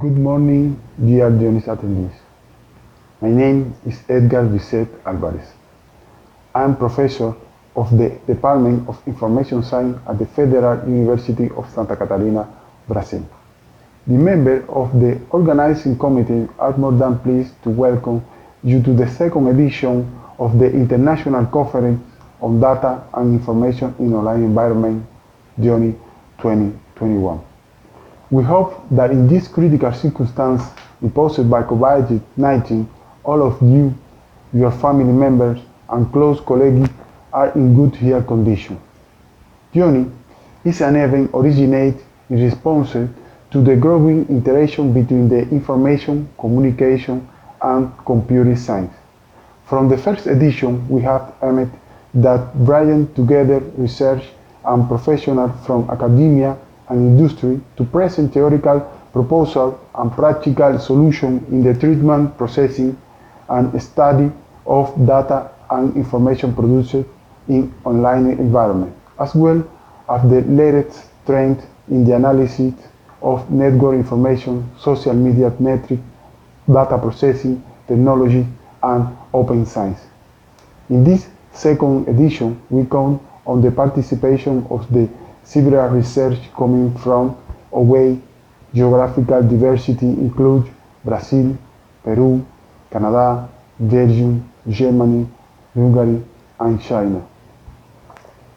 Good morning, dear Dione attendees. My name is Edgar Bisset Alvarez. I am professor of the Department of Information Science at the Federal University of Santa Catarina, Brazil. The members of the organizing committee are more than pleased to welcome you to the second edition of the International Conference on Data and Information in Online Environment, Dione 2021. We hope that in this critical circumstance imposed by COVID-19, all of you, your family members, and close colleagues are in good health condition. Dione is an event originated in response to the growing interaction between the information, communication, and computer science. From the first edition, we have aimed that bringing together research and professionals from academia and industry to present theoretical proposals and practical solutions in the treatment, processing, and study of data and information produced in online environment, as well as the latest trend in the analysis of network information, social media metrics, data processing, technology, and open science. In this second edition, we count on the participation of the several research coming from away geographical diversity includes Brazil, Peru, Canada, Belgium, Germany, Hungary, and China.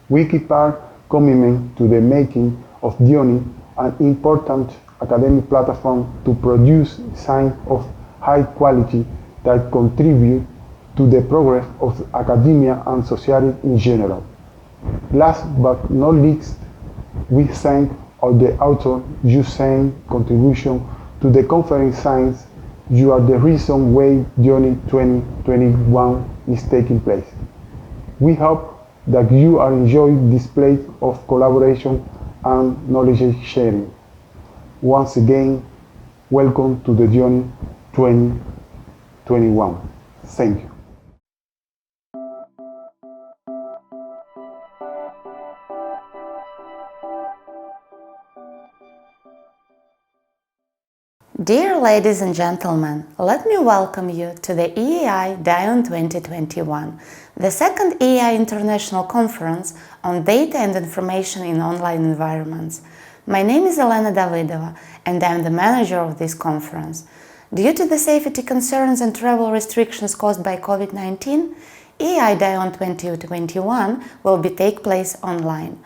We keep our commitment to the making of Dione an important academic platform to produce science of high quality that contribute to the progress of academia and society in general. Last but not least, we thank all the authors who sent contribution to the conference science. You are the reason why Dione 2021 is taking place. We hope that you are enjoying this place of collaboration and knowledge sharing. Once again, welcome to the Dione 2021. Thank you. Dear ladies and gentlemen, let me welcome you to the EAI Dione 2021, the second EAI International Conference on Data and Information in Online Environments. My name is Elena Davydova and I am the manager of this conference. Due to the safety concerns and travel restrictions caused by COVID-19, EAI Dione 2021 will take place online.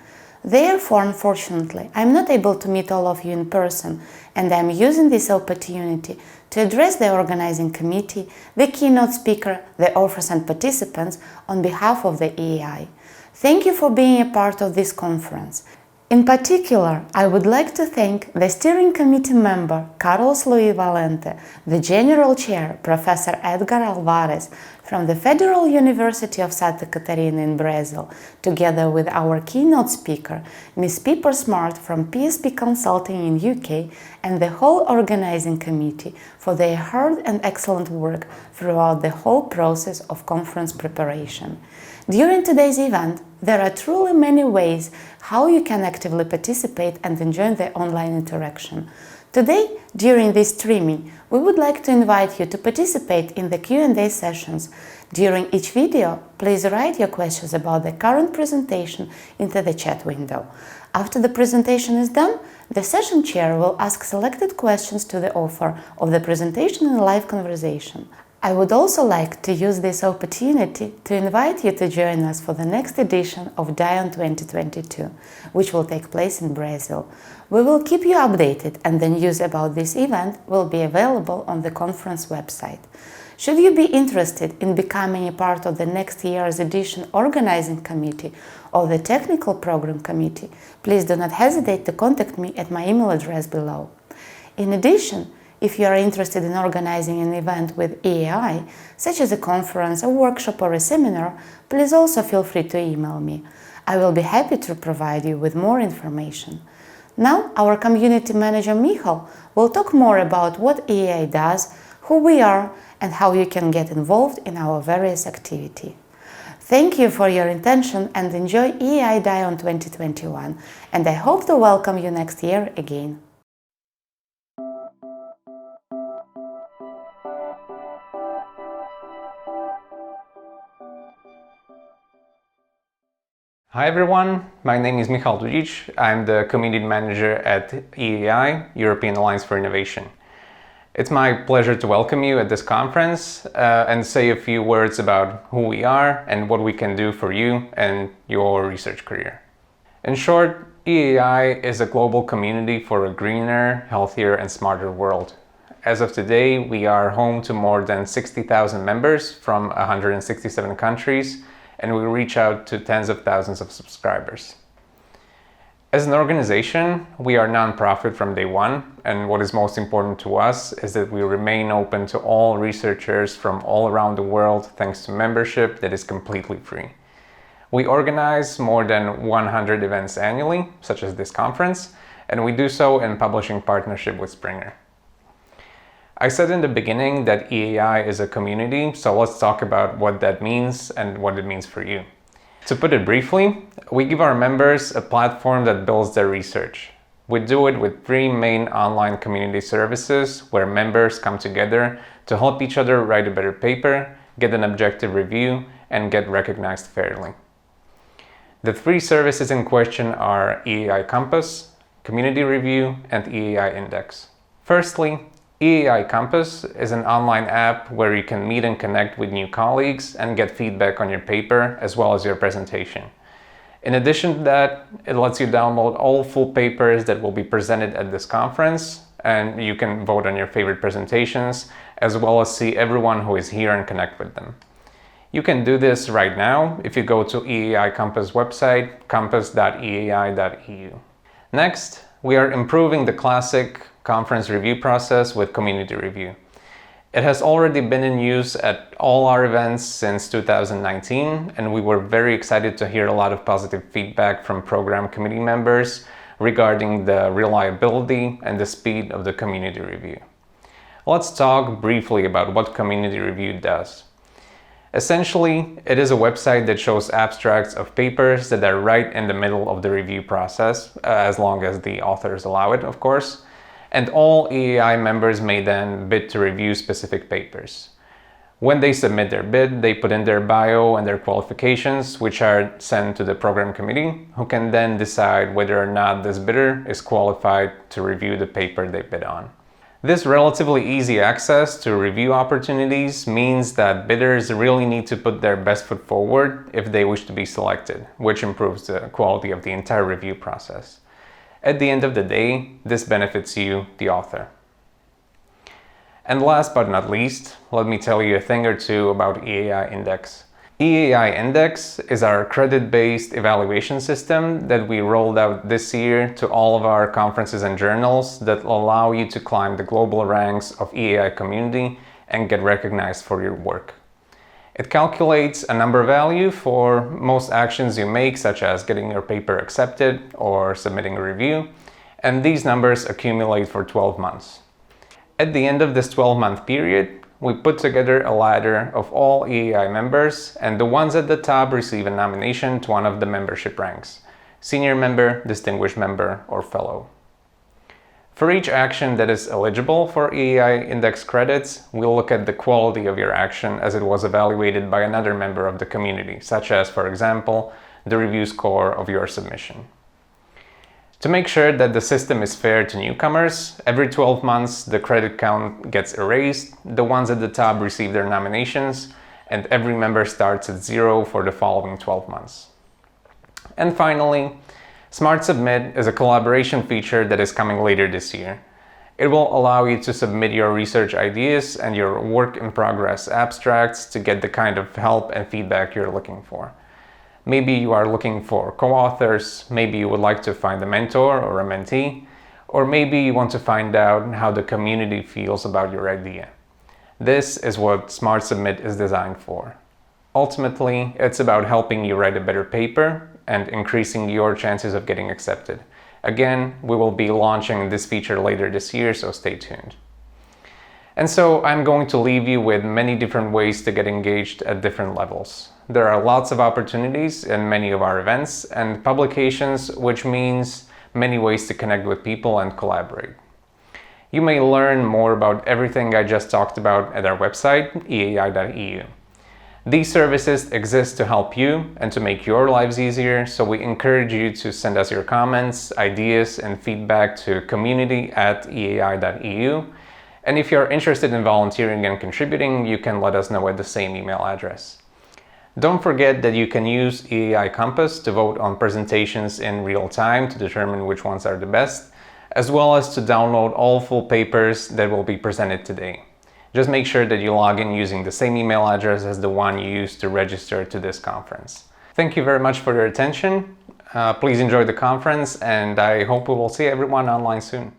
Therefore, unfortunately, I am not able to meet all of you in person, and I am using this opportunity to address the organizing committee, the keynote speaker, the authors and participants on behalf of the EAI. Thank you for being a part of this conference. In particular, I would like to thank the steering committee member Carlos Luis Valente, the general chair Professor Edgar Alvarez from the Federal University of Santa Catarina in Brazil, together with our keynote speaker, Ms. Pippa from PSP Consulting in UK, and the whole organizing committee for their hard and excellent work throughout the whole process of conference preparation. During today's event, there are truly many ways how you can actively participate and enjoy the online interaction. Today, during this streaming, we would like to invite you to participate in the Q&A sessions. During each video, please write your questions about the current presentation into the chat window. After the presentation is done, the session chair will ask selected questions to the author of the presentation in live conversation. I would also like to use this opportunity to invite you to join us for the next edition of Dione 2022, which will take place in Brazil. We will keep you updated, and the news about this event will be available on the conference website. Should you be interested in becoming a part of the next year's edition organizing committee or the technical program committee, please do not hesitate to contact me at my email address below. In addition, if you are interested in organizing an event with EAI, such as a conference, a workshop or a seminar, please also feel free to email me. I will be happy to provide you with more information. Now, our community manager Michal will talk more about what EAI does, who we are, and how you can get involved in our various activities. Thank you for your attention and enjoy EAI Dione 2021, and I hope to welcome you next year again. Hi everyone, my name is Michal Dudic. I'm the Community Manager at EAI, European Alliance for Innovation. It's my pleasure to welcome you at this conference and say a few words about who we are and what we can do for you and your research career. In short, EAI is a global community for a greener, healthier and smarter world. As of today, we are home to more than 60,000 members from 167 countries, and we reach out to tens of thousands of subscribers. As an organization, we are non-profit from day one, and what is most important to us is that we remain open to all researchers from all around the world thanks to membership that is completely free. We organize more than 100 events annually, such as this conference, and we do so in publishing partnership with Springer. I said in the beginning that EAI is a community, so let's talk about what that means and what it means for you. To put it briefly, we give our members a platform that builds their research. We do it with 3 main online community services where members come together to help each other write a better paper, get an objective review, and get recognized fairly. The 3 services in question are EAI Compass, Community Review, and EAI Index. Firstly, EAI Compass is an online app where you can meet and connect with new colleagues and get feedback on your paper as well as your presentation. In addition to that, it lets you download all full papers that will be presented at this conference, and you can vote on your favorite presentations as well as see everyone who is here and connect with them. You can do this right now if you go to EAI Compass website, compass.eai.eu. Next, we are improving the classic conference review process with community review. It has already been in use at all our events since 2019, and we were very excited to hear a lot of positive feedback from program committee members regarding the reliability and the speed of the community review. Let's talk briefly about what community review does. Essentially, it is a website that shows abstracts of papers that are right in the middle of the review process, as long as the authors allow it, of course. And all EAI members may then bid to review specific papers. When they submit their bid, they put in their bio and their qualifications, which are sent to the program committee, who can then decide whether or not this bidder is qualified to review the paper they bid on. This relatively easy access to review opportunities means that bidders really need to put their best foot forward if they wish to be selected, which improves the quality of the entire review process. At the end of the day, this benefits you, the author. And last but not least, let me tell you a thing or two about EAI Index. EAI Index is our credit-based evaluation system that we rolled out this year to all of our conferences and journals that allow you to climb the global ranks of EAI community and get recognized for your work. It calculates a number value for most actions you make, such as getting your paper accepted or submitting a review, and these numbers accumulate for 12 months. At the end of this 12-month period, we put together a ladder of all EAI members, and the ones at the top receive a nomination to one of the membership ranks: senior member, distinguished member, or fellow. For each action that is eligible for EAI Index credits, we'll look at the quality of your action as it was evaluated by another member of the community, such as, for example, the review score of your submission. To make sure that the system is fair to newcomers, every 12 months the credit count gets erased, the ones at the top receive their nominations, and every member starts at 0 for the following 12 months. And finally, Smart Submit is a collaboration feature that is coming later this year. It will allow you to submit your research ideas and your work-in-progress abstracts to get the kind of help and feedback you're looking for. Maybe you are looking for co-authors, maybe you would like to find a mentor or a mentee, or maybe you want to find out how the community feels about your idea. This is what Smart Submit is designed for. Ultimately, it's about helping you write a better paper and increasing your chances of getting accepted. Again, we will be launching this feature later this year, so stay tuned. And so I'm going to leave you with many different ways to get engaged at different levels. There are lots of opportunities in many of our events and publications, which means many ways to connect with people and collaborate. You may learn more about everything I just talked about at our website, eai.eu. These services exist to help you and to make your lives easier, so we encourage you to send us your comments, ideas, and feedback to community@eai.eu. And if you're interested in volunteering and contributing, you can let us know at the same email address. Don't forget that you can use EAI Compass to vote on presentations in real time to determine which ones are the best, as well as to download all full papers that will be presented today. Just make sure that you log in using the same email address as the one you used to register to this conference. Thank you very much for your attention. Please enjoy the conference, and I hope we will see everyone online soon.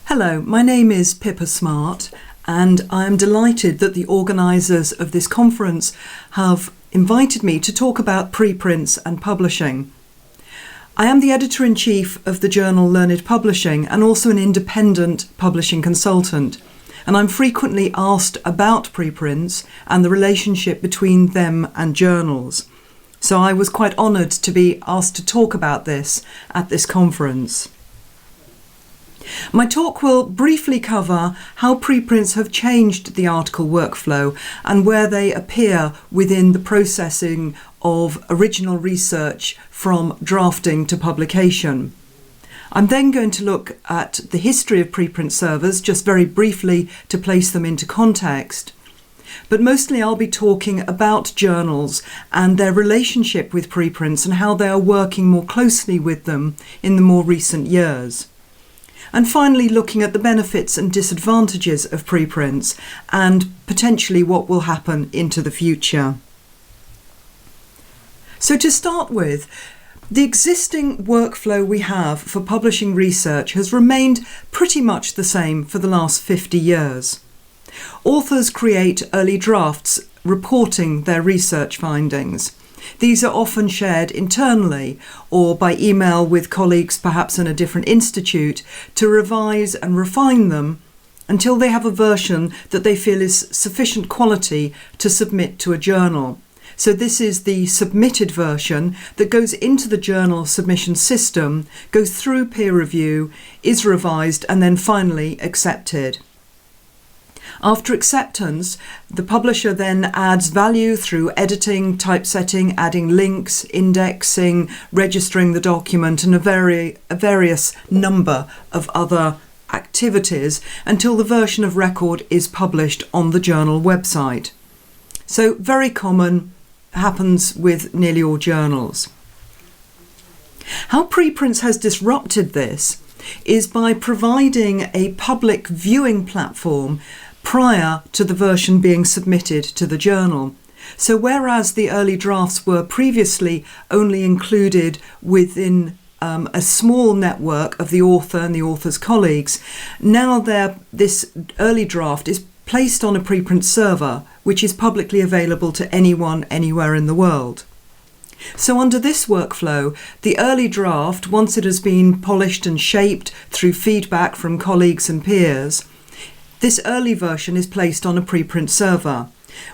Hello, my name is Pippa Smart, and I am delighted that the organisers of this conference have invited me to talk about preprints and publishing. I am the Editor-in-Chief of the journal Learned Publishing and also an independent publishing consultant, and I'm frequently asked about preprints and the relationship between them and journals. So I was quite honoured to be asked to talk about this at this conference. My talk will briefly cover how preprints have changed the article workflow and where they appear within the processing of original research from drafting to publication. I'm then going to look at the history of preprint servers, just very briefly to place them into context. But mostly I'll be talking about journals and their relationship with preprints and how they are working more closely with them in the more recent years. And finally looking at the benefits and disadvantages of preprints and potentially what will happen into the future. So to start with, the existing workflow we have for publishing research has remained pretty much the same for the last 50 years. Authors create early drafts reporting their research findings. These are often shared internally or by email with colleagues perhaps in a different institute to revise and refine them until they have a version that they feel is sufficient quality to submit to a journal. So this is the submitted version that goes into the journal submission system, goes through peer review, is revised and then finally accepted. After acceptance, the publisher then adds value through editing, typesetting, adding links, indexing, registering the document and a various number of other activities until the version of record is published on the journal website. So very common, happens with nearly all journals. How preprints has disrupted this is by providing a public viewing platform prior to the version being submitted to the journal. So whereas the early drafts were previously only included within a small network of the author and the author's colleagues, now this early draft is placed on a preprint server which is publicly available to anyone anywhere in the world. So under this workflow, the early draft, once it has been polished and shaped through feedback from colleagues and peers, this early version is placed on a preprint server,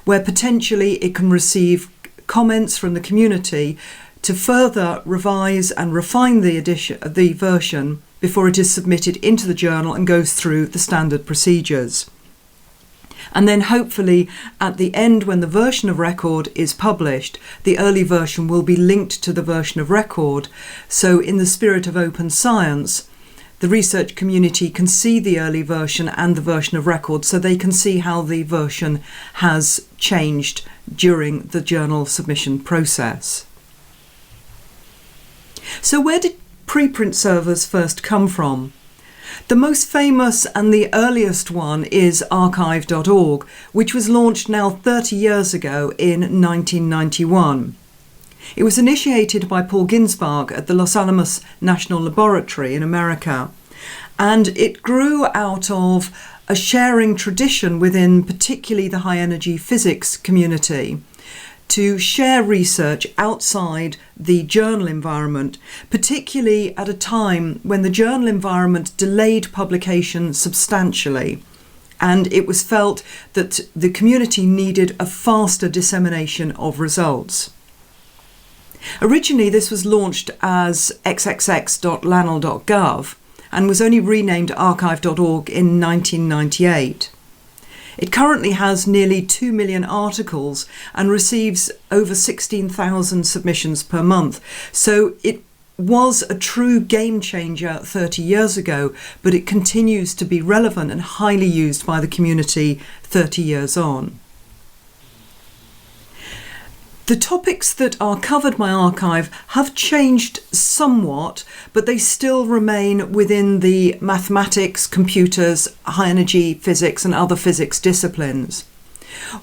where potentially it can receive comments from the community to further revise and refine the version before it is submitted into the journal and goes through the standard procedures. And then hopefully at the end, when the version of record is published, the early version will be linked to the version of record. So in the spirit of open science, the research community can see the early version and the version of record, so they can see how the version has changed during the journal submission process. So where did preprint servers first come from? The most famous and the earliest one is archive.org, which was launched now 30 years ago in 1991. It was initiated by Paul Ginsberg at the Los Alamos National Laboratory in America, and it grew out of a sharing tradition within particularly the high-energy physics community to share research outside the journal environment, particularly at a time when the journal environment delayed publication substantially, and it was felt that the community needed a faster dissemination of results. Originally, this was launched as xxx.lanl.gov and was only renamed archive.org in 1998. It currently has nearly 2 million articles and receives over 16,000 submissions per month. So it was a true game changer 30 years ago, but it continues to be relevant and highly used by the community 30 years on. The topics that are covered by archive have changed somewhat, but they still remain within the mathematics, computers, high energy physics and other physics disciplines.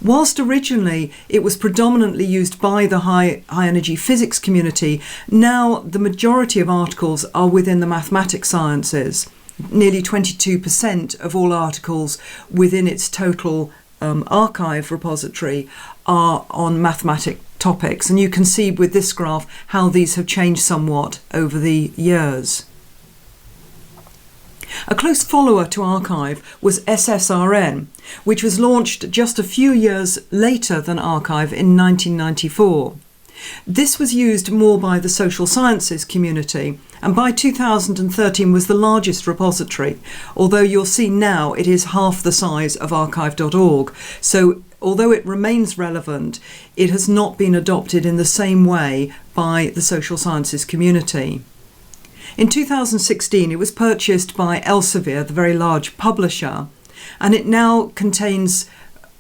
Whilst originally it was predominantly used by the high energy physics community, now the majority of articles are within the mathematics sciences. Nearly 22% of all articles within its total archive repository are on mathematics topics, and you can see with this graph how these have changed somewhat over the years. A close follower to archive was SSRN, which was launched just a few years later than archive in 1994. This was used more by the social sciences community, and by 2013 was the largest repository, although you'll see now it is half the size of archive.org. So although it remains relevant, it has not been adopted in the same way by the social sciences community. In 2016, it was purchased by Elsevier, the very large publisher, and it now contains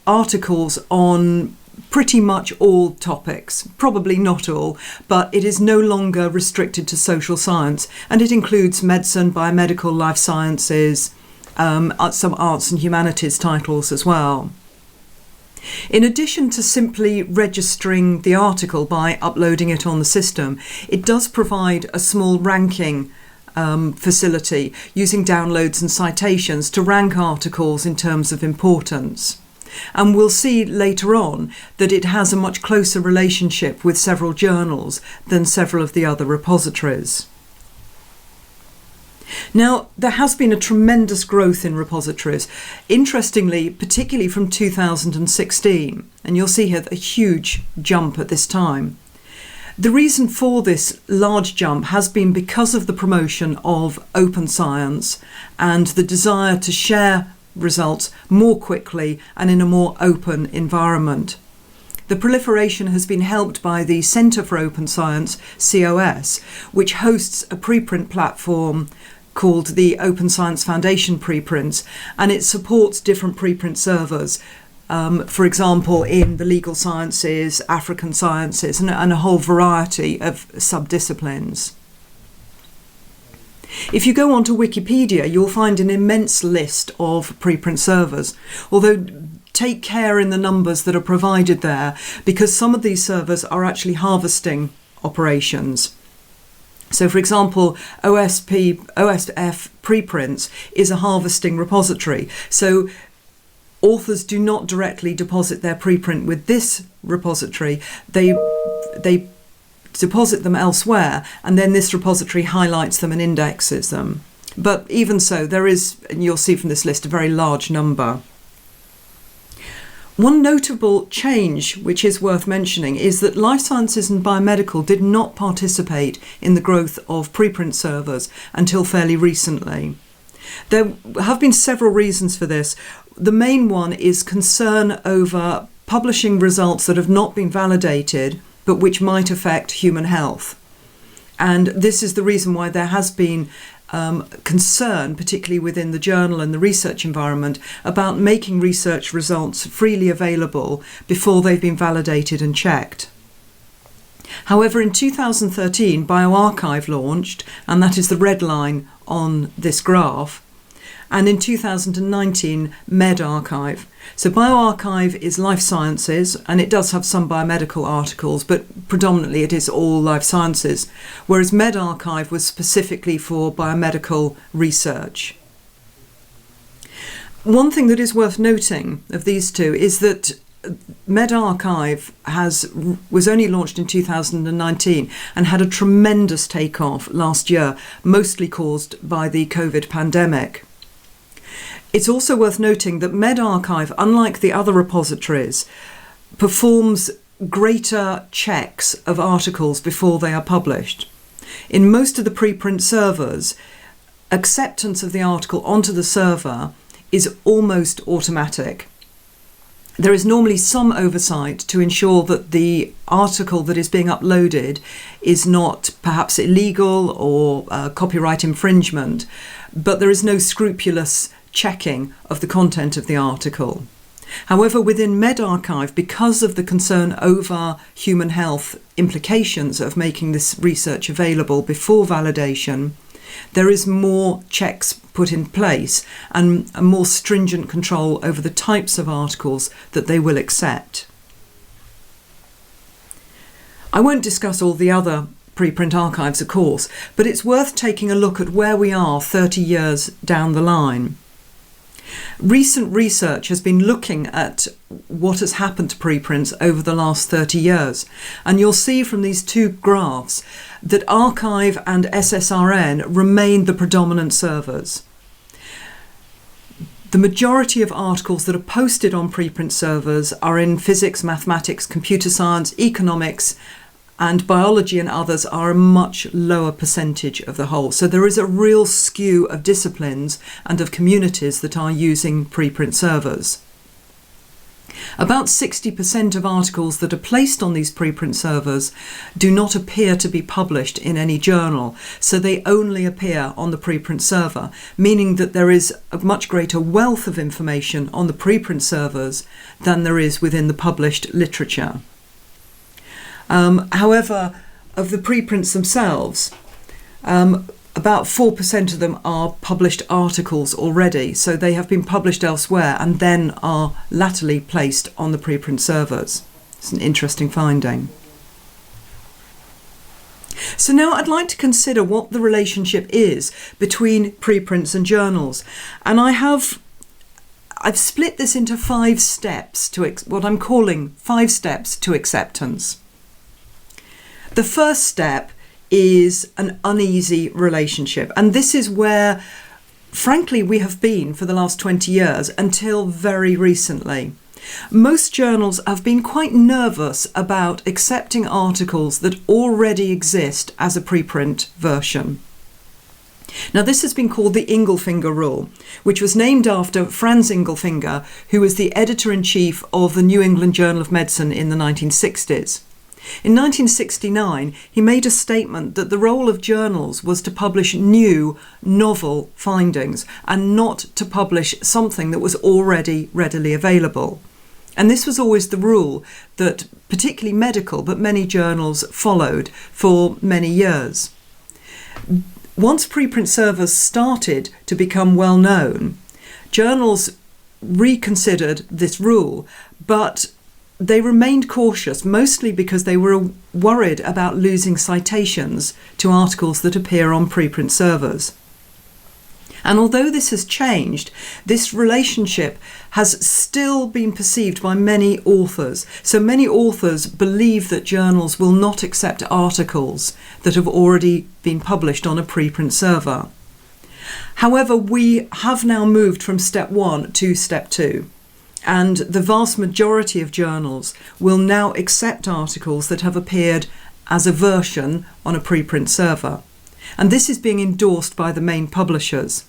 articles on pretty much all topics, probably not all, but it is no longer restricted to social science, and it includes medicine, biomedical, life sciences, some arts and humanities titles as well. In addition to simply registering the article by uploading it on the system, it does provide a small ranking facility using downloads and citations to rank articles in terms of importance. And we'll see later on that it has a much closer relationship with several journals than several of the other repositories. Now, there has been a tremendous growth in repositories, interestingly, particularly from 2016, and you'll see here a huge jump at this time. The reason for this large jump has been because of the promotion of open science and the desire to share results more quickly and in a more open environment. The proliferation has been helped by the Centre for Open Science, COS, which hosts a preprint platform called the Open Science Foundation Preprints, and it supports different preprint servers, for example, in the legal sciences, African sciences, and a whole variety of subdisciplines. If you go onto Wikipedia, you'll find an immense list of preprint servers, although take care in the numbers that are provided there, because some of these servers are actually harvesting operations. So, for example, OSF Preprints is a harvesting repository. So authors do not directly deposit their preprint with this repository. They deposit them elsewhere, and then this repository highlights them and indexes them. But even so, there is, and you'll see from this list, a very large number. One notable change, which is worth mentioning, is that life sciences and biomedical did not participate in the growth of preprint servers until fairly recently. There have been several reasons for this. The main one is concern over publishing results that have not been validated, but which might affect human health. And this is the reason why there has been concern, particularly within the journal and the research environment, about making research results freely available before they've been validated and checked. However, in 2013, bioRxiv launched, and that is the red line on this graph, and in 2019, medRxiv. So bioRxiv is life sciences, and it does have some biomedical articles, but predominantly it is all life sciences, whereas medRxiv was specifically for biomedical research. One thing that is worth noting of these two is that medRxiv was only launched in 2019 and had a tremendous takeoff last year, mostly caused by the COVID pandemic. It's also worth noting that medRxiv, unlike the other repositories, performs greater checks of articles before they are published. In most of the preprint servers, acceptance of the article onto the server is almost automatic. There is normally some oversight to ensure that the article that is being uploaded is not perhaps illegal or copyright infringement, but there is no scrupulous checking of the content of the article. However, within medRxiv, because of the concern over human health implications of making this research available before validation, there is more checks put in place and a more stringent control over the types of articles that they will accept. I won't discuss all the other preprint archives, of course, but it's worth taking a look at where we are 30 years down the line. Recent research has been looking at what has happened to preprints over the last 30 years, and you'll see from these two graphs that Archive and SSRN remain the predominant servers. The majority of articles that are posted on preprint servers are in physics, mathematics, computer science, economics, and biology, and others are a much lower percentage of the whole. So there is a real skew of disciplines and of communities that are using preprint servers. About 60% of articles that are placed on these preprint servers do not appear to be published in any journal, so they only appear on the preprint server, meaning that there is a much greater wealth of information on the preprint servers than there is within the published literature. However, of the preprints themselves, about 4% of them are published articles already, so they have been published elsewhere and then are latterly placed on the preprint servers. It's an interesting finding. So now I'd like to consider what the relationship is between preprints and journals, and I've split this into 5 steps to what I'm calling 5 steps to acceptance. The first step is an uneasy relationship, and this is where, frankly, we have been for the last 20 years until very recently. Most journals have been quite nervous about accepting articles that already exist as a preprint version. Now, this has been called the Ingelfinger rule, which was named after Franz Ingelfinger, who was the editor-in-chief of the New England Journal of Medicine in the 1960s. In 1969, he made a statement that the role of journals was to publish new, novel findings and not to publish something that was already readily available. And this was always the rule that particularly medical, but many journals followed for many years. Once preprint servers started to become well known, journals reconsidered this rule, but they remained cautious, mostly because they were worried about losing citations to articles that appear on preprint servers. And although this has changed, this relationship has still been perceived by many authors. So many authors believe that journals will not accept articles that have already been published on a preprint server. However, we have now moved from step 1 to step 2. And the vast majority of journals will now accept articles that have appeared as a version on a preprint server. And this is being endorsed by the main publishers.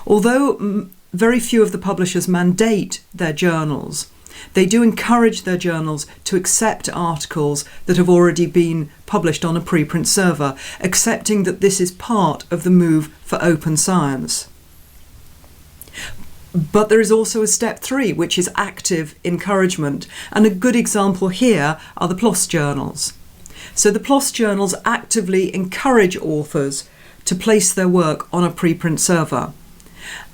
Although very few of the publishers mandate their journals, they do encourage their journals to accept articles that have already been published on a preprint server, accepting that this is part of the move for open science. But there is also a step 3, which is active encouragement. And a good example here are the PLOS journals. So the PLOS journals actively encourage authors to place their work on a preprint server.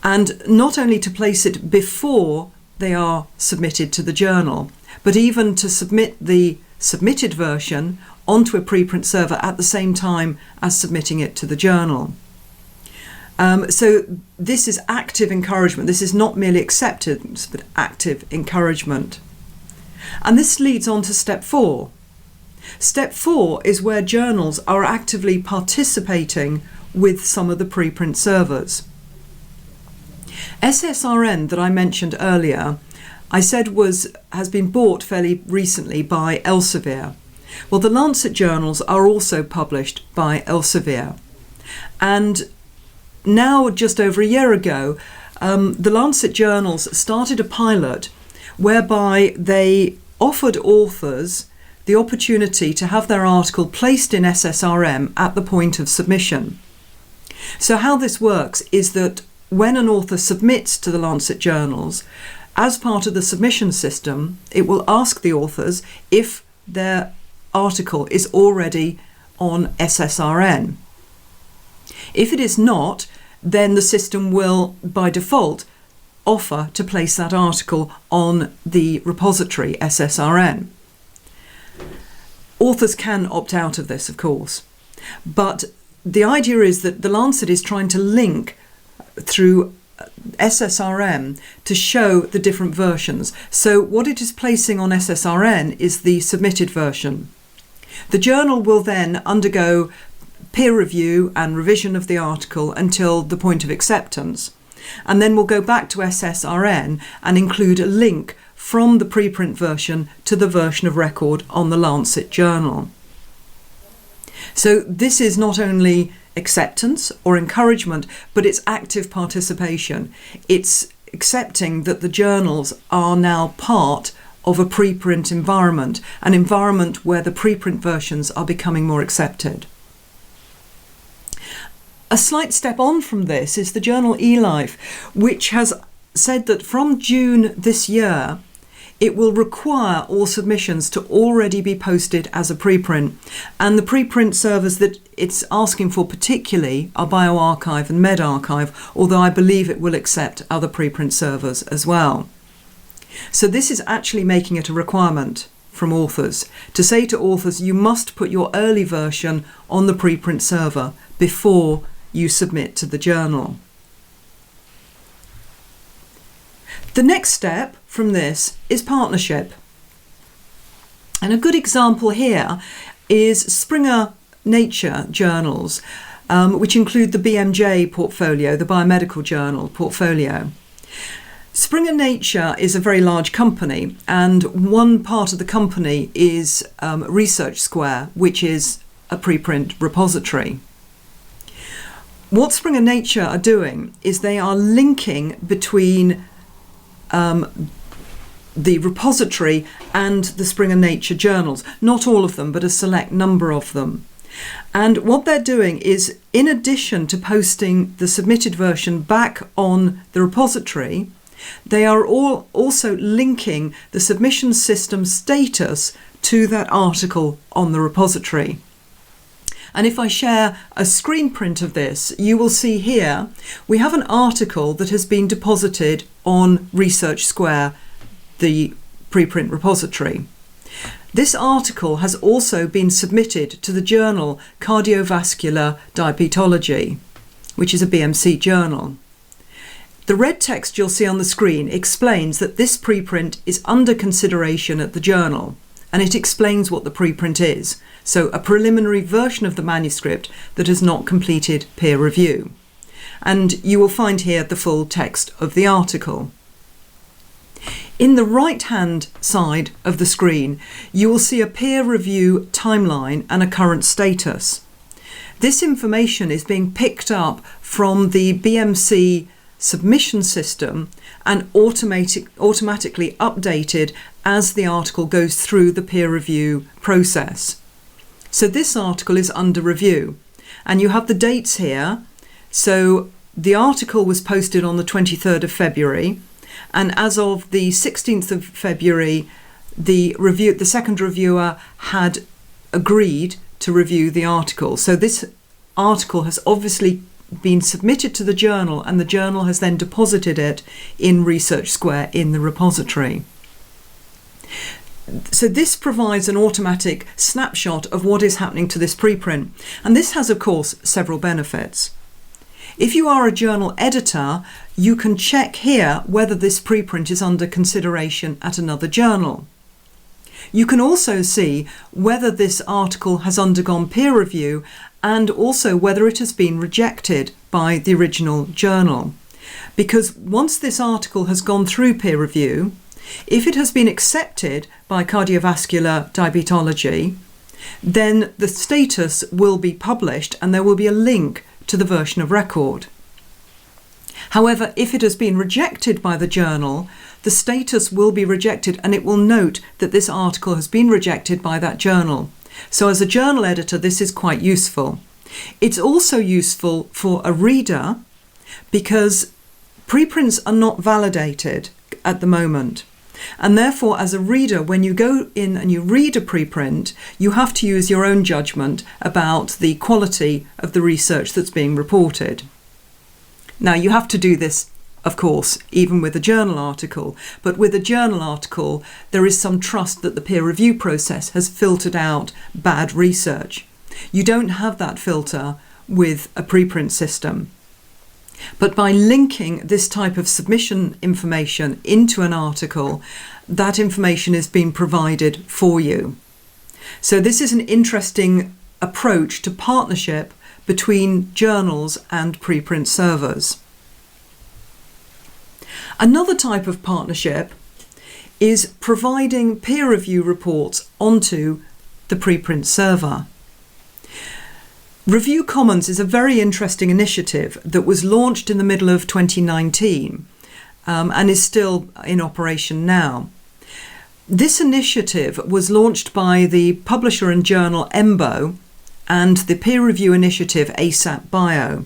And not only to place it before they are submitted to the journal, but even to submit the submitted version onto a preprint server at the same time as submitting it to the journal. So this is active encouragement. This is not merely acceptance, but active encouragement. And this leads on to step 4. Step 4 is where journals are actively participating with some of the preprint servers. SSRN that I mentioned earlier I said has been bought fairly recently by Elsevier. Well, the Lancet journals are also published by Elsevier. And now, just over a year ago, the Lancet journals started a pilot whereby they offered authors the opportunity to have their article placed in SSRM at the point of submission. So how this works is that when an author submits to the Lancet journals, as part of the submission system, it will ask the authors if their article is already on SSRN. If it is not, then the system will, by default, offer to place that article on the repository SSRN. Authors can opt out of this, of course, but the idea is that the Lancet is trying to link through SSRM to show the different versions. So what it is placing on SSRN is the submitted version. The journal will then undergo peer review and revision of the article until the point of acceptance, and then we'll go back to SSRN and include a link from the preprint version to the version of record on the Lancet journal. So this is not only acceptance or encouragement, but it's active participation. It's accepting that the journals are now part of a preprint environment, an environment where the preprint versions are becoming more accepted. A slight step on from this is the journal eLife, which has said that from June this year, it will require all submissions to already be posted as a preprint. And the preprint servers that it's asking for particularly are bioRxiv and medRxiv, although I believe it will accept other preprint servers as well. So this is actually making it a requirement from authors to say to authors, you must put your early version on the preprint server before you submit to the journal. The next step from this is partnership. And a good example here is Springer Nature journals, which include the BMJ portfolio, the biomedical journal portfolio. Springer Nature is a very large company, and one part of the company is Research Square, which is a preprint repository. What Springer Nature are doing is they are linking between the repository and the Springer Nature journals. Not all of them, but a select number of them. And what they're doing is, in addition to posting the submitted version back on the repository, they are also linking the submission system status to that article on the repository. And if I share a screen print of this, you will see here we have an article that has been deposited on Research Square, the preprint repository. This article has also been submitted to the journal Cardiovascular Diabetology, which is a BMC journal. The red text you'll see on the screen explains that this preprint is under consideration at the journal, and it explains what the preprint is. So a preliminary version of the manuscript that has not completed peer review. And you will find here the full text of the article. In the right-hand side of the screen, you will see a peer review timeline and a current status. This information is being picked up from the BMC submission system and automatically updated as the article goes through the peer review process. So this article is under review, and you have the dates here. So the article was posted on the 23rd of February, and as of the 16th of February, the second reviewer had agreed to review the article. So this article has obviously been submitted to the journal, and the journal has then deposited it in Research Square in the repository. So this provides an automatic snapshot of what is happening to this preprint, and this has, of course, several benefits. If you are a journal editor, you can check here whether this preprint is under consideration at another journal. You can also see whether this article has undergone peer review and also whether it has been rejected by the original journal. Because once this article has gone through peer review, If it has been accepted by cardiovascular diabetology, then the status will be published and there will be a link to the version of record. However, if it has been rejected by the journal, the status will be rejected and it will note that this article has been rejected by that journal. So as a journal editor, this is quite useful. It's also useful for a reader because preprints are not validated at the moment. And therefore, as a reader, when you go in and you read a preprint, you have to use your own judgment about the quality of the research that's being reported. Now, you have to do this, of course, even with a journal article, but with a journal article, there is some trust that the peer review process has filtered out bad research. You don't have that filter with a preprint system. But by linking this type of submission information into an article, that information is being provided for you. So this is an interesting approach to partnership between journals and preprint servers. Another type of partnership is providing peer review reports onto the preprint server. Review Commons is a very interesting initiative that was launched in the middle of 2019 and is still in operation now. This initiative was launched by the publisher and journal EMBO and the peer review initiative ASAP Bio.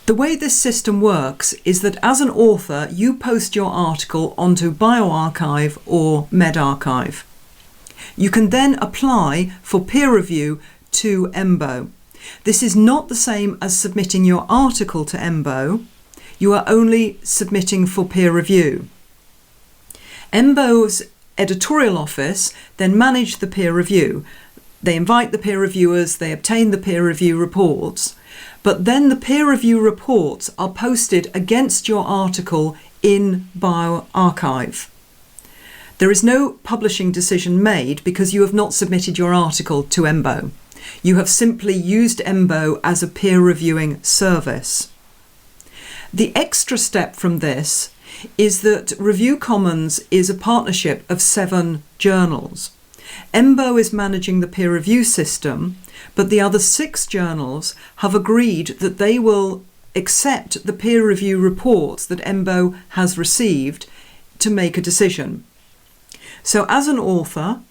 The way this system works is that as an author, you post your article onto bioRxiv or medRxiv. You can then apply for peer review to EMBO. This is not the same as submitting your article to EMBO. You are only submitting for peer review. EMBO's editorial office then manage the peer review. They invite the peer reviewers, they obtain the peer review reports, but then the peer review reports are posted against your article in bioRxiv. There is no publishing decision made because you have not submitted your article to EMBO. You have simply used EMBO as a peer reviewing service. The extra step from this is that Review Commons is a partnership of 7 journals. EMBO is managing the peer review system, but the other 6 journals have agreed that they will accept the peer review reports that EMBO has received to make a decision. So as an author,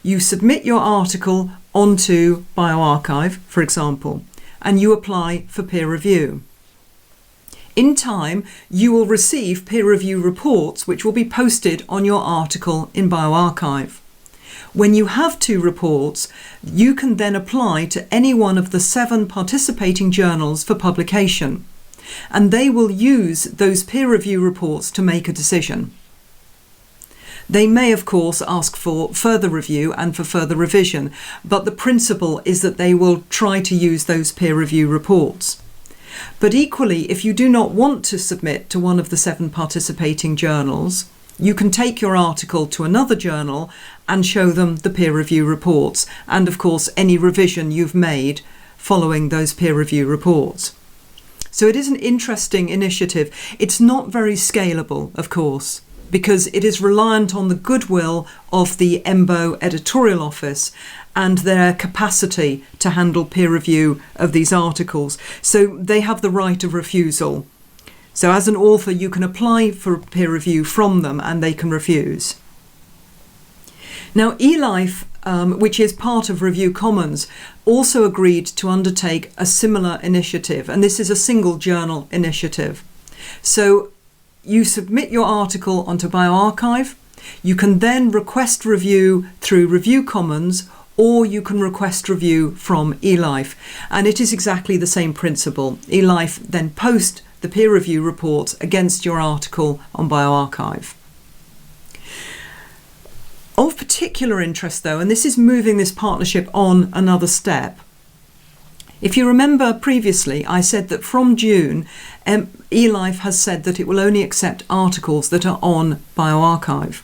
you submit your article onto bioRxiv, for example, and you apply for peer review. In time, you will receive peer review reports which will be posted on your article in bioRxiv. When you have 2 reports, you can then apply to any one of the 7 participating journals for publication, and they will use those peer review reports to make a decision. They may, of course, ask for further review and for further revision, but the principle is that they will try to use those peer review reports. But equally, if you do not want to submit to one of the 7 participating journals, you can take your article to another journal and show them the peer review reports and, of course, any revision you've made following those peer review reports. So it is an interesting initiative. It's not very scalable, of course, because it is reliant on the goodwill of the EMBO editorial office and their capacity to handle peer review of these articles. So they have the right of refusal. So as an author, you can apply for peer review from them and they can refuse. Now, eLife, which is part of Review Commons, also agreed to undertake a similar initiative, and this is a single journal initiative. So you submit your article onto bioRxiv, you can then request review through Review Commons, or you can request review from eLife, and it is exactly the same principle. eLife then post the peer review reports against your article on bioRxiv. Of particular interest though, and this is moving this partnership on another step. If you remember previously, I said that from June, eLife has said that it will only accept articles that are on bioRxiv.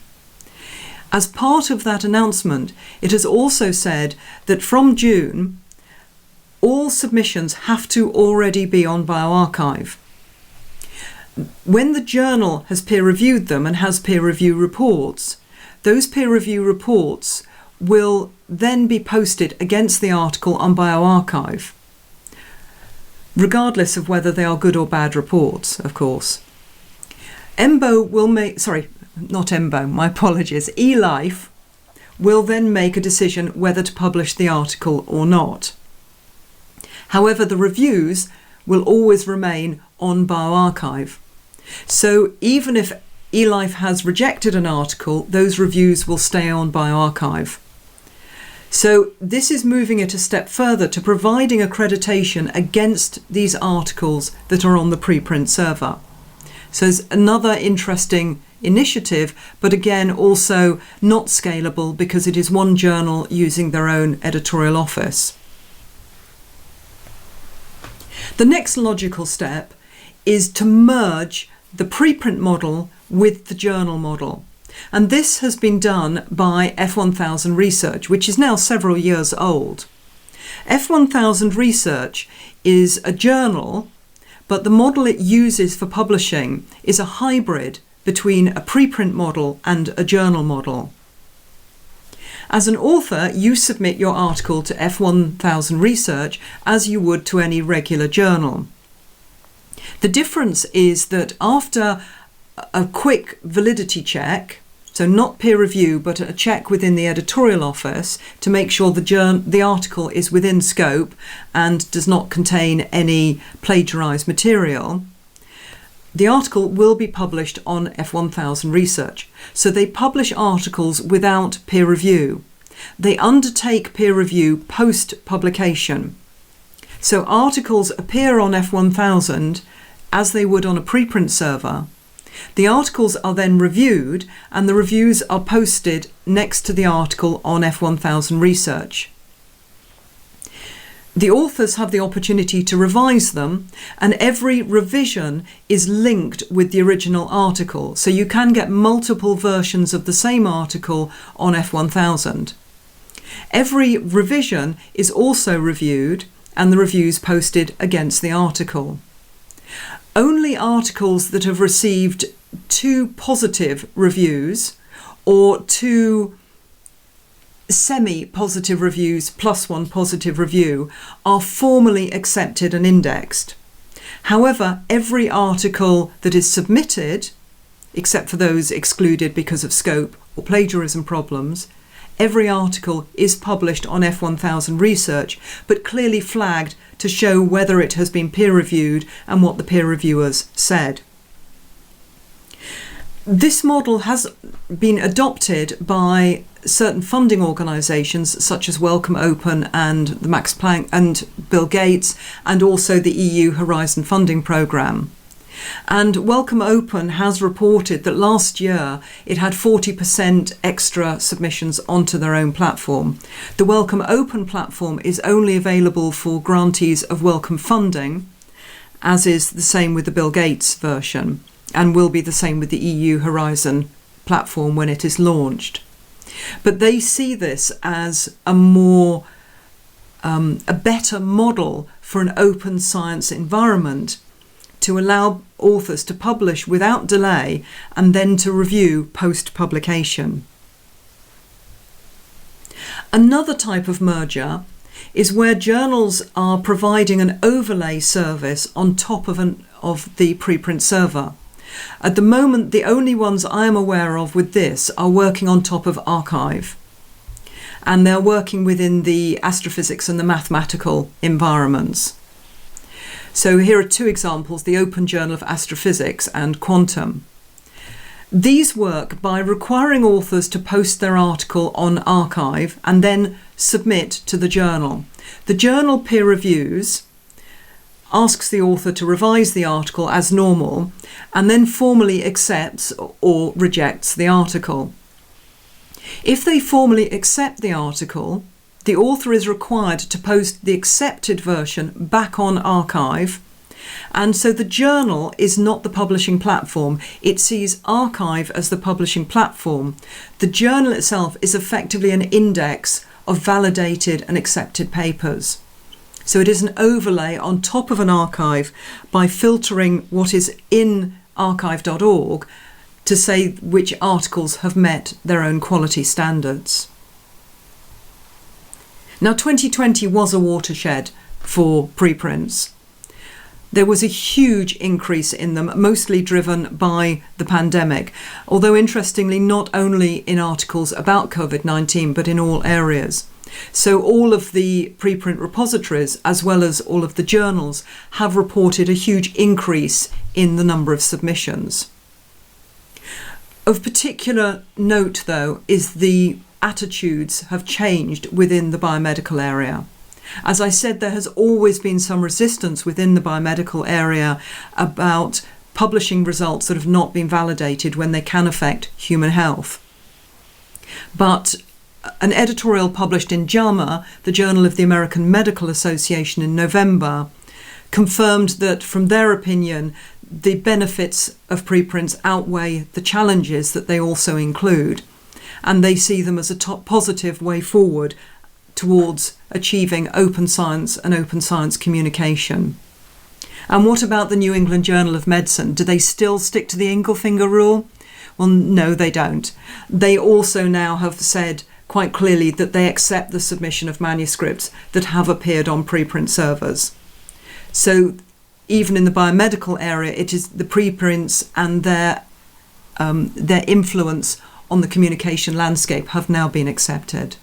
As part of that announcement, it has also said that from June, all submissions have to already be on bioRxiv. when the journal has peer-reviewed them and has peer review reports, those peer review reports will then be posted against the article on bioRxiv, regardless of whether they are good or bad reports, of course. ELIFE will then make a decision whether to publish the article or not. However, the reviews will always remain on bioRxiv. So even if ELIFE has rejected an article, those reviews will stay on bioRxiv. So this is moving it a step further to providing accreditation against these articles that are on the preprint server. So it's another interesting initiative, but again also not scalable because it is one journal using their own editorial office. The next logical step is to merge the preprint model with the journal model. And this has been done by F1000 Research, which is now several years old. F1000 Research is a journal, but the model it uses for publishing is a hybrid between a preprint model and a journal model. As an author, you submit your article to F1000 Research as you would to any regular journal. The difference is that after a quick validity check, so not peer review, but a check within the editorial office to make sure the article is within scope and does not contain any plagiarised material, the article will be published on F1000 Research. So they publish articles without peer review. They undertake peer review post-publication. So articles appear on F1000 as they would on a preprint server. The articles are then reviewed and the reviews are posted next to the article on F1000 Research. The authors have the opportunity to revise them, and every revision is linked with the original article, so you can get multiple versions of the same article on F1000. Every revision is also reviewed and the reviews posted against the article. Only articles that have received 2 positive reviews or 2 semi-positive reviews plus 1 positive review are formally accepted and indexed. However, every article that is submitted, except for those excluded because of scope or plagiarism problems, every article is published on F1000 Research, but clearly flagged to show whether it has been peer-reviewed and what the peer reviewers said. This model has been adopted by certain funding organisations such as Wellcome Open and the Max Planck and Bill Gates, and also the EU Horizon funding programme. And Wellcome Open has reported that last year it had 40% extra submissions onto their own platform. The Wellcome Open platform is only available for grantees of Wellcome funding, as is the same with the Bill Gates version, and will be the same with the EU Horizon platform when it is launched. But they see this as a better model for an open science environment, to allow authors to publish without delay and then to review post-publication. Another type of merger is where journals are providing an overlay service on top of the preprint server. At the moment, the only ones I am aware of with this are working on top of arXiv, and they're working within the astrophysics and the mathematical environments. So here are 2 examples, the Open Journal of Astrophysics and Quantum. These work by requiring authors to post their article on arXiv and then submit to the journal. The journal peer reviews, asks the author to revise the article as normal, and then formally accepts or rejects the article. If they formally accept the article, the author is required to post the accepted version back on arXiv, and so the journal is not the publishing platform. It sees arXiv as the publishing platform. The journal itself is effectively an index of validated and accepted papers. So it is an overlay on top of an arXiv by filtering what is in archive.org to say which articles have met their own quality standards. Now, 2020 was a watershed for preprints. There was a huge increase in them, mostly driven by the pandemic, although interestingly not only in articles about COVID-19 but in all areas. So all of the preprint repositories, as well as all of the journals, have reported a huge increase in the number of submissions. Of particular note, though, is the attitudes have changed within the biomedical area. As I said, there has always been some resistance within the biomedical area about publishing results that have not been validated when they can affect human health. But an editorial published in JAMA, the Journal of the American Medical Association, in November, confirmed that, from their opinion, the benefits of preprints outweigh the challenges that they also include, and they see them as a positive way forward towards achieving open science and open science communication. And what about the New England Journal of Medicine? Do they still stick to the Inglefinger rule? Well, no, they don't. They also now have said quite clearly that they accept the submission of manuscripts that have appeared on preprint servers. So even in the biomedical area, it is the preprints and their influence on the communication landscape have now been accepted.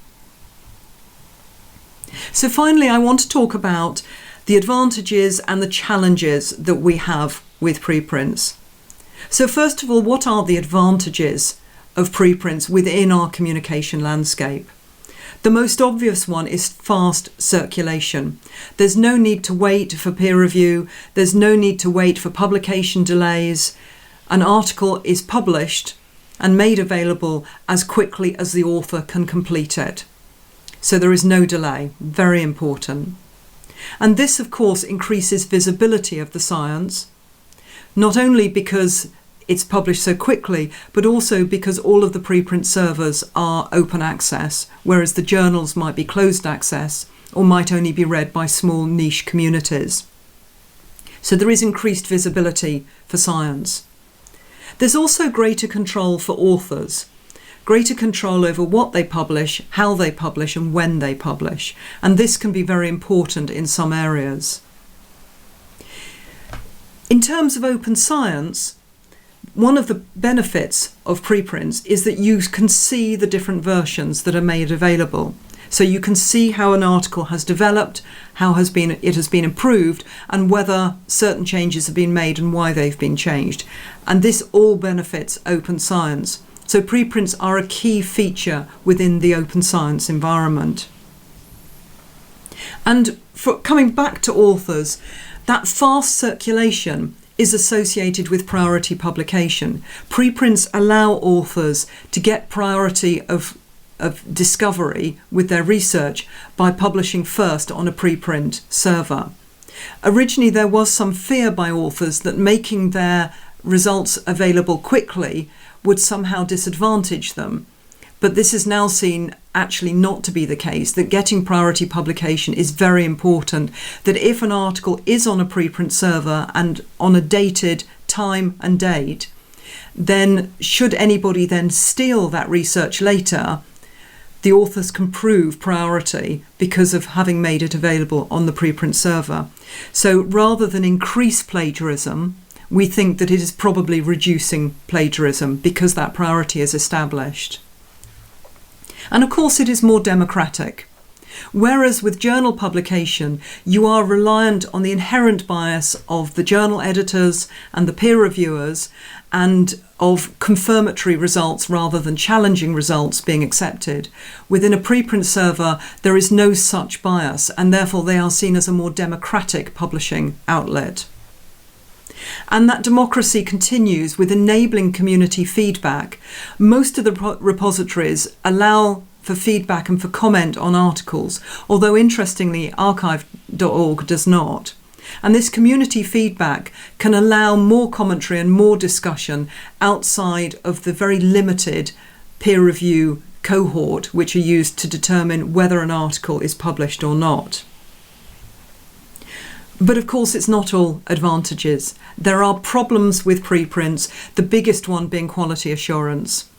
So finally, I want to talk about the advantages and the challenges that we have with preprints. So first of all, what are the advantages of preprints within our communication landscape? The most obvious one is fast circulation. There's no need to wait for peer review. There's no need to wait for publication delays. An article is published and made available as quickly as the author can complete it. So there is no delay, very important. And this, of course, increases visibility of the science, not only because it's published so quickly, but also because all of the preprint servers are open access, whereas the journals might be closed access or might only be read by small niche communities. So there is increased visibility for science. There's also greater control for authors. Greater control over what they publish, how they publish, and when they publish. And this can be very important in some areas. In terms of open science, one of the benefits of preprints is that you can see the different versions that are made available. So you can see how an article has developed, how it has been improved, and whether certain changes have been made and why they've been changed. And this all benefits open science. So preprints are a key feature within the open science environment. And for coming back to authors, that fast circulation is associated with priority publication. Preprints allow authors to get priority of discovery with their research by publishing first on a preprint server. Originally, there was some fear by authors that making their results available quickly would somehow disadvantage them. But this is now seen actually not to be the case, that getting priority publication is very important, that if an article is on a preprint server and on a dated time and date, then should anybody then steal that research later, the authors can prove priority because of having made it available on the preprint server. So rather than increase plagiarism, we think that it is probably reducing plagiarism because that priority is established. And of course it is more democratic. Whereas with journal publication, you are reliant on the inherent bias of the journal editors and the peer reviewers and of confirmatory results rather than challenging results being accepted. Within a preprint server, there is no such bias, and therefore they are seen as a more democratic publishing outlet. And that democracy continues with enabling community feedback. Most of the repositories allow for feedback and for comment on articles, although interestingly archive.org does not. And this community feedback can allow more commentary and more discussion outside of the very limited peer review cohort which are used to determine whether an article is published or not. But of course, it's not all advantages. There are problems with preprints, the biggest one being quality assurance.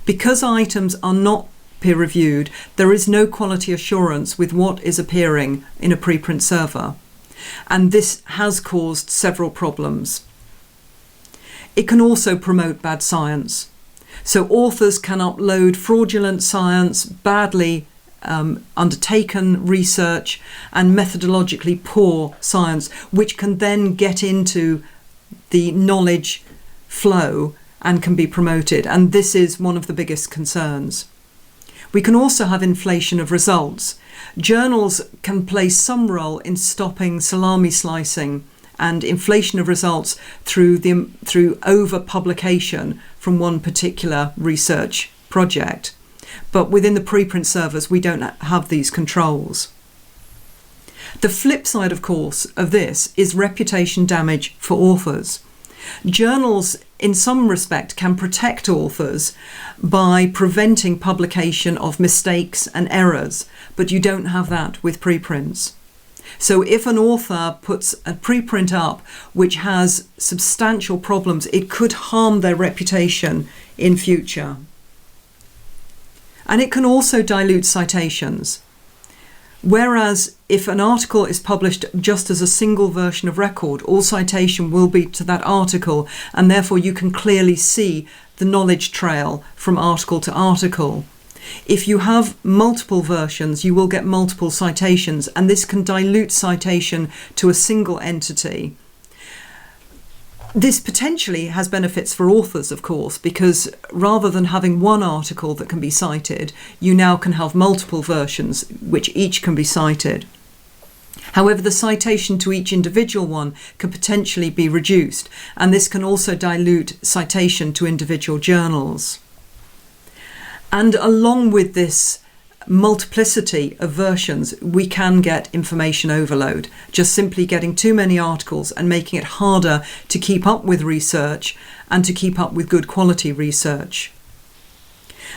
Because items are not peer-reviewed, there is no quality assurance with what is appearing in a preprint server. And this has caused several problems. It can also promote bad science. So authors can upload fraudulent science, badly undertaken research, and methodologically poor science, which can then get into the knowledge flow and can be promoted. And this is one of the biggest concerns. We can also have inflation of results. Journals can play some role in stopping salami slicing and inflation of results through over-publication from one particular research project. But within the preprint servers, we don't have these controls. The flip side, of course, of this is reputation damage for authors. Journals, in some respect, can protect authors by preventing publication of mistakes and errors, but you don't have that with preprints. So if an author puts a preprint up which has substantial problems, it could harm their reputation in future. And it can also dilute citations. Whereas if an article is published just as a single version of record, all citation will be to that article, and therefore you can clearly see the knowledge trail from article to article. If you have multiple versions, you will get multiple citations, and this can dilute citation to a single entity. This potentially has benefits for authors, of course, because rather than having one article that can be cited, you now can have multiple versions which each can be cited. However, the citation to each individual one can potentially be reduced, and this can also dilute citation to individual journals. And along with this multiplicity of versions, we can get information overload, just simply getting too many articles and making it harder to keep up with research and to keep up with good quality research.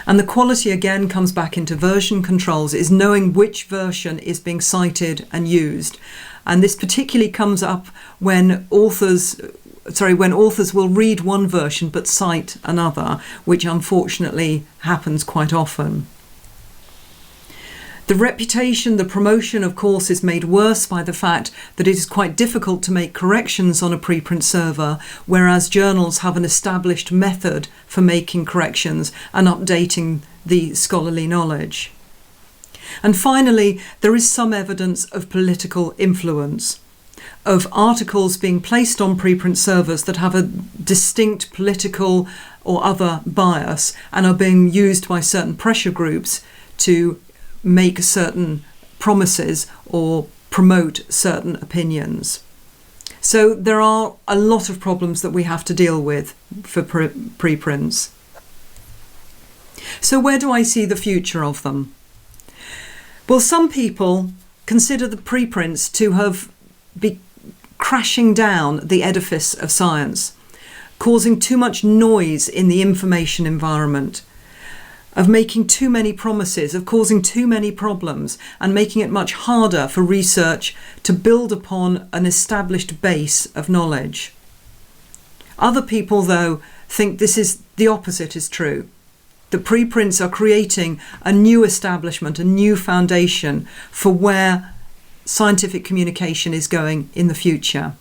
And the quality again comes back into version controls, is knowing which version is being cited and used. And this particularly comes up when authors will read one version but cite another, which unfortunately happens quite often. The reputation, the promotion, of course, is made worse by the fact that it is quite difficult to make corrections on a preprint server, whereas journals have an established method for making corrections and updating the scholarly knowledge. And finally, there is some evidence of political influence, of articles being placed on preprint servers that have a distinct political or other bias and are being used by certain pressure groups to make certain promises or promote certain opinions. So there are a lot of problems that we have to deal with for preprints. So where do I see the future of them? Well, some people consider the preprints to have been crashing down the edifice of science, causing too much noise in the information environment, of making too many promises, of causing too many problems, and making it much harder for research to build upon an established base of knowledge. Other people, though, think the opposite is true. The preprints are creating a new establishment, a new foundation for where scientific communication is going in the future.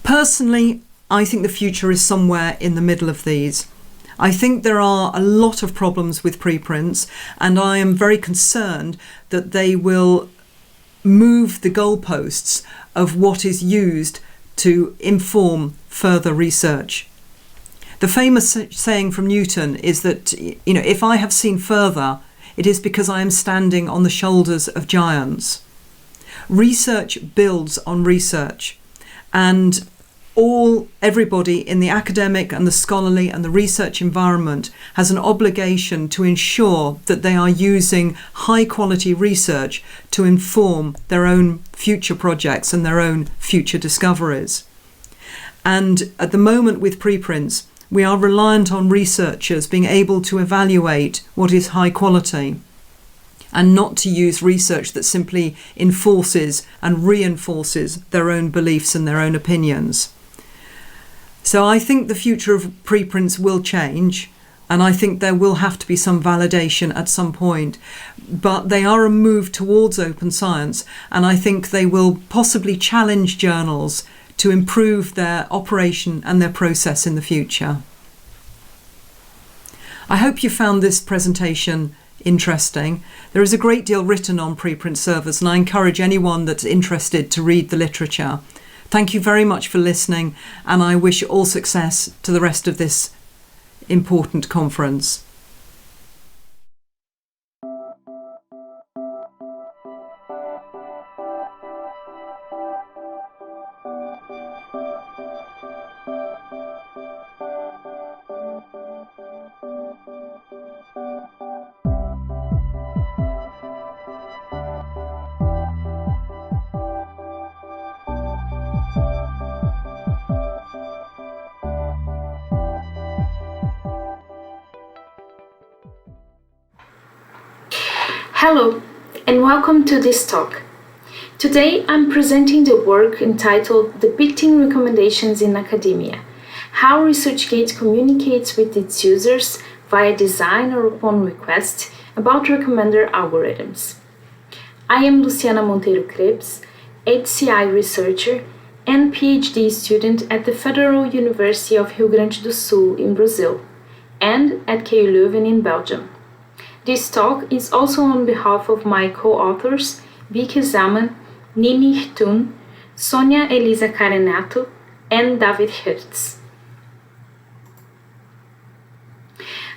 Personally, I think the future is somewhere in the middle of these. I think there are a lot of problems with preprints, and I am very concerned that they will move the goalposts of what is used to inform further research. The famous saying from Newton is that, if I have seen further, it is because I am standing on the shoulders of giants. Research builds on research, and everybody in the academic and the scholarly and the research environment has an obligation to ensure that they are using high quality research to inform their own future projects and their own future discoveries. And at the moment with preprints, we are reliant on researchers being able to evaluate what is high quality. and not to use research that simply enforces and reinforces their own beliefs and their own opinions. So I think the future of preprints will change, and I think there will have to be some validation at some point, but they are a move towards open science, and I think they will possibly challenge journals to improve their operation and their process in the future. I hope you found this presentation interesting. There is a great deal written on preprint servers, and I encourage anyone that's interested to read the literature. Thank you very much for listening, and I wish all success to the rest of this important conference. Hello, and welcome to this talk. Today I'm presenting the work entitled Depicting Recommendations in Academia, How ResearchGate Communicates with its Users via Design or Upon Request about Recommender Algorithms. I am Luciana Monteiro Krebs, HCI researcher and PhD student at the Federal University of Rio Grande do Sul in Brazil and at KU Leuven in Belgium. This talk is also on behalf of my co-authors, Vicky Zaman, Nini Htun, Sonia Elisa Carenato, and David Hertz.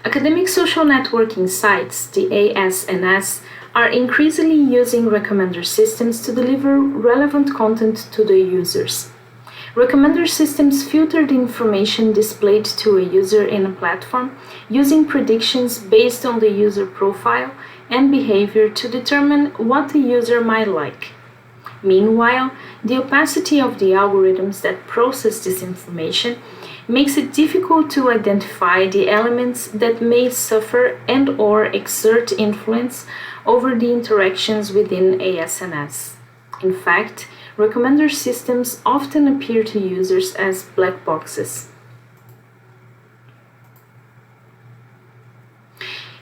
Academic social networking sites, the ASNS, are increasingly using recommender systems to deliver relevant content to the users. Recommender systems filter the information displayed to a user in a platform using predictions based on the user profile and behavior to determine what the user might like. Meanwhile, the opacity of the algorithms that process this information makes it difficult to identify the elements that may suffer and/or exert influence over the interactions within ASNS. In fact, recommender systems often appear to users as black boxes.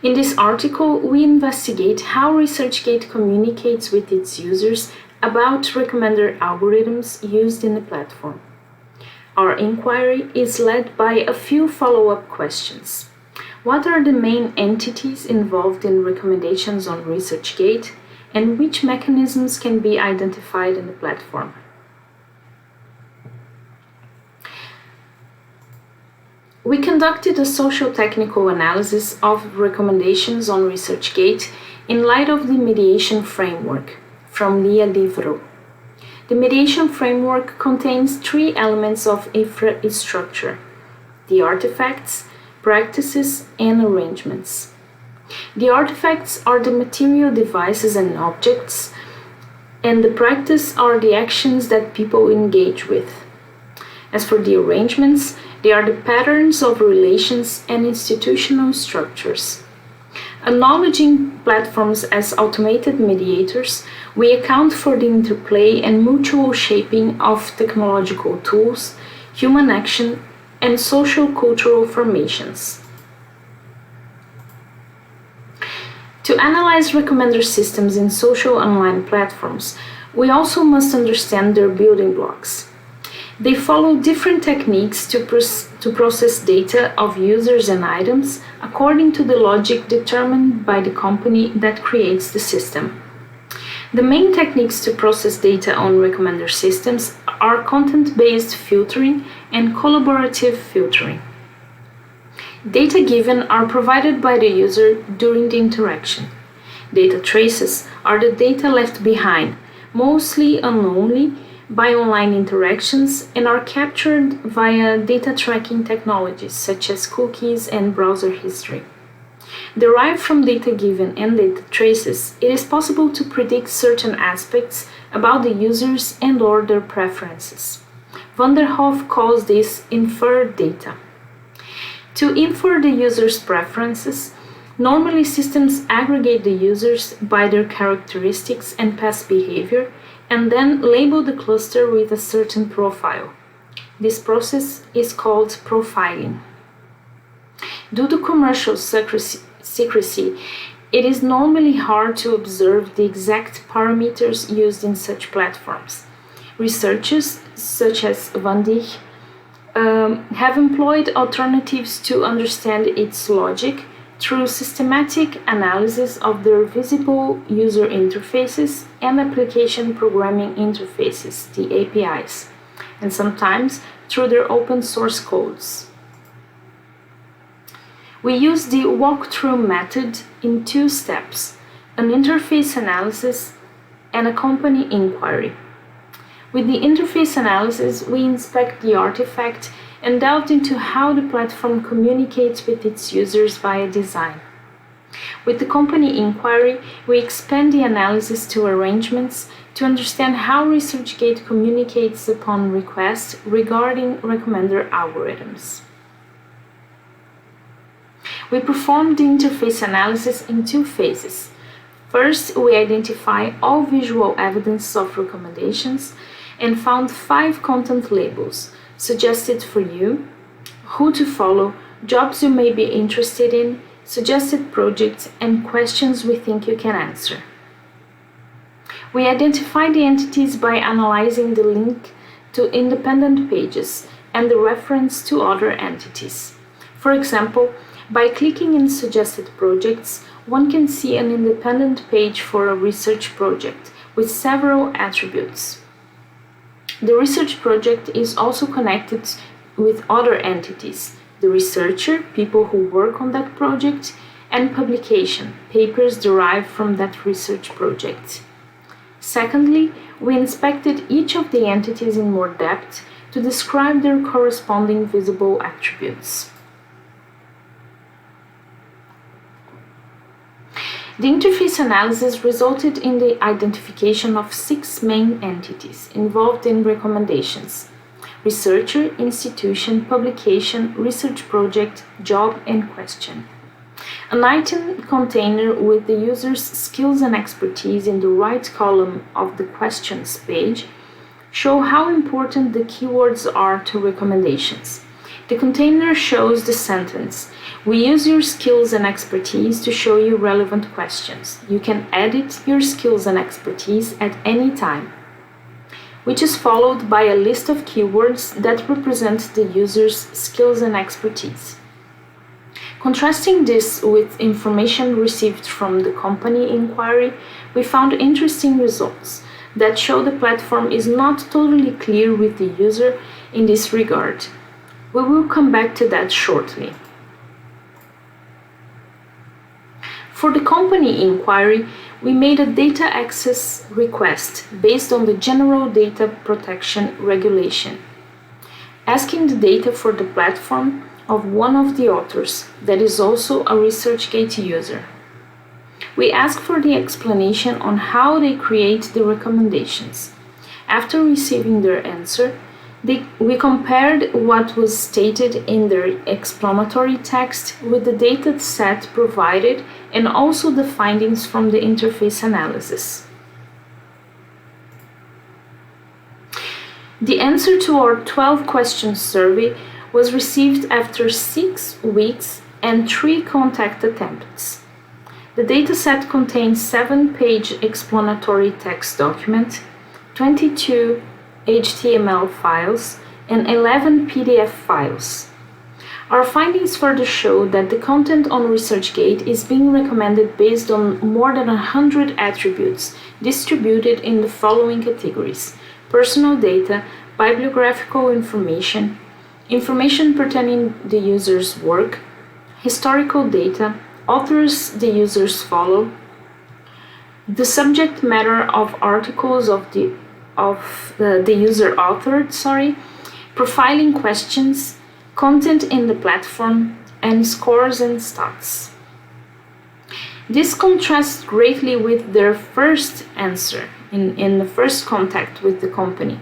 In this article, we investigate how ResearchGate communicates with its users about recommender algorithms used in the platform. Our inquiry is led by a few follow-up questions. What are the main entities involved in recommendations on ResearchGate, and which mechanisms can be identified in the platform? We conducted a social-technical analysis of recommendations on ResearchGate in light of the mediation framework from Lia Livro. The mediation framework contains three elements of infrastructure: the artifacts, practices, and arrangements. The artifacts are the material devices and objects, and the practice are the actions that people engage with. As for the arrangements, they are the patterns of relations and institutional structures. Acknowledging platforms as automated mediators, we account for the interplay and mutual shaping of technological tools, human action, and social-cultural formations. To analyze recommender systems in social online platforms, we also must understand their building blocks. They follow different techniques to process data of users and items according to the logic determined by the company that creates the system. The main techniques to process data on recommender systems are content-based filtering and collaborative filtering. Data given are provided by the user during the interaction. Data traces are the data left behind, mostly unknowingly, by online interactions and are captured via data tracking technologies such as cookies and browser history. Derived from data given and data traces, it is possible to predict certain aspects about the users and/or their preferences. Van der Hoef calls this inferred data. To infer the user's preferences, Normally, systems aggregate the users by their characteristics and past behavior, and then label the cluster with a certain profile. This process is called profiling. Due to commercial secrecy, it is normally hard to observe the exact parameters used in such platforms. Researchers, such as Van Dijk, have employed alternatives to understand its logic through systematic analysis of their visible user interfaces and application programming interfaces, the APIs, and sometimes through their open source codes. We use the walkthrough method in 2 steps, an interface analysis and a company inquiry. With the interface analysis, we inspect the artifact and delved into how the platform communicates with its users via design. With the company inquiry, we expand the analysis to arrangements to understand how ResearchGate communicates upon request regarding recommender algorithms. We performed the interface analysis in 2 phases. First, we identify all visual evidence of recommendations and found 5 content labels suggested for you, who to follow, jobs you may be interested in, suggested projects, and questions we think you can answer. We identify the entities by analyzing the link to independent pages and the reference to other entities. For example, by clicking in suggested projects, one can see an independent page for a research project with several attributes. The research project is also connected with other entities, the researcher, people who work on that project, and publication, papers derived from that research project. Secondly, we inspected each of the entities in more depth to describe their corresponding visible attributes. The interface analysis resulted in the identification of 6 main entities involved in recommendations: researcher, institution, publication, research project, job, and question. An item container with the user's skills and expertise in the right column of the questions page show how important the keywords are to recommendations. The container shows the sentence: "We use your skills and expertise to show you relevant questions. You can edit your skills and expertise at any time," which is followed by a list of keywords that represent the user's skills and expertise. Contrasting this with information received from the company inquiry, we found interesting results that show the platform is not totally clear with the user in this regard. We will come back to that shortly. For the company inquiry, we made a data access request based on the General Data Protection Regulation, asking the data for the platform of one of the authors that is also a ResearchGate user. We asked for the explanation on how they create the recommendations. After receiving their answer, we compared what was stated in their explanatory text with the data set provided and also the findings from the interface analysis. The answer to our 12-question survey was received after 6 weeks and 3 contact attempts. The dataset contains 7-page explanatory text document, 22 HTML files, and 11 PDF files. Our findings further show that the content on ResearchGate is being recommended based on more than 100 attributes distributed in the following categories: personal data, bibliographical information, information pertaining to the user's work, historical data, authors the users follow, the subject matter of articles of the user authored, profiling questions, content in the platform, and scores and stats. This contrasts greatly with their first answer in the first contact with the company,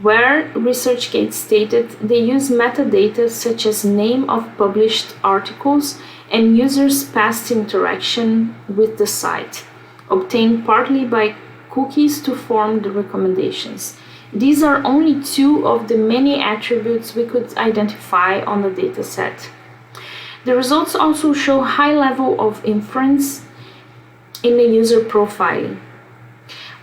where ResearchGate stated they use metadata such as name of published articles and users' past interaction with the site, obtained partly by cookies to form the recommendations. These are only two of the many attributes we could identify on the dataset. The results also show high level of inference in the user profiling.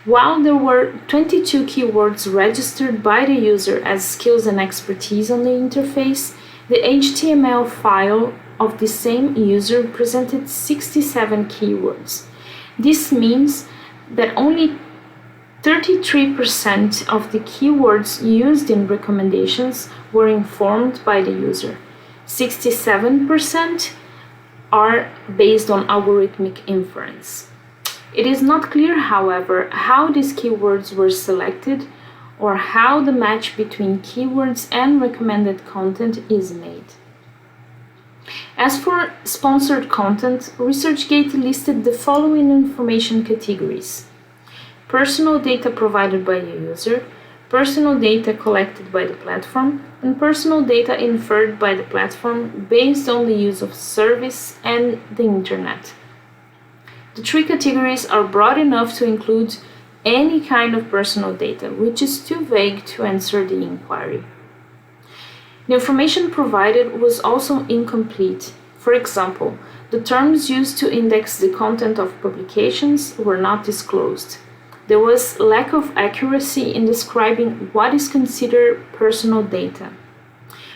While there were 22 keywords registered by the user as skills and expertise on the interface, the HTML file of the same user presented 67 keywords. This means that only 33% of the keywords used in recommendations were informed by the user. 67% are based on algorithmic inference. It is not clear, however, how these keywords were selected or how the match between keywords and recommended content is made. As for sponsored content, ResearchGate listed the following information categories: personal data provided by a user, personal data collected by the platform, and personal data inferred by the platform based on the use of service and the internet. The three categories are broad enough to include any kind of personal data, which is too vague to answer the inquiry. The information provided was also incomplete. For example, the terms used to index the content of publications were not disclosed. There was lack of accuracy in describing what is considered personal data.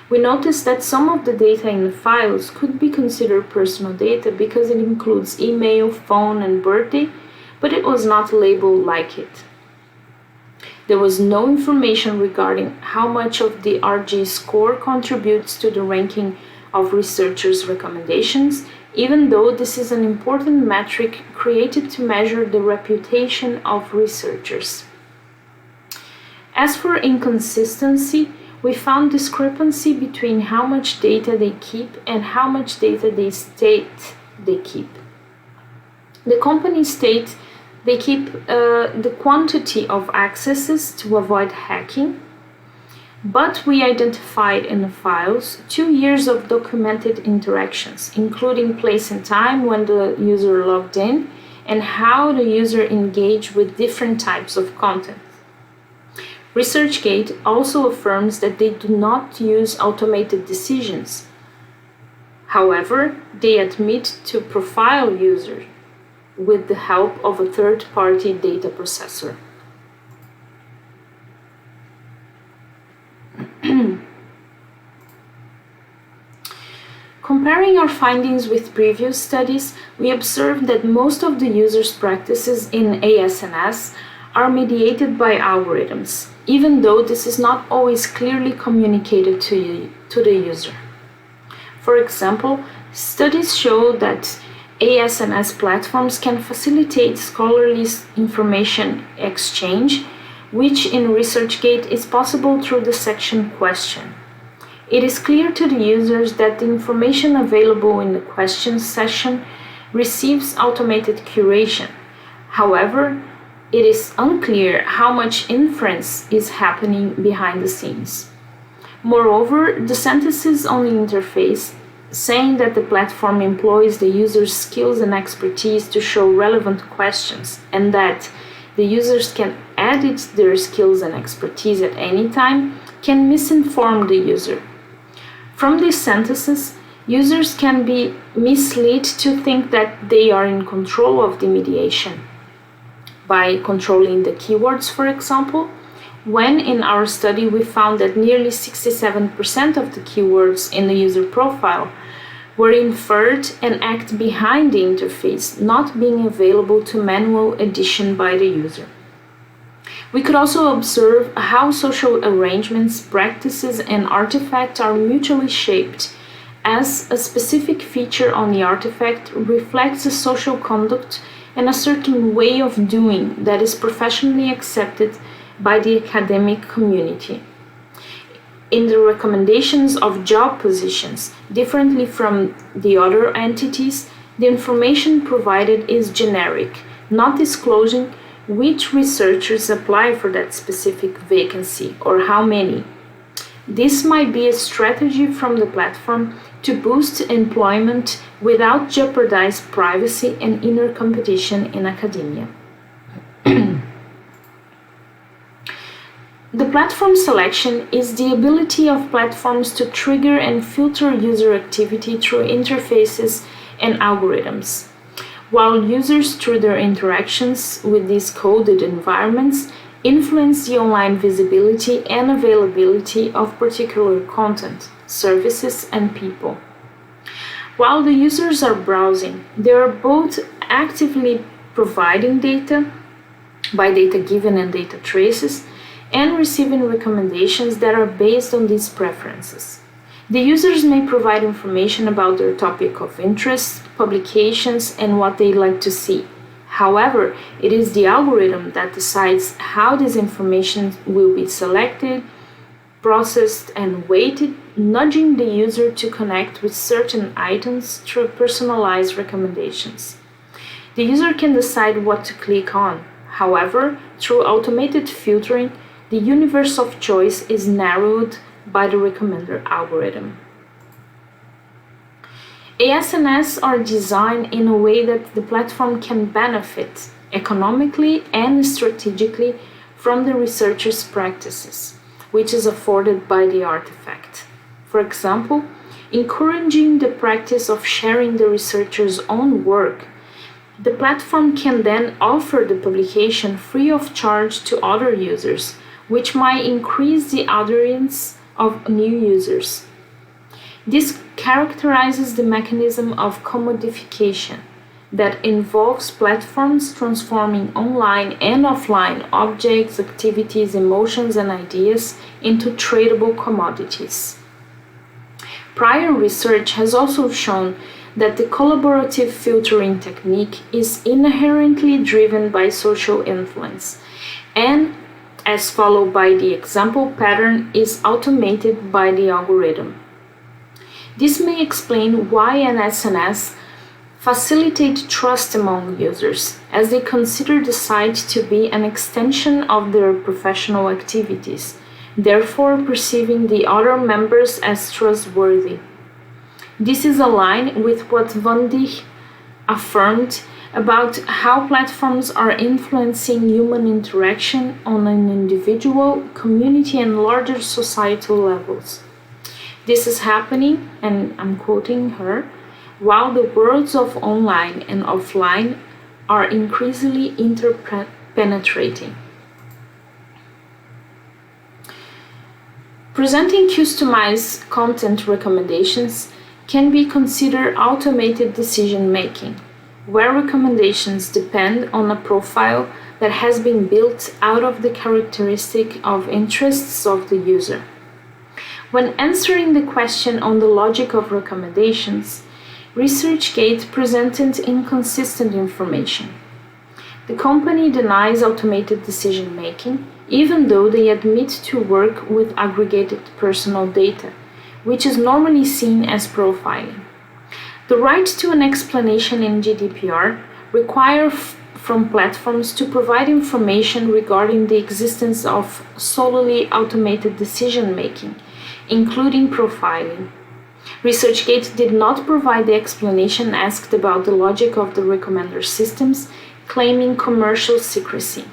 We noticed that some of the data in the files could be considered personal data because it includes email, phone, and birthday, but it was not labeled like it. There was no information regarding how much of the RG score contributes to the ranking of researchers' recommendations, even though this is an important metric created to measure the reputation of researchers. As for inconsistency, we found discrepancy between how much data they keep and how much data they state they keep. The companies state they keep the quantity of accesses to avoid hacking, but we identified in the files 2 years of documented interactions, including place and time when the user logged in and how the user engaged with different types of content. ResearchGate also affirms that they do not use automated decisions. However, they admit to profile users with the help of a third-party data processor. Comparing our findings with previous studies, we observed that most of the users' practices in ASNS are mediated by algorithms, even though this is not always clearly communicated to the user. For example, studies show that ASNS platforms can facilitate scholarly information exchange, which in ResearchGate is possible through the section question. It is clear to the users that the information available in the questions section receives automated curation. However, it is unclear how much inference is happening behind the scenes. Moreover, the sentences on the interface saying that the platform employs the user's skills and expertise to show relevant questions and that the users can edit their skills and expertise at any time can misinform the user. From these sentences, users can be misled to think that they are in control of the mediation. By controlling the keywords, for example, when in our study we found that nearly 67% of the keywords in the user profile were inferred and act behind the interface, not being available to manual addition by the user. We could also observe how social arrangements, practices, and artifacts are mutually shaped, as a specific feature on the artifact reflects a social conduct and a certain way of doing that is professionally accepted by the academic community. In the recommendations of job positions, differently from the other entities, the information provided is generic, not disclosing which researchers apply for that specific vacancy or how many. This might be a strategy from the platform to boost employment without jeopardize privacy and inner competition in academia. The platform selection is the ability of platforms to trigger and filter user activity through interfaces and algorithms, while users, through their interactions with these coded environments, influence the online visibility and availability of particular content, services, and people. While the users are browsing, they are both actively providing data by data given and data traces, and receiving recommendations that are based on these preferences. The users may provide information about their topic of interest, publications, and what they like to see. However, it is the algorithm that decides how this information will be selected, processed, and weighted, nudging the user to connect with certain items through personalized recommendations. The user can decide what to click on. However, through automated filtering, the universe of choice is narrowed by the recommender algorithm. ASNS are designed in a way that the platform can benefit economically and strategically from the researcher's practices, which is afforded by the artifact. For example, encouraging the practice of sharing the researcher's own work, the platform can then offer the publication free of charge to other users, which might increase the audience of new users. This characterizes the mechanism of commodification that involves platforms transforming online and offline objects, activities, emotions, and ideas into tradable commodities. Prior research has also shown that the collaborative filtering technique is inherently driven by social influence and, as followed by the example pattern, is automated by the algorithm. This may explain why an SNS facilitate trust among users, as they consider the site to be an extension of their professional activities, therefore perceiving the other members as trustworthy. This is aligned with what Van Dijk affirmed about how platforms are influencing human interaction on an individual, community, and larger societal levels. This is happening, and I'm quoting her, while the worlds of online and offline are increasingly interpenetrating. Presenting customized content recommendations can be considered automated decision-making, where recommendations depend on a profile that has been built out of the characteristic of interests of the user. When answering the question on the logic of recommendations, ResearchGate presented inconsistent information. The company denies automated decision-making, even though they admit to work with aggregated personal data, which is normally seen as profiling. The right to an explanation in GDPR requires from platforms to provide information regarding the existence of solely automated decision-making, including profiling. ResearchGate did not provide the explanation asked about the logic of the recommender systems, claiming commercial secrecy.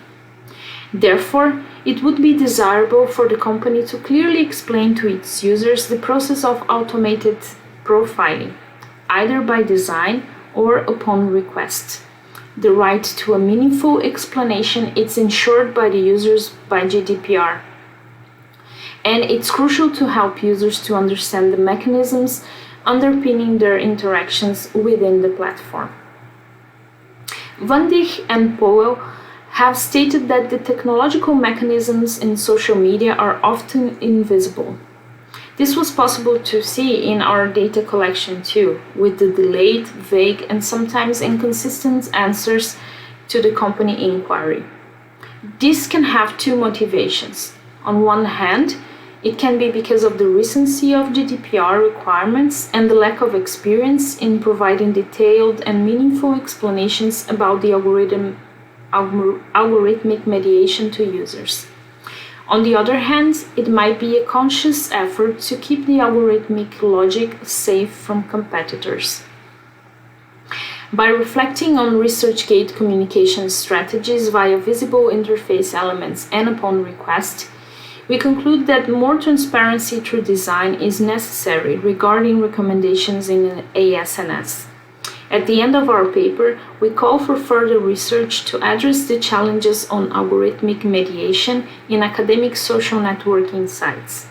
Therefore, it would be desirable for the company to clearly explain to its users the process of automated profiling, either by design or upon request. The right to a meaningful explanation is ensured by the users by GDPR. And it's crucial to help users to understand the mechanisms underpinning their interactions within the platform. Van Dijk and Powell have stated that the technological mechanisms in social media are often invisible. This was possible to see in our data collection too, with the delayed, vague, and sometimes inconsistent answers to the company inquiry. This can have two motivations. On one hand, it can be because of the recency of GDPR requirements and the lack of experience in providing detailed and meaningful explanations about the algorithmic mediation to users. On the other hand, it might be a conscious effort to keep the algorithmic logic safe from competitors. By reflecting on ResearchGate communication strategies via visible interface elements and upon request, we conclude that more transparency through design is necessary regarding recommendations in ASNS. At the end of our paper, we call for further research to address the challenges on algorithmic mediation in academic social networking sites.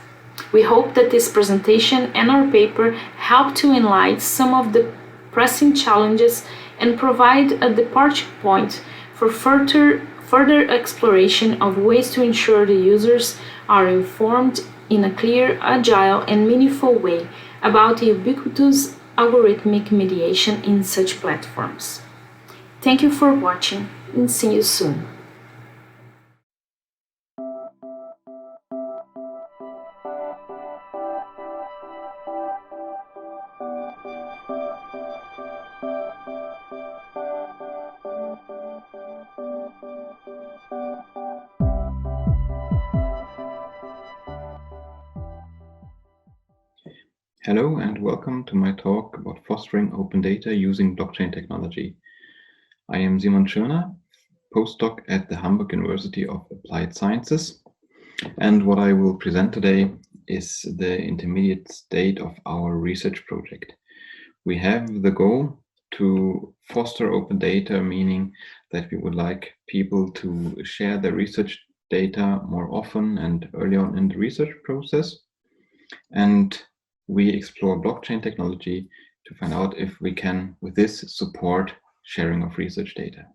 We hope that this presentation and our paper help to enlighten some of the pressing challenges and provide a departure point for further exploration of ways to ensure the users are informed in a clear, agile, and meaningful way about the ubiquitous algorithmic mediation in such platforms. Thank you for watching, and see you soon. Hello and welcome to my talk about fostering open data using blockchain technology. I am Simon Schirner, postdoc at the Hamburg University of Applied Sciences, and what I will present today is the intermediate state of our research project. We have the goal to foster open data, meaning that we would like people to share their research data more often and early on in the research process. And we explore blockchain technology to find out if we can, with this, support sharing of research data.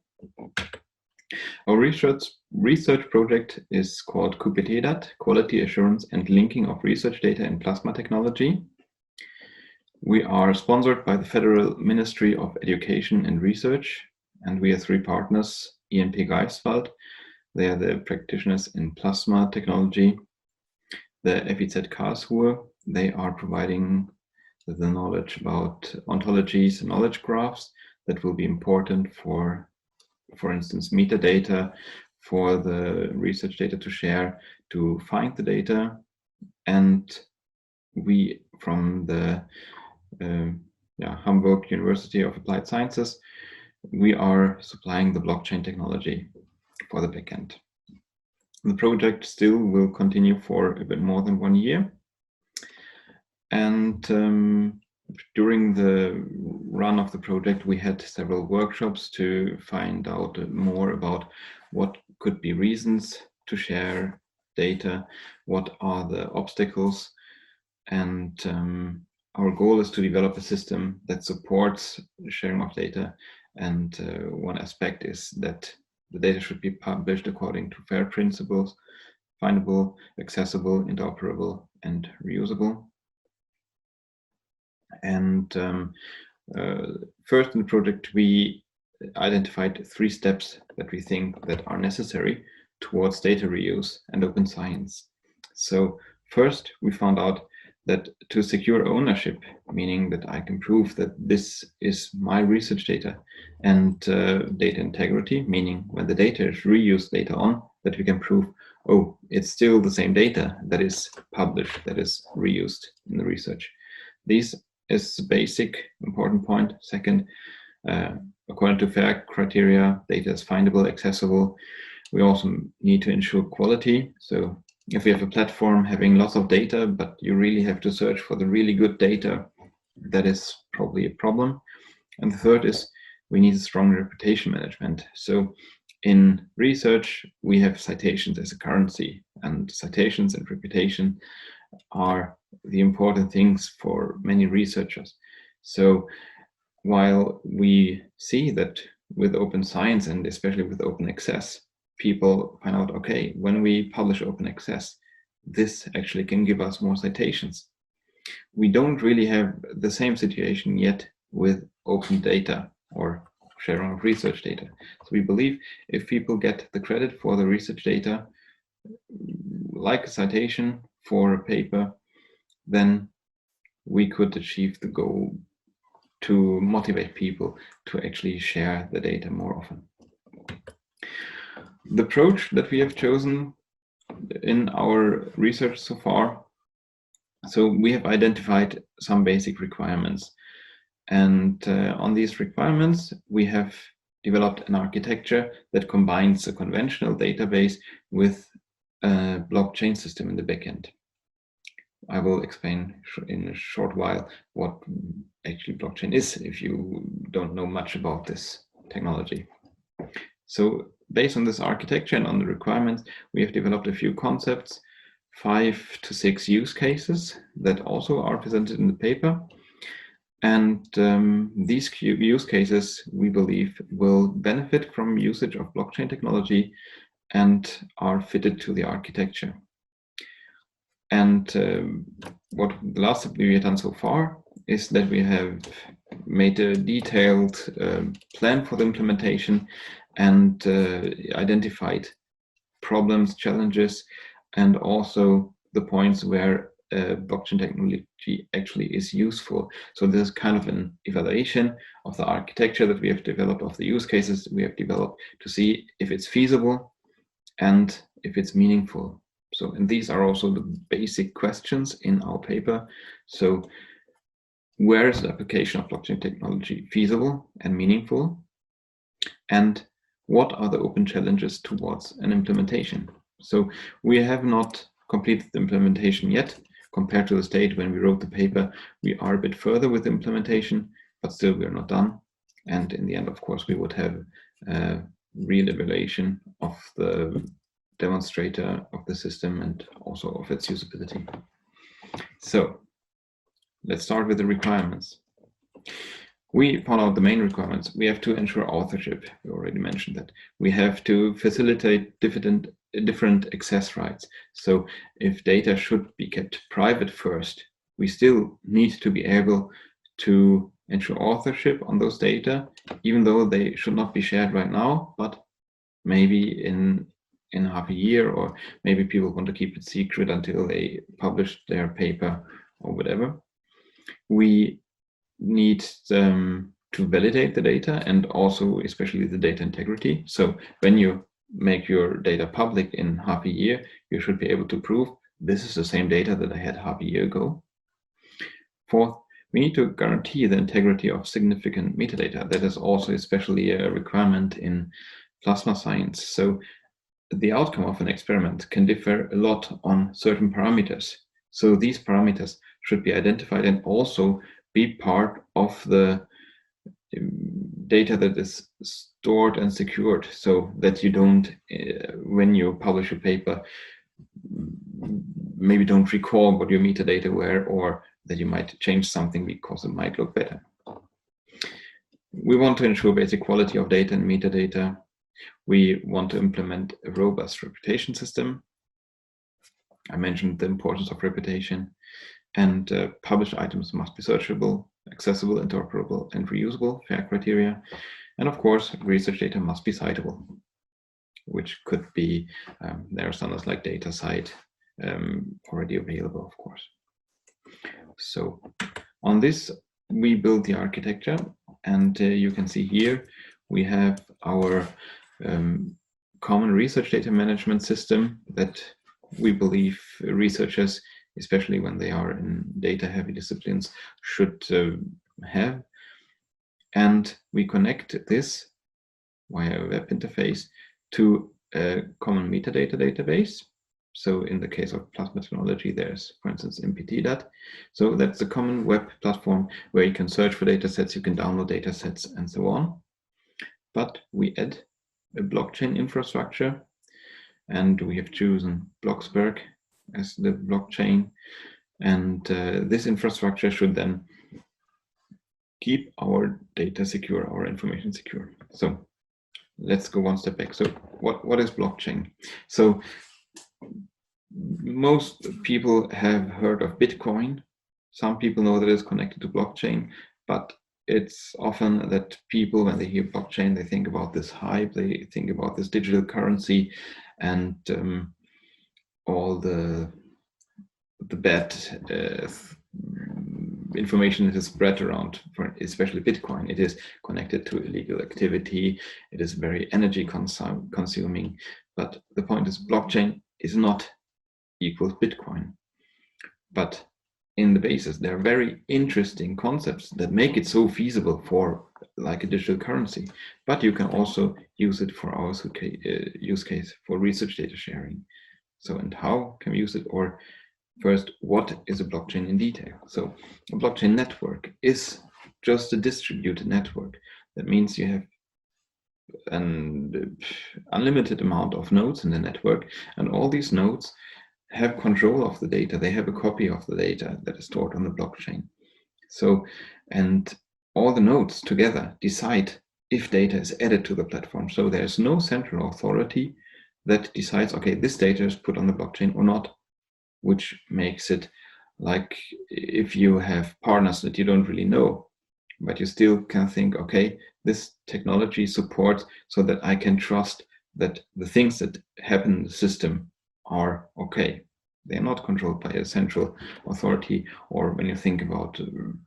Our research project is called QPT-DAT, Quality Assurance and Linking of Research Data in Plasma Technology. We are sponsored by the Federal Ministry of Education and Research, and we have three partners, INP Greifswald, they are the practitioners in plasma technology, the FIZ Karlsruhe, they are providing the knowledge about ontologies and knowledge graphs that will be important for instance, metadata for the research data to share, to find the data. And we from the Hamburg University of Applied Sciences, we are supplying the blockchain technology for the backend. The project still will continue for a bit more than 1 year. And during the run of the project, we had several workshops to find out more about what could be reasons to share data, what are the obstacles, and our goal is to develop a system that supports sharing of data. And one aspect is that the data should be published according to FAIR principles, findable, accessible, interoperable, and reusable. And first in the project, we identified 3 steps that we think that are necessary towards data reuse and open science. So first, we found out that to secure ownership, meaning that I can prove that this is my research data, and data integrity, meaning when the data is reused later on, that we can prove, oh, it's still the same data that is published, that is reused in the research. These is the basic important point. Second, according to FAIR criteria, data is findable, accessible. We also need to ensure quality. So if we have a platform having lots of data, but you really have to search for the really good data, that is probably a problem. And the third is we need a strong reputation management. So in research, we have citations as a currency, and citations and reputation are the important things for many researchers. So while we see that with open science and especially with open access, people find out, okay, when we publish open access, this actually can give us more citations. We don't really have the same situation yet with open data or sharing of research data. So we believe if people get the credit for the research data, like a citation for a paper, then we could achieve the goal to motivate people to actually share the data more often. the approach that we have chosen in our research so far, so we have identified some basic requirements. And on these requirements, we have developed an architecture that combines a conventional database with a blockchain system in the backend. I will explain in a short while what actually blockchain is if you don't know much about this technology. So based on this architecture and on the requirements, we have developed a few concepts, 5 to 6 use cases that also are presented in the paper. And these use cases, we believe, will benefit from usage of blockchain technology and are fitted to the architecture. And what the last step we have done so far is that we have made a detailed plan for the implementation and identified problems, challenges, and also the points where blockchain technology actually is useful. So this is kind of an evaluation of the architecture that we have developed, of the use cases we have developed, to see if it's feasible and if it's meaningful. So, and these are also the basic questions in our paper. So where is the application of blockchain technology feasible and meaningful? And what are the open challenges towards an implementation? So we have not completed the implementation yet. Compared to the state when we wrote the paper, we are a bit further with the implementation, but still we are not done. And in the end, of course, we would have a real evaluation of the demonstrator of the system and also of its usability. So let's start with the requirements. We found out the main requirements. We have to ensure authorship. We already mentioned that. We have to facilitate different access rights. So if data should be kept private first, we still need to be able to ensure authorship on those data, even though they should not be shared right now, but maybe in half a year, or maybe people want to keep it secret until they publish their paper or whatever. We need to validate the data and also especially the data integrity. So when you make your data public in half a year, you should be able to prove this is the same data that I had half a year ago. Fourth, we need to guarantee the integrity of significant metadata. That is also especially a requirement in plasma science. So the outcome of an experiment can differ a lot on certain parameters. So these parameters should be identified and also be part of the data that is stored and secured, so that you don't, when you publish a paper, maybe don't recall what your metadata were, or that you might change something because it might look better. We want to ensure basic quality of data and metadata. We want to implement a robust reputation system. I mentioned the importance of reputation, and published items must be searchable, accessible, interoperable, and reusable, FAIR criteria. And of course, research data must be citable, which could be, there are standards like DataCite already available, of course. So on this, we build the architecture, and you can see here, we have our common research data management system that we believe researchers, especially when they are in data-heavy disciplines, should have. And we connect this via a web interface to a common metadata database. So in the case of plasma technology, there's, for instance, MPT-DAT. So that's a common web platform where you can search for data sets, you can download data sets, and so on. But we add a blockchain infrastructure, and we have chosen Bloxberg as the blockchain. And this infrastructure should then keep our data secure, our information secure. So let's go one step back. So what is blockchain? So most people have heard of Bitcoin. Some people know that it's connected to blockchain, but it's often that people, when they hear blockchain, they think about this hype, they think about this digital currency and all the bad information that is spread around, for especially Bitcoin. It is connected to illegal activity. It is very energy consuming. But the point is, blockchain is not equals Bitcoin. But in the basis, there are very interesting concepts that make it so feasible for like a digital currency. But you can also use it for our use case for research data sharing. So, and how can we use it? Or first, what is a blockchain in detail? So a blockchain network is just a distributed network. That means you have an unlimited amount of nodes in the network, and all these nodes have control of the data. They have a copy of the data that is stored on the blockchain. So, and all the nodes together decide if data is added to the platform. So there's no central authority that decides, okay, this data is put on the blockchain or not, which makes it like if you have partners that you don't really know, but you still can think, okay, this technology supports so that I can trust that the things that happen in the system are okay. They're not controlled by a central authority. Or when you think about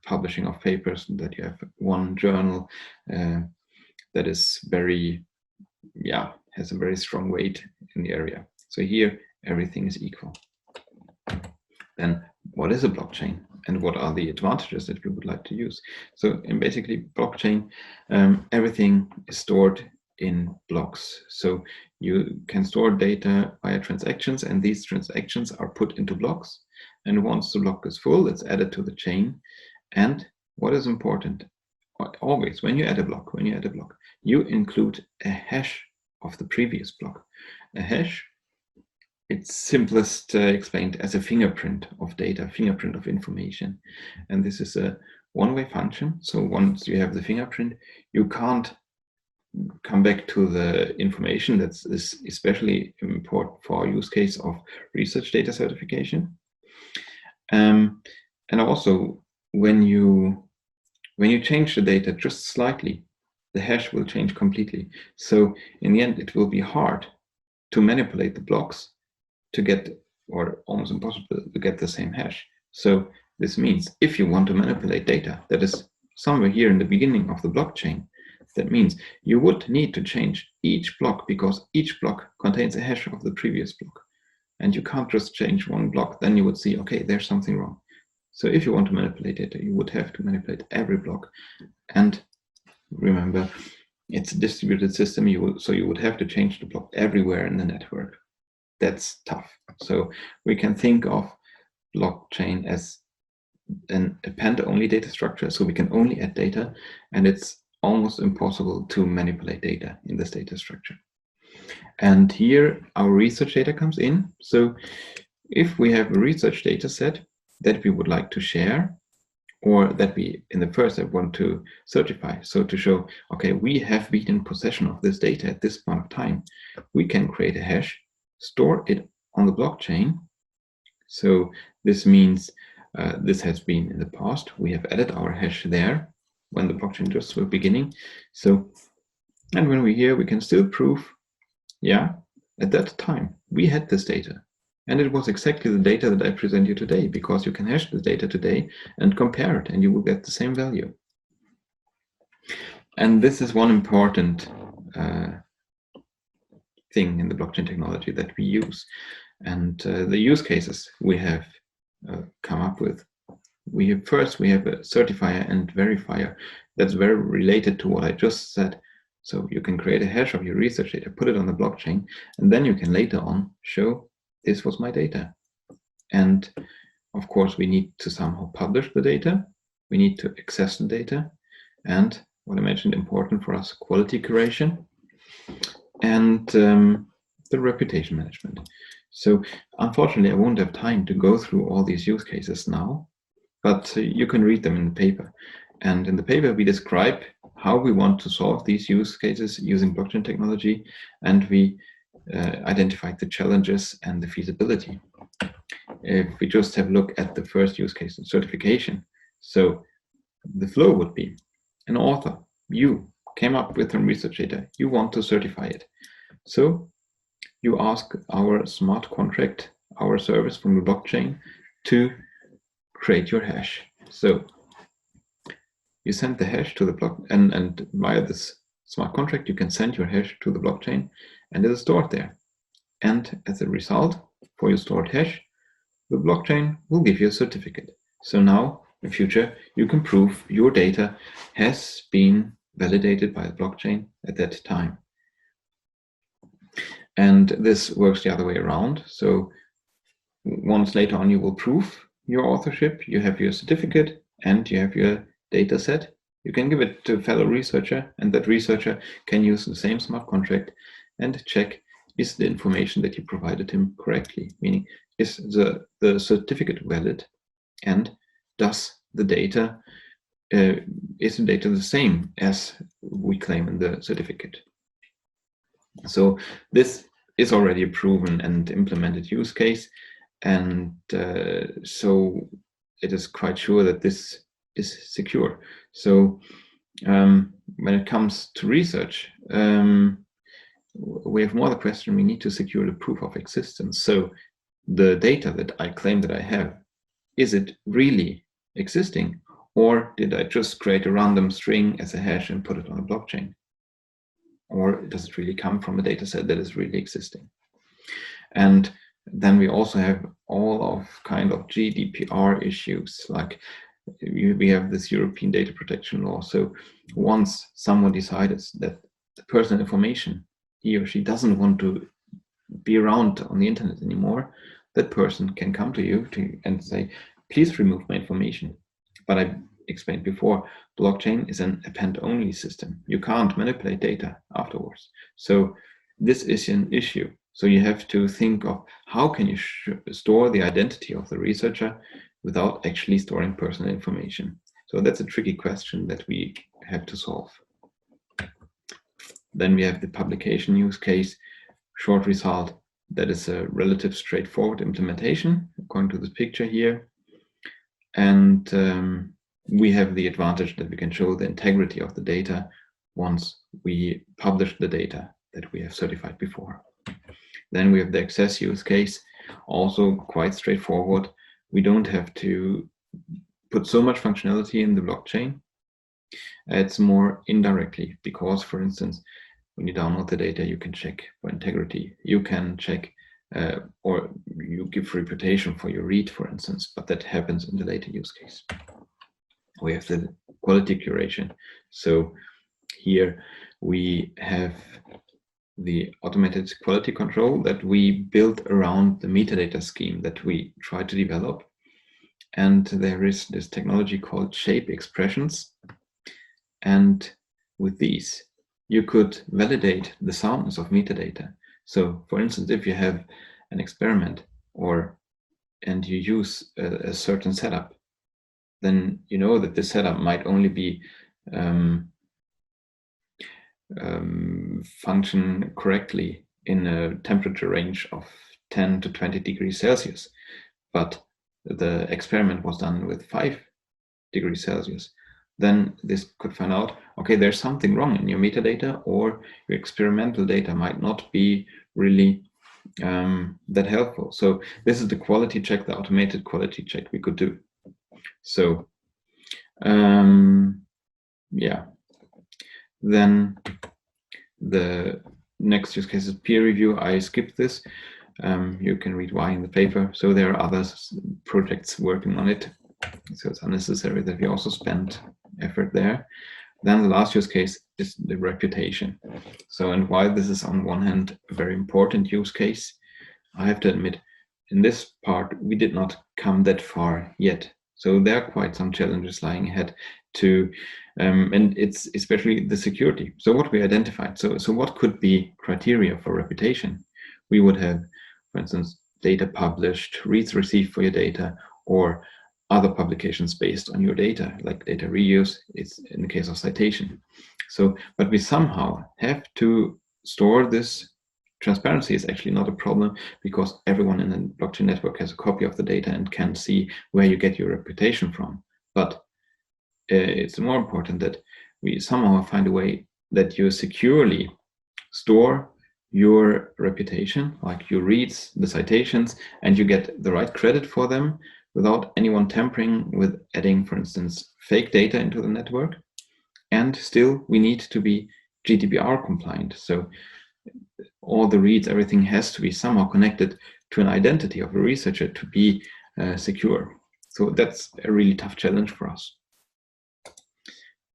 publishing of papers, that you have one journal that is very, has a very strong weight in the area. So here, everything is equal. Then what is a blockchain and what are the advantages that we would like to use? So in basically blockchain, everything is stored in blocks. So you can store data via transactions, and these transactions are put into blocks. And once the block is full, it's added to the chain. And what is important, always when you add a block, you include a hash of the previous block. A hash, it's simplest explained as a fingerprint of data, fingerprint of information. And this is a one-way function. So once you have the fingerprint, you can't come back to the information. That's especially important for our use case of research data certification. And also, when you change the data just slightly, the hash will change completely. So in the end, it will be hard to manipulate the blocks to get, or almost impossible to get the same hash. So this means if you want to manipulate data that is somewhere here in the beginning of the blockchain, that means you would need to change each block, because each block contains a hash of the previous block. And you can't just change one block, then you would see, okay, there's something wrong. So if you want to manipulate data, you would have to manipulate every block. And remember, it's a distributed system, so you would have to change the block everywhere in the network. That's tough. So we can think of blockchain as an append-only data structure, so we can only add data, and it's almost impossible to manipulate data in this data structure. And here our research data comes in. So if we have a research data set that we would like to share, or that we in the first step want to certify, so to show, okay, we have been in possession of this data at this point of time, we can create a hash, store it on the blockchain. So this means this has been in the past. We have added our hash there when the blockchain just was beginning. So, and when we're here, we can still prove, yeah, at that time we had this data, and it was exactly the data that I present you today, because you can hash the data today and compare it, and you will get the same value. And this is one important thing in the blockchain technology that we use. And the use cases we have come up with. We have a certifier and verifier that's very related to what I just said. So you can create a hash of your research data, put it on the blockchain, and then you can later on show this was my data. And of course, we need to somehow publish the data. We need to access the data. And what I mentioned, important for us, quality curation and the reputation management. So unfortunately, I won't have time to go through all these use cases now, but you can read them in the paper. And in the paper, we describe how we want to solve these use cases using blockchain technology, and we identified the challenges and the feasibility. If we just have a look at the first use case, certification. So the flow would be an author, you came up with some research data, you want to certify it. So you ask our smart contract, our service from the blockchain, to create your hash. So you send the hash to the block, and via this smart contract, you can send your hash to the blockchain, and it is stored there. And as a result, for your stored hash, the blockchain will give you a certificate. So now, in future, you can prove your data has been validated by the blockchain at that time. And this works the other way around. So once later on, you will prove your authorship, you have your certificate, and you have your data set. You can give it to a fellow researcher, and that researcher can use the same smart contract and check, is the information that you provided him correctly? Meaning, is the certificate valid, and does the data, is the data the same as we claim in the certificate? So this is already a proven and implemented use case, and so it is quite sure that this is secure. So when it comes to research, we have more the question, we need to secure the proof of existence. So the data that I claim that I have, is it really existing? Or did I just create a random string as a hash and put it on a blockchain? Or does it really come from a data set that is really existing? And then we also have all of kind of GDPR issues, like we have this European data protection law. So once someone decides that the personal information, he or she doesn't want to be around on the internet anymore, that person can come to you and say, please remove my information. But I explained before, blockchain is an append-only system. You can't manipulate data afterwards. So this is an issue. So you have to think of how can you store the identity of the researcher without actually storing personal information. So that's a tricky question that we have to solve. Then we have the publication use case. Short result, that is a relative straightforward implementation, according to this picture here. And we have the advantage that we can show the integrity of the data once we publish the data that we have certified before. Then we have the access use case, also quite straightforward. We don't have to put so much functionality in the blockchain. It's more indirectly, because, for instance, when you download the data, you can check for integrity. You can check or you give reputation for your read, for instance, but that happens in the later use case. We have the quality curation. So here we have the automated quality control that we built around the metadata scheme that we try to develop. And there is this technology called shape expressions. And with these, you could validate the soundness of metadata. So for instance, if you have an experiment and you use a certain setup, then you know that the setup might only be function correctly in a temperature range of 10 to 20 degrees Celsius, but the experiment was done with 5 degrees Celsius. Then this could find out, okay, there's something wrong in your metadata, or your experimental data might not be really that helpful. So this is the quality check, the automated quality check we could do. So yeah, then the next use case is peer review. I skipped this. You can read why in the paper. So there are other projects working on it. So it's unnecessary that we also spend effort there. Then the last use case is the reputation. So, and while this is on one hand a very important use case, I have to admit, in this part, we did not come that far yet. So there are quite some challenges lying ahead to, and it's especially the security. So what we identified, so what could be criteria for reputation? We would have, for instance, data published, reads received for your data, or other publications based on your data, like data reuse, it's in the case of citation. So, but we somehow have to store this. Transparency is actually not a problem because everyone in the blockchain network has a copy of the data and can see where you get your reputation from. But it's more important that we somehow find a way that you securely store your reputation, like your reads, the citations, and you get the right credit for them, without anyone tampering with adding, for instance, fake data into the network. And still, we need to be GDPR compliant. So all the reads, everything has to be somehow connected to an identity of a researcher to be secure. So that's a really tough challenge for us.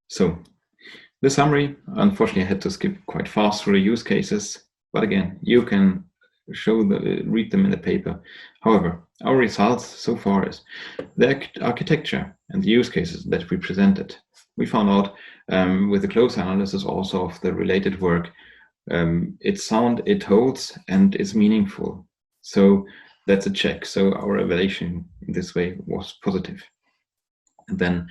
So the summary, unfortunately, I had to skip quite fast through the use cases, but again, you can read them in the paper. However, our results so far is the architecture and the use cases that we presented. We found out with a close analysis also of the related work, it's sound, it holds, and it's meaningful. So that's a check. So our evaluation in this way was positive. And then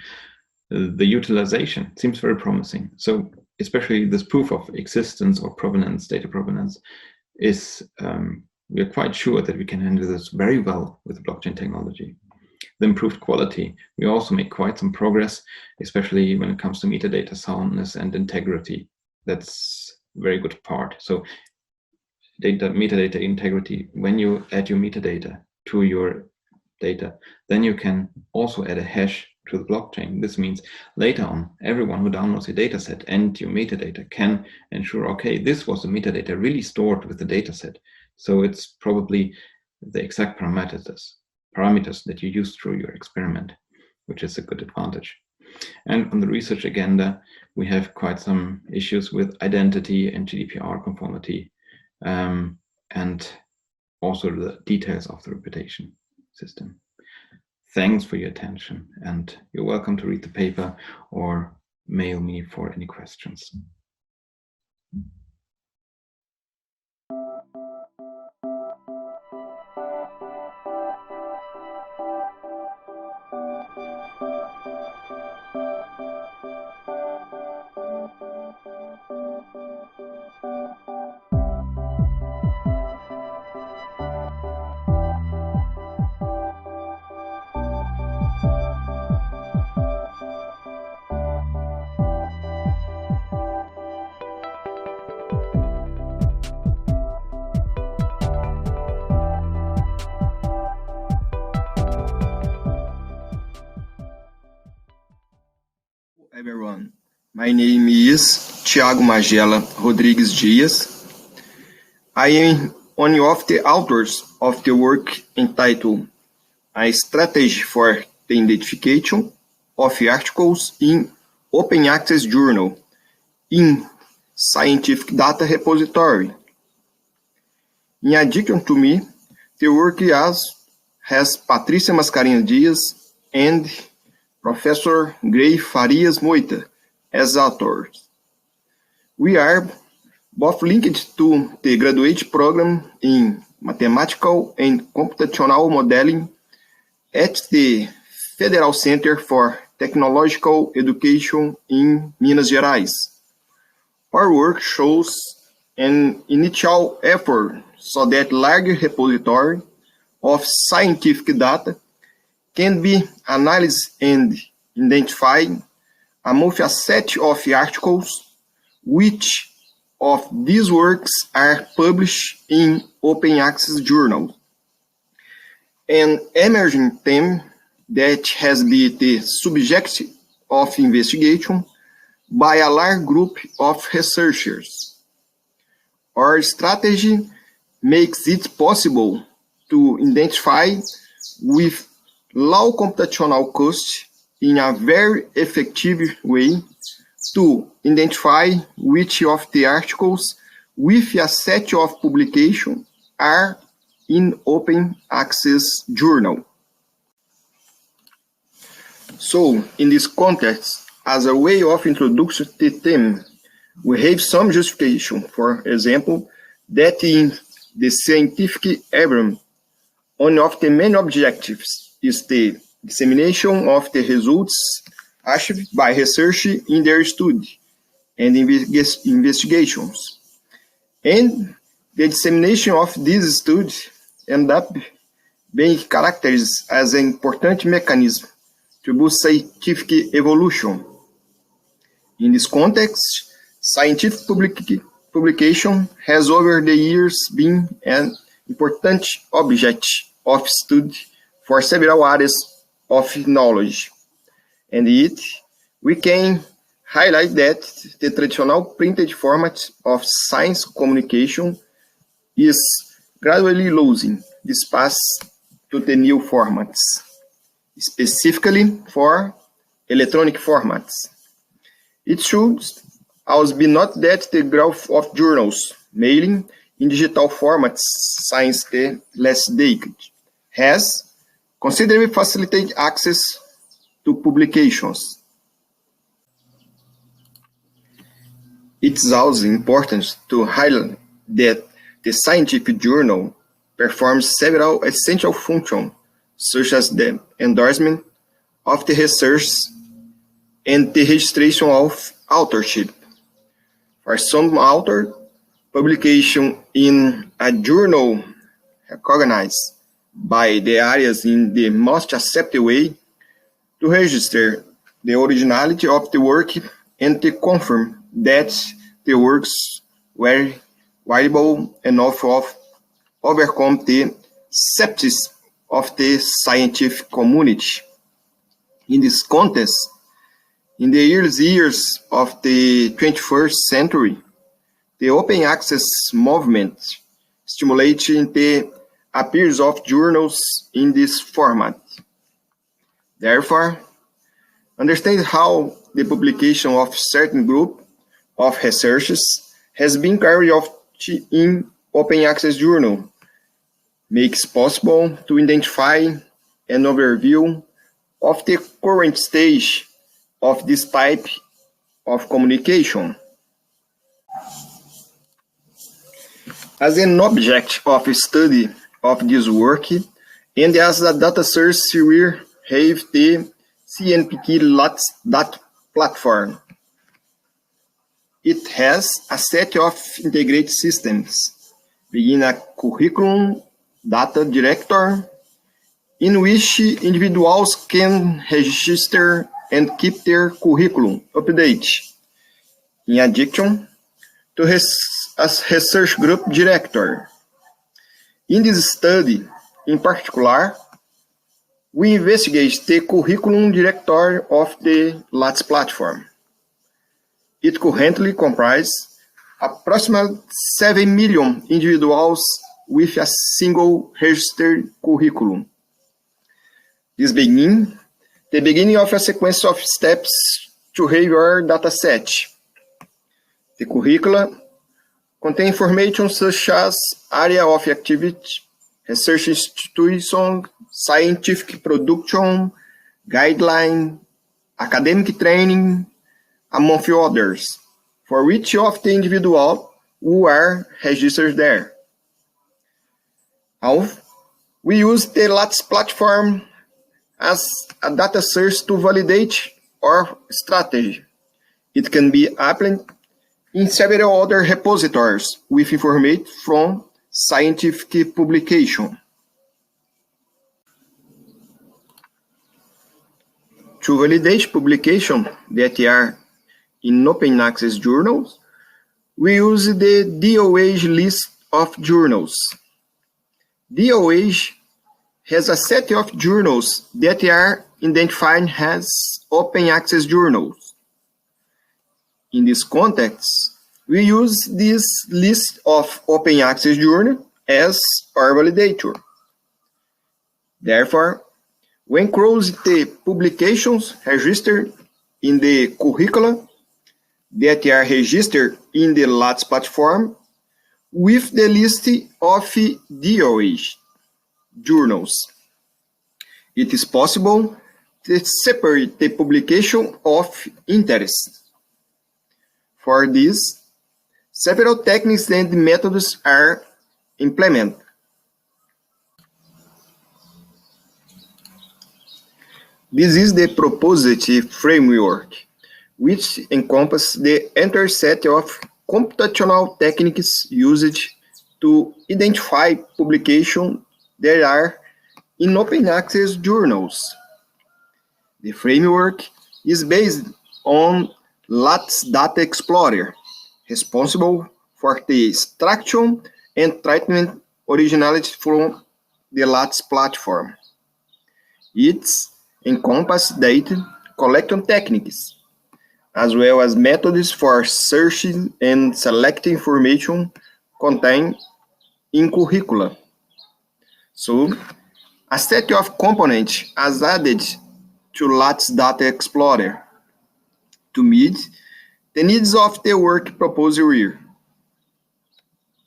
the utilization seems very promising. So especially this proof of existence or provenance, data provenance, is we are quite sure that we can handle this very well with blockchain technology. The improved quality, we also make quite some progress, especially when it comes to metadata soundness and integrity. That's a very good part. So metadata integrity, when you add your metadata to your data, then you can also add a hash to the blockchain. This means later on, everyone who downloads a data set and your metadata can ensure, okay, this was the metadata really stored with the data set. So it's probably the exact parameters that you use through your experiment, which is a good advantage. And on the research agenda, we have quite some issues with identity and GDPR conformity, and also the details of the reputation system. Thanks for your attention, and you're welcome to read the paper or mail me for any questions. Everyone, my name is Thiago Magela Rodrigues Dias. I am one of the authors of the work entitled A Strategy for the Identification of Articles in Open Access Journal in Scientific Data Repository. In addition to me, the work has Patrícia Mascarenhas Dias and Professor Grey Farias Moita as authors. We are both linked to the graduate program in Mathematical and Computational Modeling at the Federal Center for Technological Education in Minas Gerais. Our work shows an initial effort so that larger repository of scientific data can be analyzed and identified among a set of articles which of these works are published in open access journals. An emerging theme that has been the subject of investigation by a large group of researchers. Our strategy makes it possible to identify with low computational cost in a very effective way to identify which of the articles with a set of publications are in open access journal. So, in this context, as a way of introducing the theme, we have some justification. For example, that in the scientific area, one of the main objectives is the dissemination of the results achieved by research in their study and investigations. And the dissemination of these studies end up being characterized as an important mechanism to boost scientific evolution. In this context, scientific publication has over the years been an important object of study for several areas of knowledge. And yet, we can highlight that the traditional printed format of science communication is gradually losing the space to the new formats, specifically for electronic formats. It should also be noted that the growth of journals mailing in digital formats since the last decade has considerably facilitated access to publications. It's also important to highlight that the scientific journal performs several essential functions, such as the endorsement of the research and the registration of authorship. For some author, publication in a journal recognized by the areas in the most accepted way to register the originality of the work and to confirm that the works were valuable enough to overcome the skepticism of the scientific community. In this context, in the early years of the 21st century, the open access movement stimulated the appearance of journals in this format. Therefore, understand how the publication of certain group of researchers has been carried out in open access journal makes possible to identify an overview of the current stage of this type of communication. As an object of study of this work, and as a data source, we have the CNPq data platform. It has a set of integrated systems, being a curriculum data directory, in which individuals can register and keep their curriculum updated. In addition to a research group directory. In this study, in particular, we investigate the curriculum directory of the LATS platform. It currently comprises approximately 7 million individuals with a single registered curriculum. This begins the beginning of a sequence of steps to have your dataset. The curricula contain information such as area of activity, research institution, scientific production, guideline, academic training, among others, for each of the individuals who are registered there. Now, we use the LATS platform as a data source to validate our strategy. It can be applied in several other repositories with information from scientific publication. To validate publications that are in open access journals, we use the DOH list of journals. DOH has a set of journals that are identified as open access journals. In this context, we use this list of open access journals as our validator. Therefore, when close the publications registered in the curricula that are registered in the LATS platform with the list of DOH journals, it is possible to separate the publication of interest. For this, several techniques and methods are implemented. This is the proposed framework, which encompasses the entire set of computational techniques used to identify publications that are in open access journals. The framework is based on LATS Data Explorer, responsible for the extraction and treatment originality from the LATS platform. It encompasses data collection techniques, as well as methods for searching and selecting information contained in curricula. So, a set of components is added to Lattes Data Explorer to meet the needs of the work proposed here.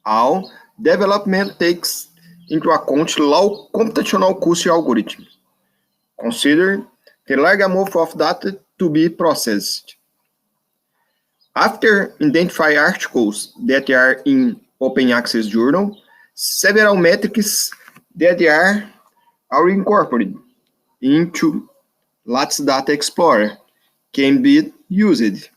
All development takes into account low computational cost algorithm. Consider the large amount of data to be processed. After identifying articles that are in open access journal, several metrics that are incorporated into Lattes Data Explorer can be used.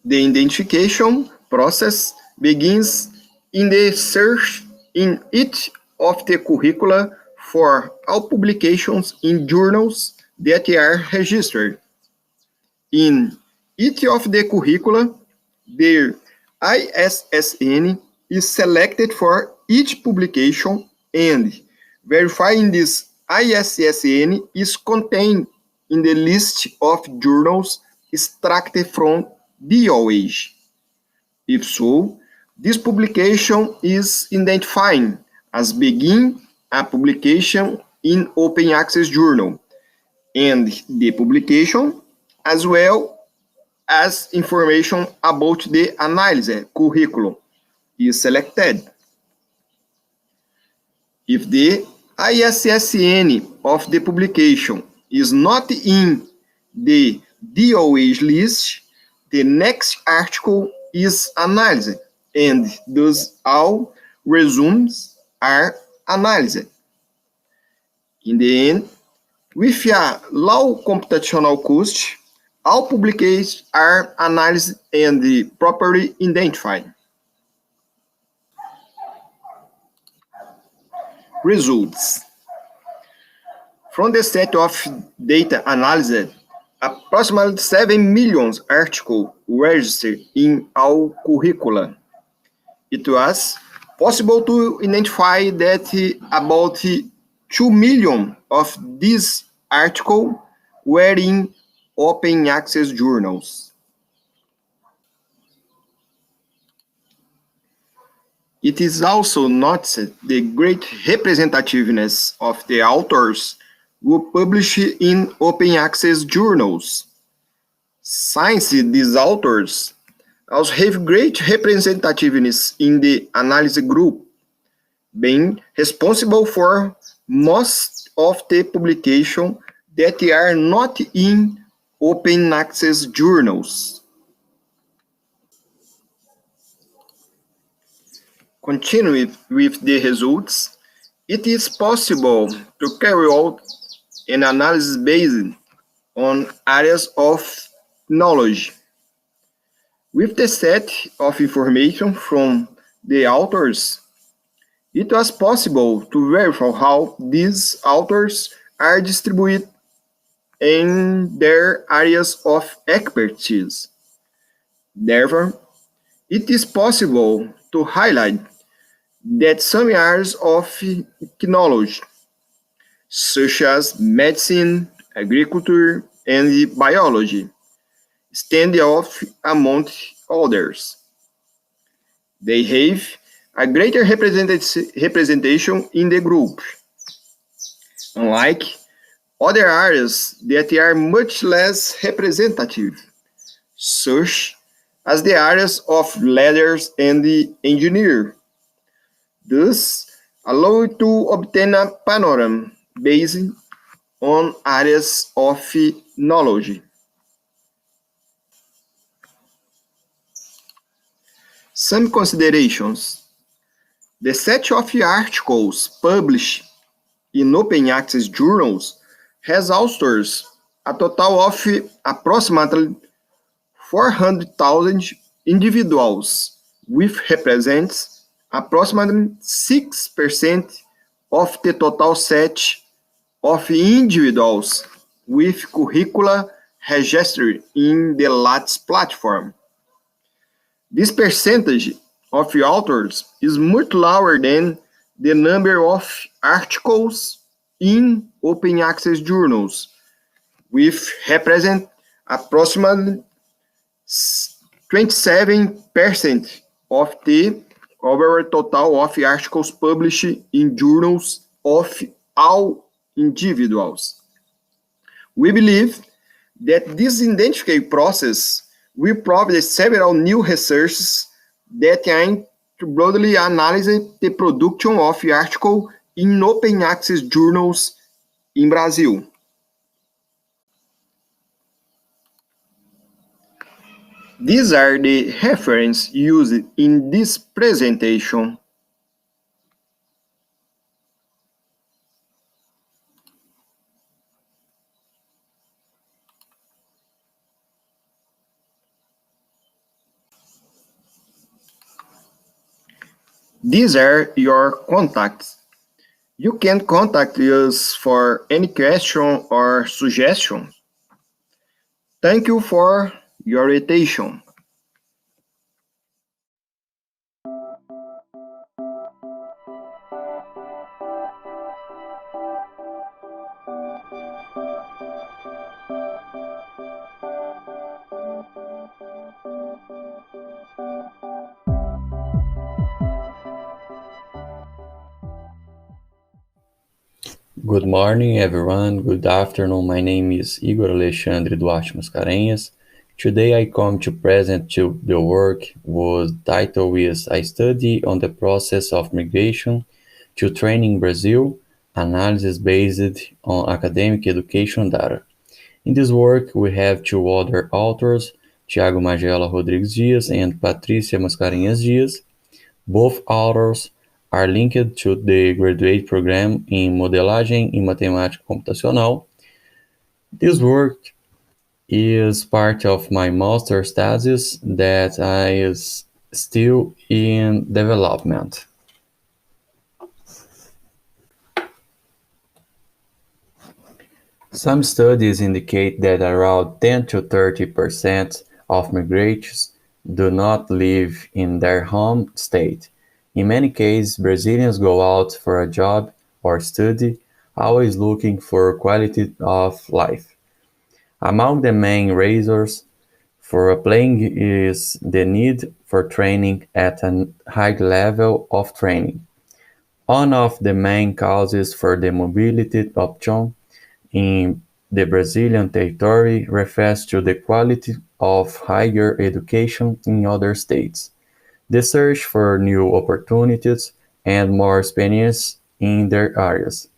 The identification process begins in the search in each of the curricula for all publications in journals that are registered. In each of the curricula, the ISSN is selected for each publication, and verifying this ISSN is contained in the list of journals extracted from DOAs. If so, this publication is identified as being a publication in open access journal, and the publication, as well as information about the analysis curriculum, is selected. If the ISSN of the publication is not in the DOA list, the next article is analyzed, and thus all resumes are analyzed. In the end, with a low computational cost, all publications are analyzed and properly identified. Results. From the set of data analyzed, approximately 7 million articles registered in all curricula. It was possible to identify that about 2 million of these articles were in open access journals. It is also noticed the great representativeness of the authors who publish in open access journals. Since these authors also have great representativeness in the analysis group, being responsible for most of the publications that are not in open access journals. Continuing with the results, it is possible to carry out an analysis based on areas of knowledge. With the set of information from the authors, it was possible to verify how these authors are distributed in their areas of expertise. Therefore, it is possible to highlight that some areas of knowledge, such as medicine, agriculture, and biology, stand out among others. They have a greater representation in the group, unlike other areas that are much less representative, such as the areas of letters and engineering. Thus, allow it to obtain a panorama based on areas of knowledge. Some considerations. The set of articles published in open access journals has authors a total of approximately 400,000 individuals, which represents approximately 6% of the total set of individuals with curricula registered in the Lattes platform. This percentage of authors is much lower than the number of articles in open access journals, which represent approximately 27% of the overall total of articles published in journals of all individuals. We believe that this identification process will provide several new researches that aim to broadly analyze the production of articles in open access journals in Brazil. These are the references used in this presentation. These are your contacts. You can contact us for any question or suggestion. Thank you for your attention. Good morning, everyone. Good afternoon. My name is Igor Alexandre Duarte Mascarenhas. Today I come to present you the work whose title is A Study on the Process of Migration to Training Brazil, Analysis Based on Academic Education Data. In this work, we have two other authors, Tiago Magela Rodrigues Dias and Patrícia Mascarenhas Dias. Both authors are linked to the graduate program in Modelagem em Matemática Computacional. This work is part of my master's thesis that is still in development. Some studies indicate that around 10 to 30% of migrants do not live in their home state. In many cases, Brazilians go out for a job or study, always looking for quality of life. Among the main reasons for applying is the need for training at a high level of training. One of the main causes for the mobility option in the Brazilian territory refers to the quality of higher education in other states, the search for new opportunities and more experience in their areas.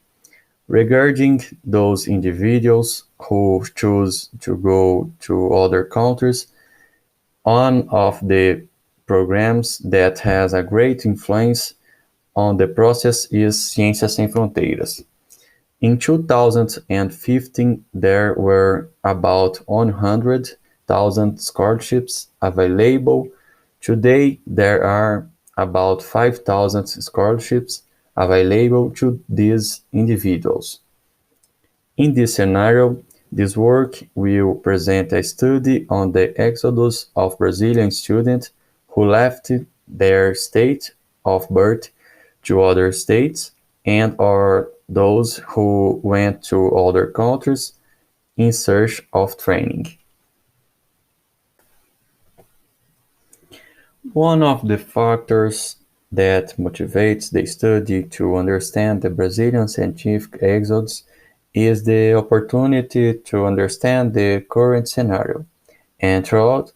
Regarding those individuals who choose to go to other countries, one of the programs that has a great influence on the process is Ciências Sem Fronteiras. In 2015, there were about 100,000 scholarships available. Today, there are about 5,000 scholarships available to these individuals. In this scenario, this work will present a study on the exodus of Brazilian students who left their state of birth to other states and or those who went to other countries in search of training. One of the factors that motivates the study to understand the Brazilian scientific exodus is the opportunity to understand the current scenario, and throughout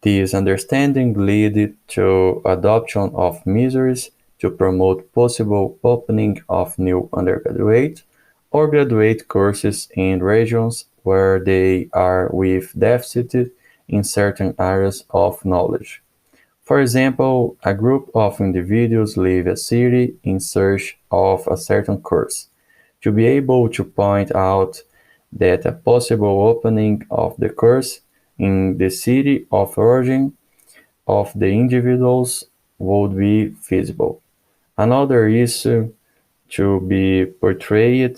this understanding led to adoption of measures to promote possible opening of new undergraduate or graduate courses in regions where they are with deficit in certain areas of knowledge. For example, a group of individuals leave a city in search of a certain course. To be able to point out that a possible opening of the course in the city of origin of the individuals would be feasible. Another issue to be portrayed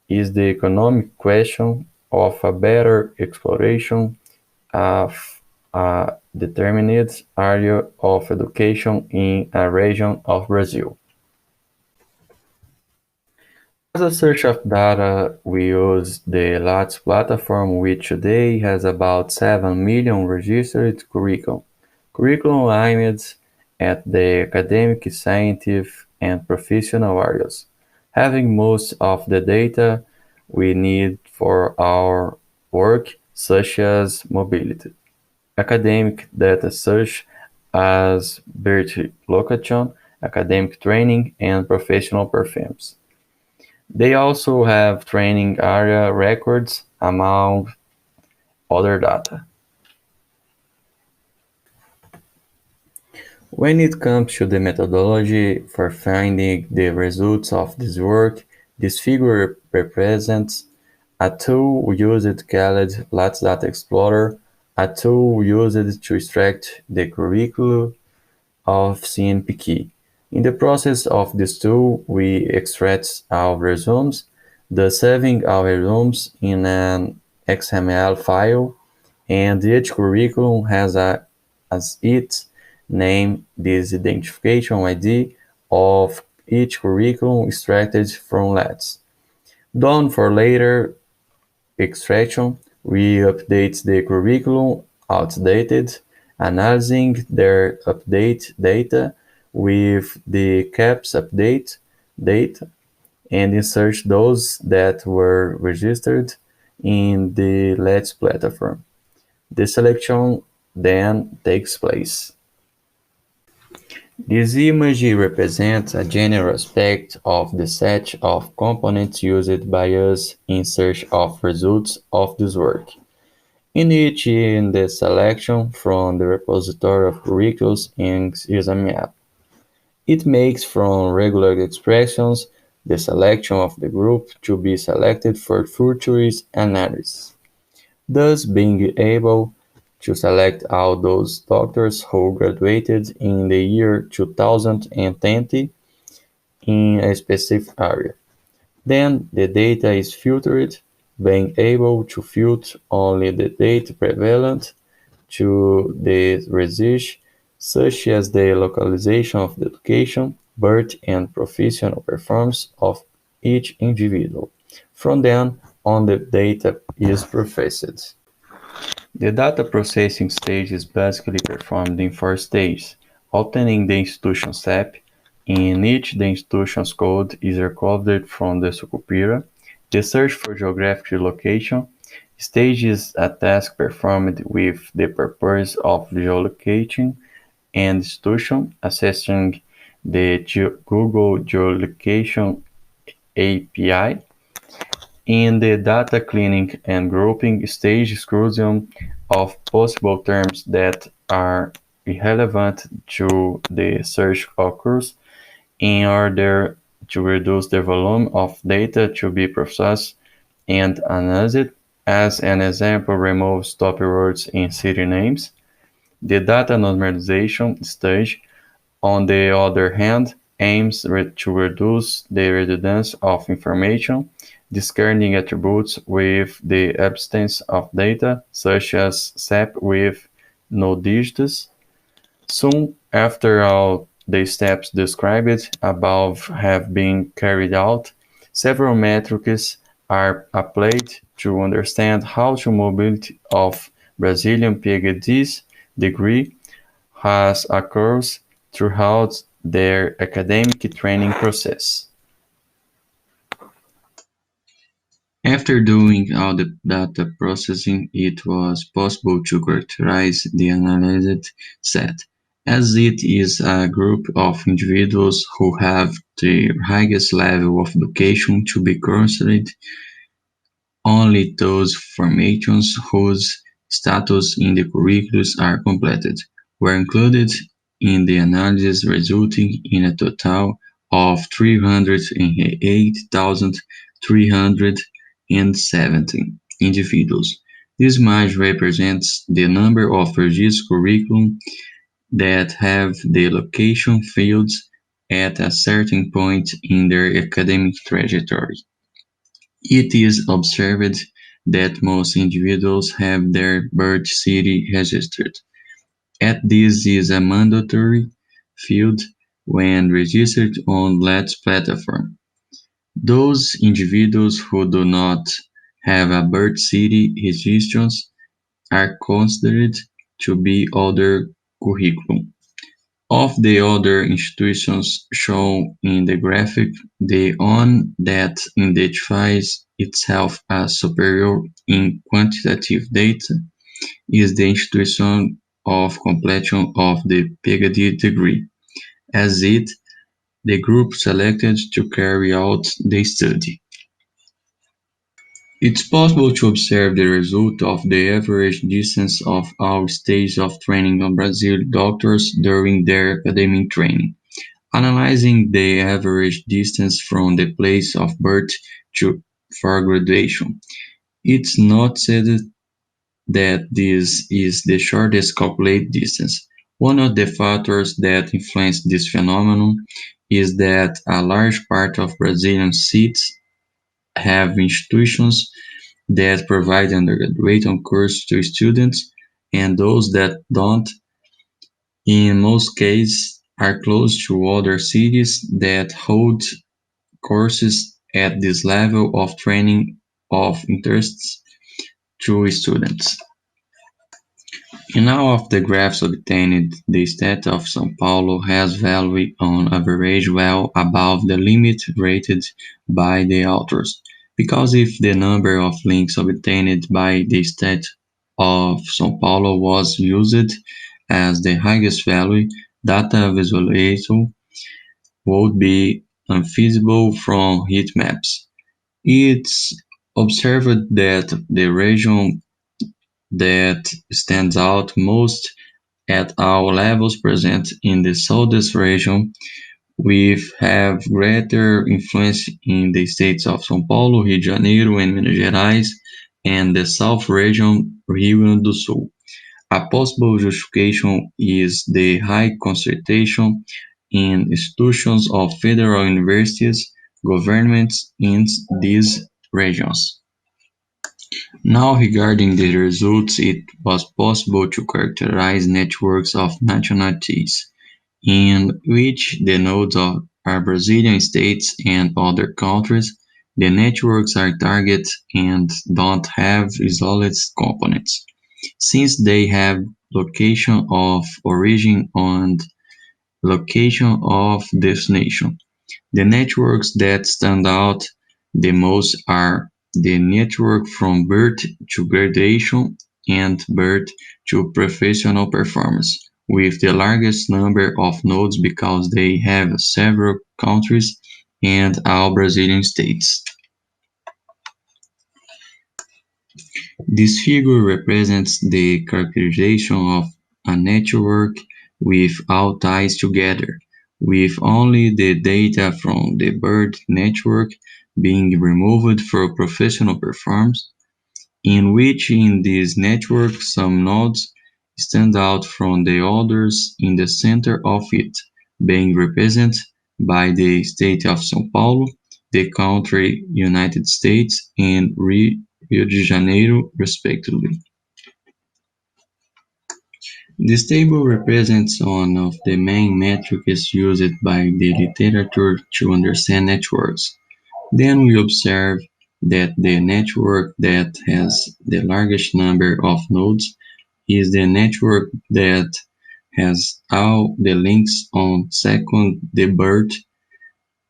is the economic question of a better exploration of a determined area of education in a region of Brazil. As a search of data, we use the LATS platform, which today has about 7 million registered curriculum aimed at the academic, scientific, and professional areas, having most of the data we need for our work, such as mobility. Academic data such as birth location, academic training, and professional performance. They also have training area records, among other data. When it comes to the methodology for finding the results of this work, this figure represents a tool used called Let's Data Explorer, a tool used to extract the curriculum of CNPq. In the process of this tool, we extract our resumes, thus saving our resumes in an XML file, and each curriculum has as its name this identification ID of each curriculum extracted from LETS. Done for later extraction, we update the curriculum outdated, analyzing their update data with the CAPS update data, and insert those that were registered in the LETS platform. The selection then takes place. This image represents a general aspect of the set of components used by us in search of results of this work. In each in the selection from the repository of curriculums and is a map. It makes from regular expressions the selection of the group to be selected for future analysis, thus being able to select all those doctors who graduated in the year 2020 in a specific area. Then the data is filtered, being able to filter only the data prevalent to the research, such as the localization of the education, birth, and professional performance of each individual. From then on, the data is processed. The data processing stage is basically performed in four stages: obtaining the institution SAP, in which the institution's code is recovered from the Sucupira. The search for geographic location stage is a task performed with the purpose of geolocating an institution, accessing the Google Geolocation API. In the data cleaning and grouping stage, exclusion of possible terms that are irrelevant to the search occurs in order to reduce the volume of data to be processed and analyzed. As an example, remove stop words in city names. The data normalization stage, on the other hand, aims to reduce the redundancy of information, discarding attributes with the absence of data, such as SAP with no digits. Soon after all the steps described above have been carried out, several metrics are applied to understand how the mobility of Brazilian PhDs degree has occurred throughout their academic training process. After doing all the data processing, it was possible to characterize the analyzed set, as it is a group of individuals who have the highest level of education to be considered. Only those formations whose status in the curriculums are completed were included in the analysis, resulting in a total of 308,317 individuals. This image represents the number of registered curriculum that have the location fields at a certain point in their academic trajectory. It is observed that most individuals have their birth city registered, as this is a mandatory field when registered on LETS platform. Those individuals who do not have a birth city registrations are considered to be other curriculum. Of the other institutions shown in the graphic, the one that identifies itself as superior in quantitative data is the institution of completion of the PhD degree, as it the group selected to carry out the study. It's possible to observe the result of the average distance of all stages of training on Brazilian doctors during their academic training. Analyzing the average distance from the place of birth to for graduation, it's not said that this is the shortest calculated distance. One of the factors that influence this phenomenon is that a large part of Brazilian cities have institutions that provide undergraduate courses to students, and those that don't, in most cases, are close to other cities that hold courses at this level of training of interests to students. In all of the graphs obtained, the state of São Paulo has value on average well above the limit rated by the authors, because if the number of links obtained by the state of São Paulo was used as the highest value, data visualization would be unfeasible from heat maps. It's observed that the region that stands out most at all levels present in the southeast region, we have greater influence in the states of São Paulo, Rio de Janeiro, and Minas Gerais, and the south region, Rio Grande do Sul. A possible justification is the high concentration in institutions of federal universities, governments in these regions. Now regarding the results, it was possible to characterize networks of nationalities, in which the nodes are Brazilian states and other countries. The networks are target and don't have isolated components, since they have location of origin and location of destination. The networks that stand out the most are the network from birth to graduation and birth to professional performance, with the largest number of nodes because they have several countries and all Brazilian states. This figure represents the characterization of a network with all ties together, with only the data from the birth network being removed for professional performance, in which in this network some nodes stand out from the others in the center of it, being represented by the state of São Paulo, the country United States, and Rio de Janeiro, respectively. This table represents one of the main metrics used by the literature to understand networks. Then we observe that the network that has the largest number of nodes is the network that has all the links on. Second, the birth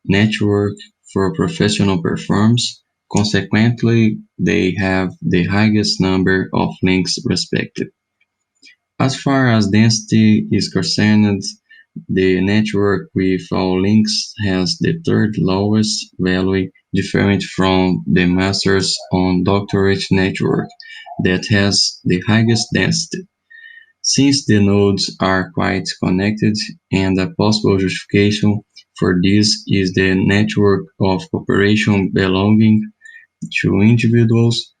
network for professional performance. Consequently, they have the highest number of links respective. As far as density is concerned, the network with all links has the third lowest value, different from the master's on doctorate network that has the highest density. Since the nodes are quite connected, and a possible justification for this is the network of cooperation belonging to individuals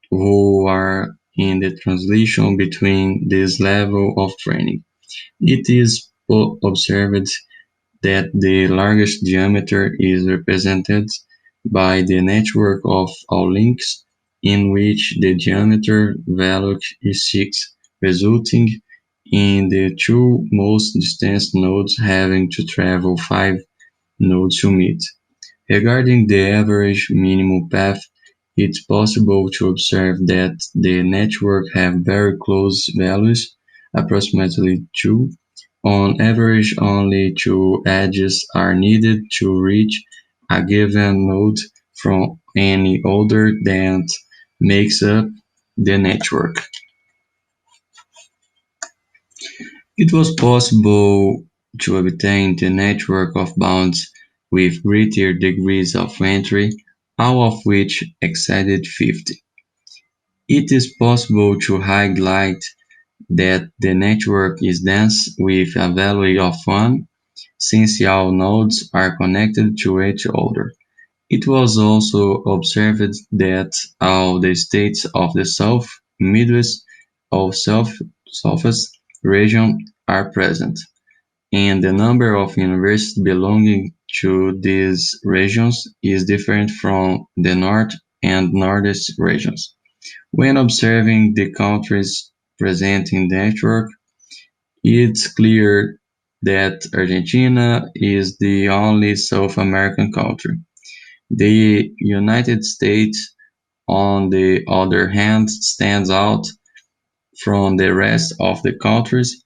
who are in the transition between this level of training. It is observed that the largest diameter is represented by the network of all links, in which the diameter value is 6, resulting in the two most distant nodes having to travel 5 nodes to meet. Regarding the average minimum path, it's possible to observe that the network have very close values, approximately 2. On average, only 2 edges are needed to reach a given node from any other that makes up the network. It was possible to obtain the network of bounds with greater degrees of entry, all of which exceeded 50. It is possible to highlight that the network is dense with a value of 1, since all nodes are connected to each other. It was also observed that all the states of the South, Midwest, or Southwest region are present, and the number of universities belonging to these regions is different from the North and Northeast regions. When observing the countries present in the network, it's clear that Argentina is the only South American country. The United States, on the other hand, stands out from the rest of the countries.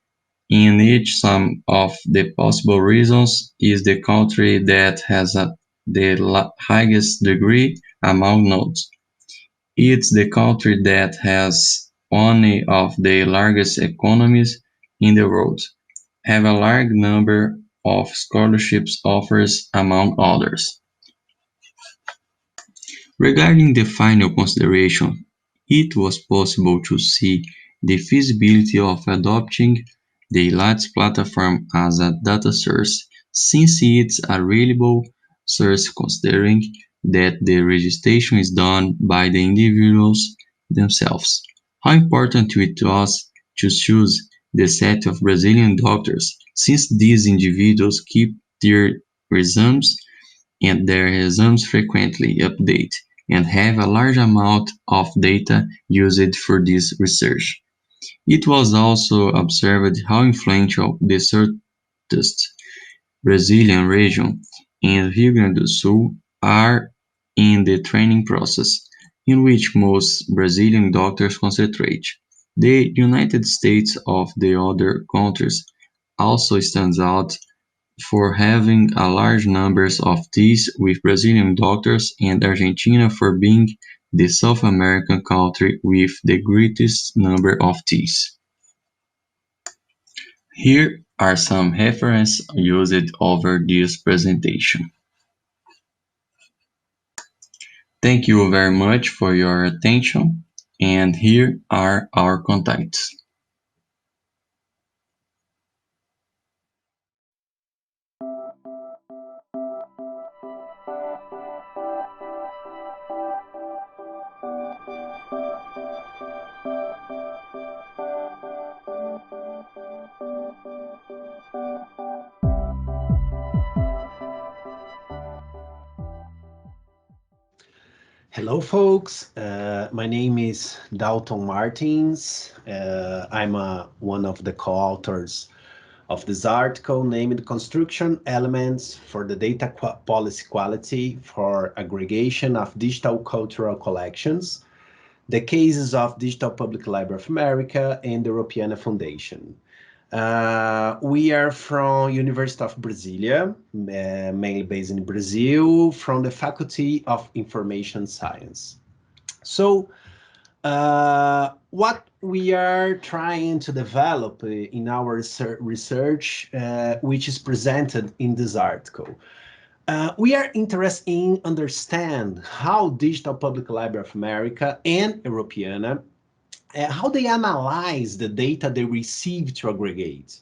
In each sum of the possible reasons is the country that has the highest degree among nodes. It's the country that has one of the largest economies in the world, have a large number of scholarships offers among others. Regarding the final consideration, it was possible to see the feasibility of adopting the Lattes platform as a data source, since it's a reliable source considering that the registration is done by the individuals themselves. How important it was to choose the set of Brazilian doctors, since these individuals keep their resumes and their resumes frequently update and have a large amount of data used for this research. It was also observed how influential the southeast Brazilian region and Rio Grande do Sul are in the training process, in which most Brazilian doctors concentrate. The United States of the other countries also stands out for having a large numbers of these with Brazilian doctors, and Argentina for being the South American country with the greatest number of these. Here are some references used over this presentation. Thank you very much for your attention, and here are our contacts. Hello, folks. My name is Dalton Martins. I'm one of the co-authors of this article named Construction Elements for the Data Policy Quality for Aggregation of Digital Cultural Collections, the Cases of Digital Public Library of America and the Europeana Foundation. We are from University of Brasilia, mainly based in Brazil, from the Faculty of Information Science. So, what we are trying to develop in our research, which is presented in this article, we are interested in understand how Digital Public Library of America and Europeana how they analyze the data they receive to aggregate,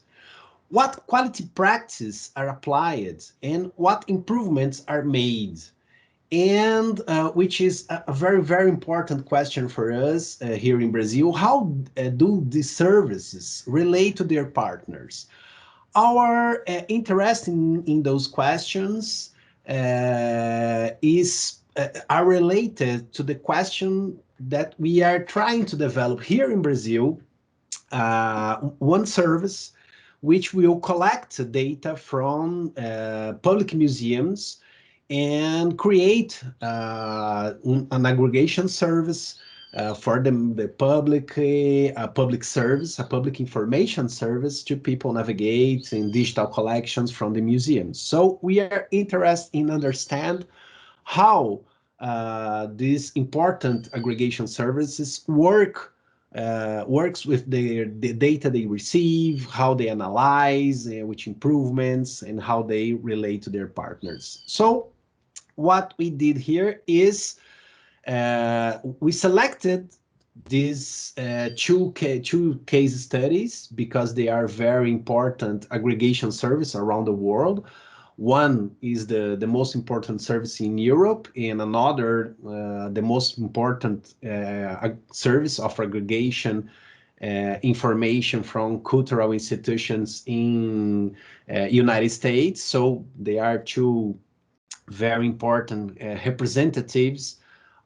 what quality practices are applied, and what improvements are made. And which is a very, very important question for us here in Brazil, how do these services relate to their partners? Our interest in those questions are related to the question that we are trying to develop here in Brazil, one service which will collect data from public museums and create an aggregation service for the public, a public service, a public information service to people navigate in digital collections from the museums. So we are interested in understand how these important aggregation services works with the data they receive, how they analyze, which improvements, and how they relate to their partners. So what we did here is we selected these two case studies because they are very important aggregation service around the world. One is the most important service in Europe, and another the most important service of aggregation information from cultural institutions in United States. So they are two very important representatives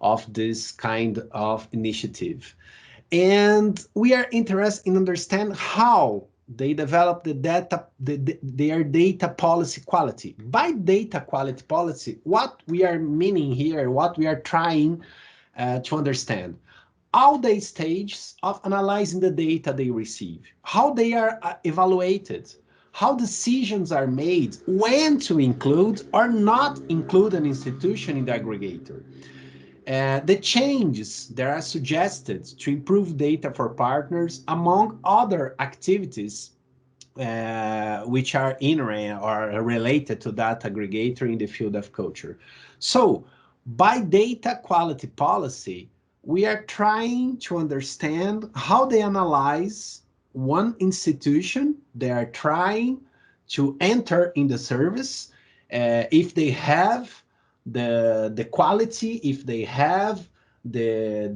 of this kind of initiative. And we are interested in understand how they develop their data policy quality. By data quality policy, what we are meaning here, what we are trying to understand, all the stages of analyzing the data they receive, how they are evaluated, how decisions are made, when to include or not include an institution in the aggregator. The changes that are suggested to improve data for partners, among other activities which are inherent or related to that aggregator in the field of culture. So, by data quality policy, we are trying to understand how they analyze one institution they are trying to enter in the service, if they have the quality, if they have the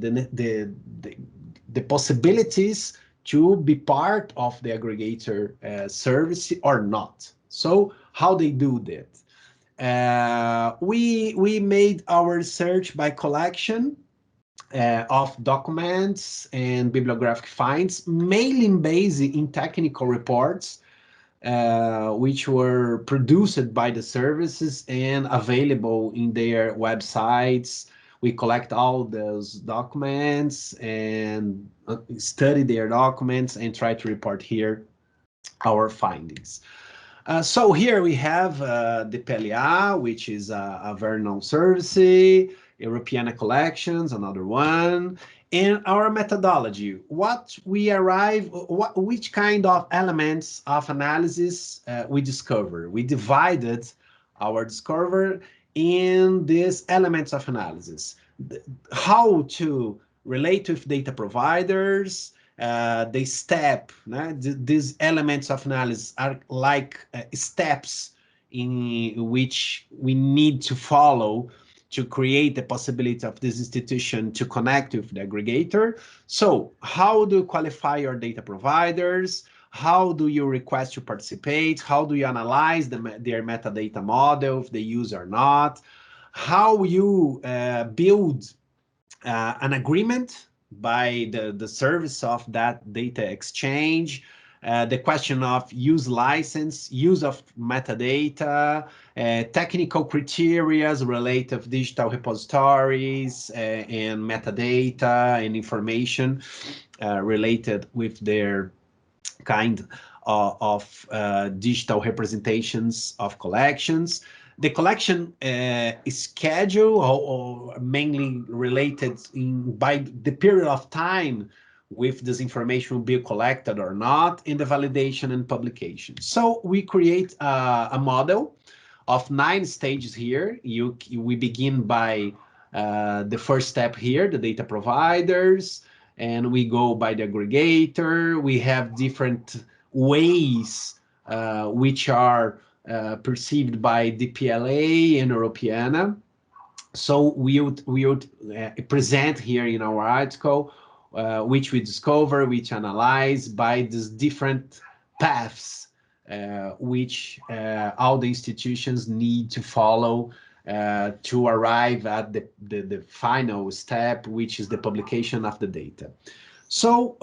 possibilities to be part of the aggregator service or not. So how they do that? We made our search by collection of documents and bibliographic finds, mainly based in technical reports, which were produced by the services and available in their websites. We collect all those documents and study their documents and try to report here our findings. So here we have the PLA, which is a very known service, Europeana Collections, another one, and our methodology. Which kind of elements of analysis we discover. We divided our discovery in these elements of analysis. How to relate with data providers, the step, these elements of analysis are like steps in which we need to follow to create the possibility of this institution to connect with the aggregator. So how do you qualify your data providers? How do you request to participate? How do you analyze their metadata model, if they use or not? How you build an agreement by the service of that data exchange, the question of use license, use of metadata, technical criteria related to digital repositories, and metadata and information related with their kind of digital representations of collections. The collection schedule, or mainly related by the period of time with this information will be collected or not, in the validation and publication. So we create a model of 9 stages here. We begin by the first step here, the data providers, and we go by the aggregator. We have different ways which are perceived by DPLA and Europeana. So we would present here in our article which we discover, which analyze by these different paths which all the institutions need to follow to arrive at the final step, which is the publication of the data. So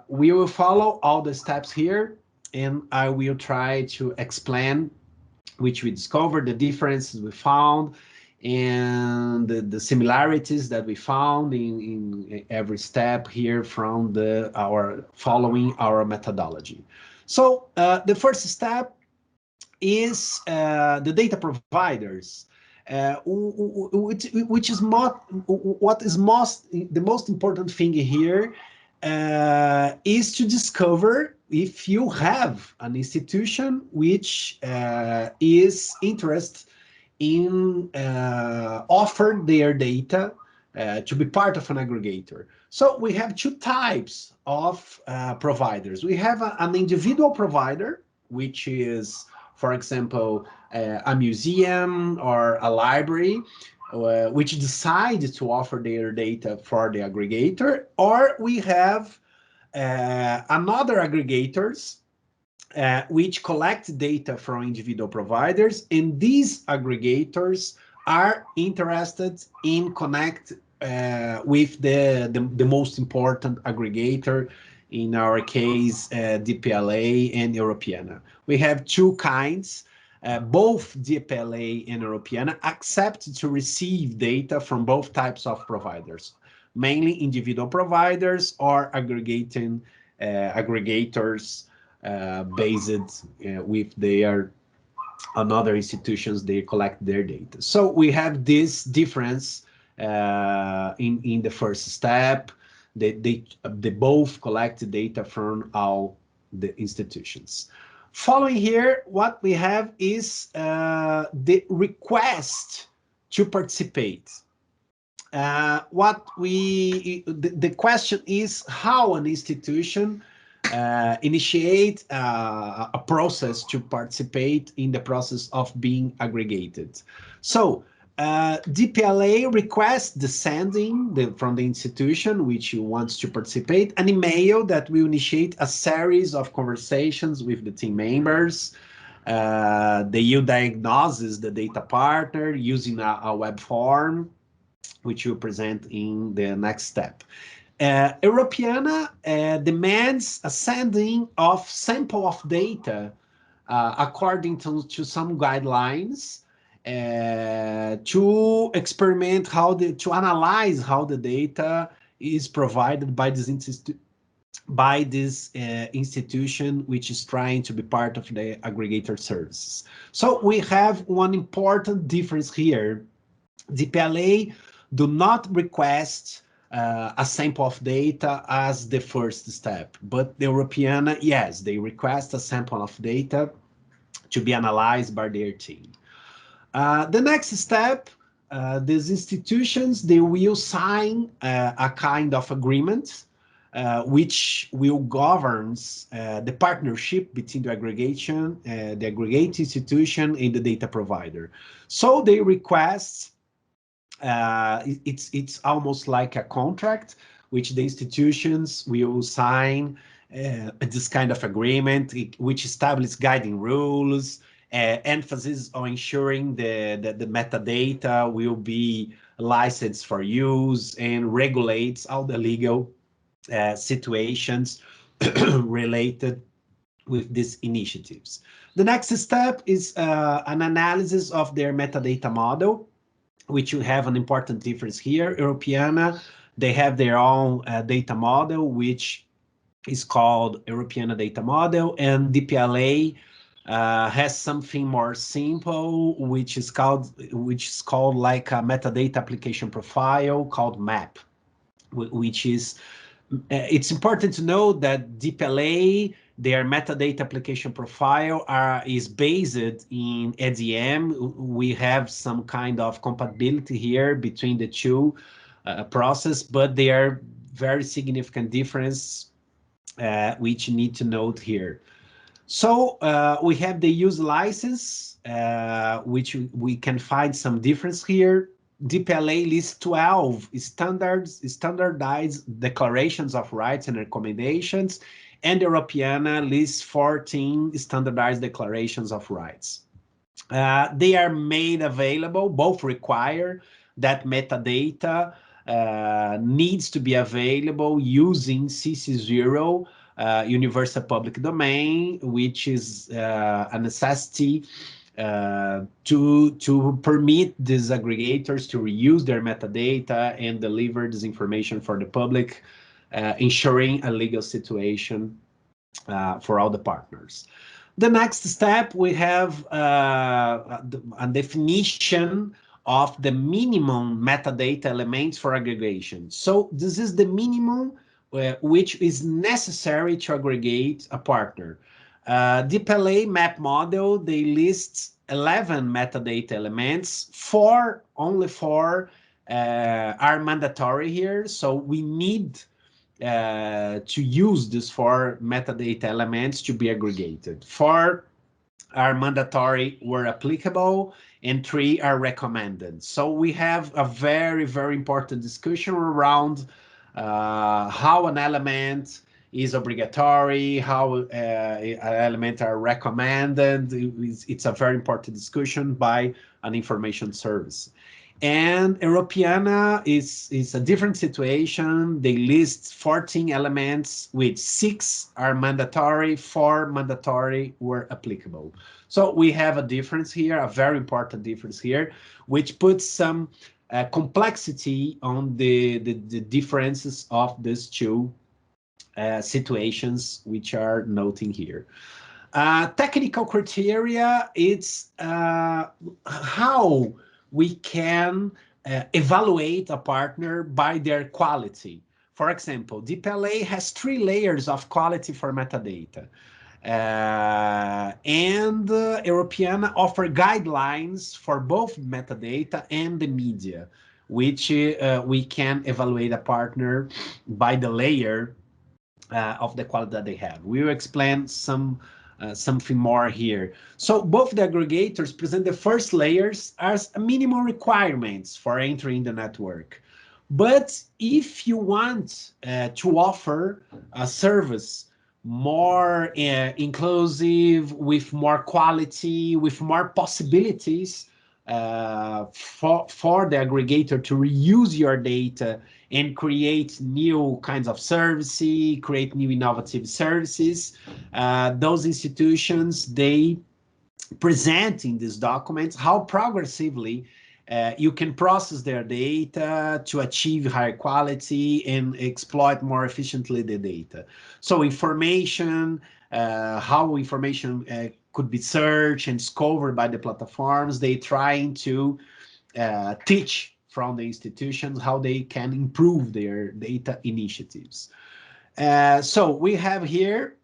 we will follow all the steps here, and I will try to explain which we discovered, the differences we found, and the similarities that we found in every step here from following our methodology. So the first step is the data providers, which is the most important thing here is to discover if you have an institution which is interested in offer their data to be part of an aggregator. So we have two types of providers. We have an individual provider, which is, for example, a museum or a library, which decide to offer their data for the aggregator, or we have another aggregators which collect data from individual providers, and these aggregators are interested in connect with the most important aggregator, in our case, DPLA and Europeana. We have two kinds. Both DPLA and Europeana accept to receive data from both types of providers, mainly individual providers or aggregators based with their another institutions, they collect their data. So we have this difference in the first step. They both collect data from all the institutions. Following here, what we have is the request to participate. The question is how an institution initiate a process to participate in the process of being aggregated. So DPLA requests the sending from the institution which wants to participate an email that will initiate a series of conversations with the team members. They will diagnose the data partner using a web form, which we'll present in the next step. Europeana demands a sending of sample of data according to some guidelines to experiment to analyze how the data is provided by this institution which is trying to be part of the aggregator services. So we have one important difference here. DPLA do not request a sample of data as the first step, but the Europeana, yes, they request a sample of data to be analyzed by their team. The next step, these institutions, they will sign a kind of agreement which will govern the partnership between the aggregate institution and the data provider. So they request it's almost like a contract which the institutions will sign this kind of agreement which establishes guiding rules, emphasis on ensuring that the metadata will be licensed for use and regulates all the legal situations related with these initiatives. The next step is an analysis of their metadata model, which you have an important difference here. Europeana, they have their own data model, which is called Europeana data model, and DPLA has something more simple, which is called like a metadata application profile called MAP, which is it's important to know that DPLA, their metadata application profile is based in EDM. We have some kind of compatibility here between the two process, but they are very significant difference which you need to note here. So we have the use license, which we can find some difference here. DPLA lists 12 standardized declarations of rights and recommendations, and Europeana lists 14 standardized declarations of rights. They are made available, both require that metadata needs to be available using CC0, Universal Public Domain, which is a necessity to permit these aggregators to reuse their metadata and deliver this information for the public, ensuring a legal situation for all the partners. The next step, we have a definition of the minimum metadata elements for aggregation. So this is the minimum which is necessary to aggregate a partner. DeepLA map model, they list 11 metadata elements. Only four are mandatory here. So we need to use these 4 metadata elements to be aggregated. 4 are mandatory where applicable, and 3 are recommended. So we have a very, very important discussion around how an element is obligatory, how an element are recommended. It's a very important discussion by an information service. And Europeana is a different situation. They list 14 elements, which 6 are mandatory, 4 mandatory where applicable. So we have a difference here, a very important difference here, which puts some complexity on the differences of these two situations, which are noting here. Technical criteria, it's how we can evaluate a partner by their quality. For example, DeepLA has 3 layers of quality for metadata. And Europeana offer guidelines for both metadata and the media, which we can evaluate a partner by the layer of the quality that they have. We will explain something more here. So both the aggregators present the first layers as minimum requirements for entering the network. But if you want to offer a service more inclusive, with more quality, with more possibilities for the aggregator to reuse your data and create new kinds of services, create new innovative services, those institutions, they present in these documents how progressively you can process their data to achieve higher quality and exploit more efficiently the data. So information, how information could be searched and discovered by the platforms, they trying to teach from the institutions how they can improve their data initiatives. So we have here,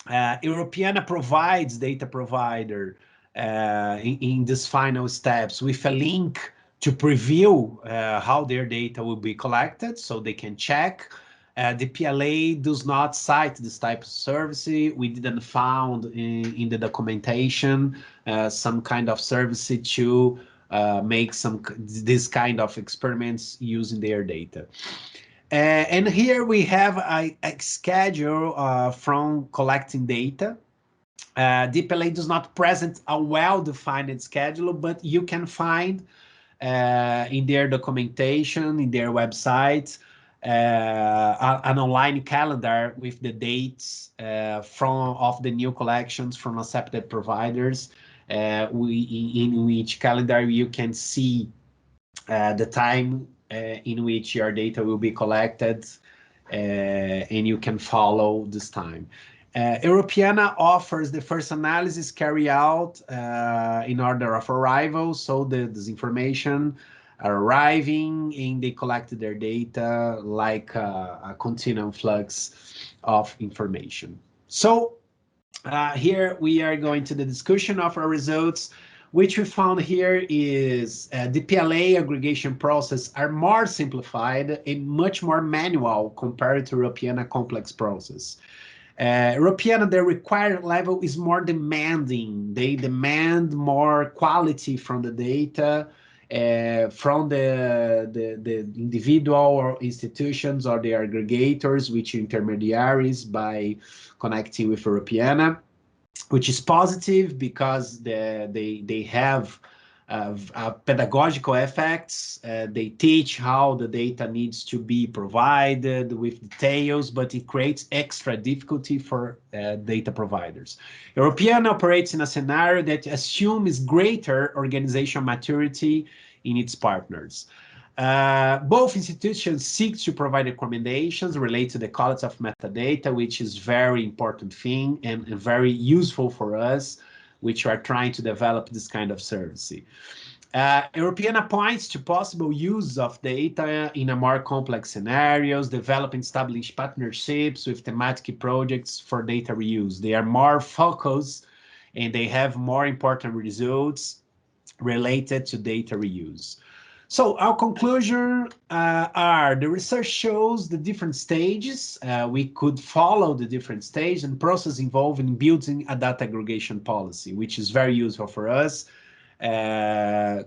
Europeana provides data provider in these final steps with a link to preview how their data will be collected, so they can check. The PLA does not cite this type of service. We didn't found in the documentation some kind of service to make this kind of experiments using their data. And here we have a schedule from collecting data. DeepLA does not present a well-defined schedule, but you can find in their documentation, in their website, an online calendar with the dates of the new collections from accepted providers. In which calendar you can see the time in which your data will be collected, and you can follow this time. Europeana offers the first analysis carried out in order of arrival, so this information are arriving and they collected their data like a continuum flux of information. So here we are going to the discussion of our results, which we found here is the PLA aggregation process are more simplified and much more manual compared to Europeana complex process. Europeana, the required level is more demanding. They demand more quality from the data, from the individual or institutions or the aggregators, which intermediaries by connecting with Europeana, which is positive because they have pedagogical effects. They teach how the data needs to be provided with details, but it creates extra difficulty for data providers. Europeana operates in a scenario that assumes greater organizational maturity in its partners. Both institutions seek to provide recommendations related to the quality of metadata, which is very important thing and very useful for us, which are trying to develop this kind of service. Europeana points to possible use of data in a more complex scenarios, develop and establish partnerships with thematic projects for data reuse. They are more focused and they have more important results related to data reuse. So our conclusion are the research shows the different stages. We could follow the different stages and process involved in building a data aggregation policy, which is very useful for us,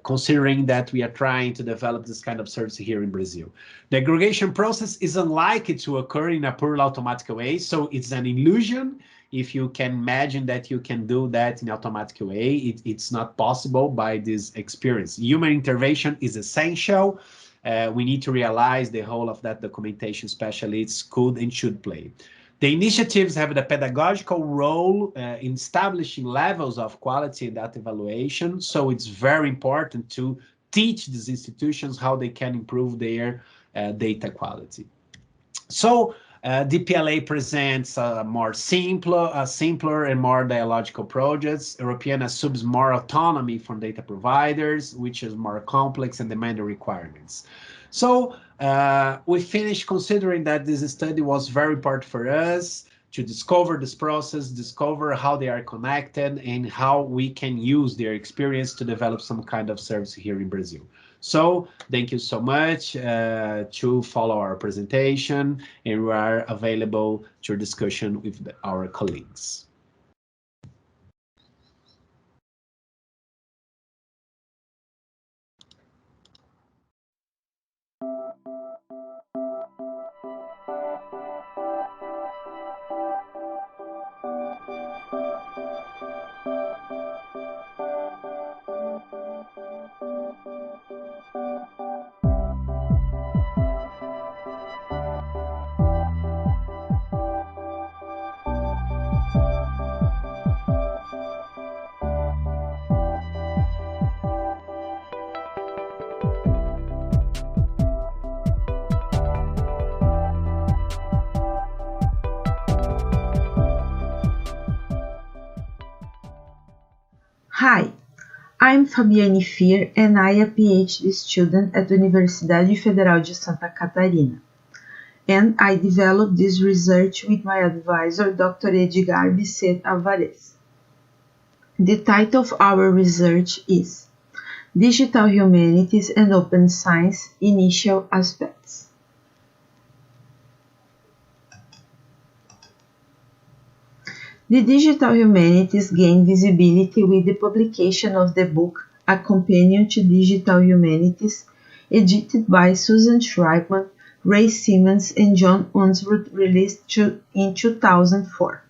considering that we are trying to develop this kind of service here in Brazil. The aggregation process is unlikely to occur in a purely automatic way, so it's an illusion. If you can imagine that you can do that in an automatic way, it's not possible by this experience. Human intervention is essential. We need to realize the role of that documentation specialists could and should play. The initiatives have the pedagogical role in establishing levels of quality in that evaluation. So it's very important to teach these institutions how they can improve their data quality. So DPLA presents simpler and more dialogical projects. Europeana assumes more autonomy from data providers, which is more complex and demanding requirements. So we finished considering that this study was very important for us to discover this process, discover how they are connected, and how we can use their experience to develop some kind of service here in Brazil. So thank you so much to follow our presentation, and we are available to discussion with our colleagues. Hi, I'm Fabiane Fier and I am a PhD student at the Universidade Federal de Santa Catarina. And I developed this research with my advisor, Dr. Edgar Bisset Alvarez. The title of our research is Digital Humanities and Open Science Initial Aspects. The digital humanities gained visibility with the publication of the book A Companion to Digital Humanities, edited by Susan Schreibman, Ray Simmons, and John Unsworth, released in 2004.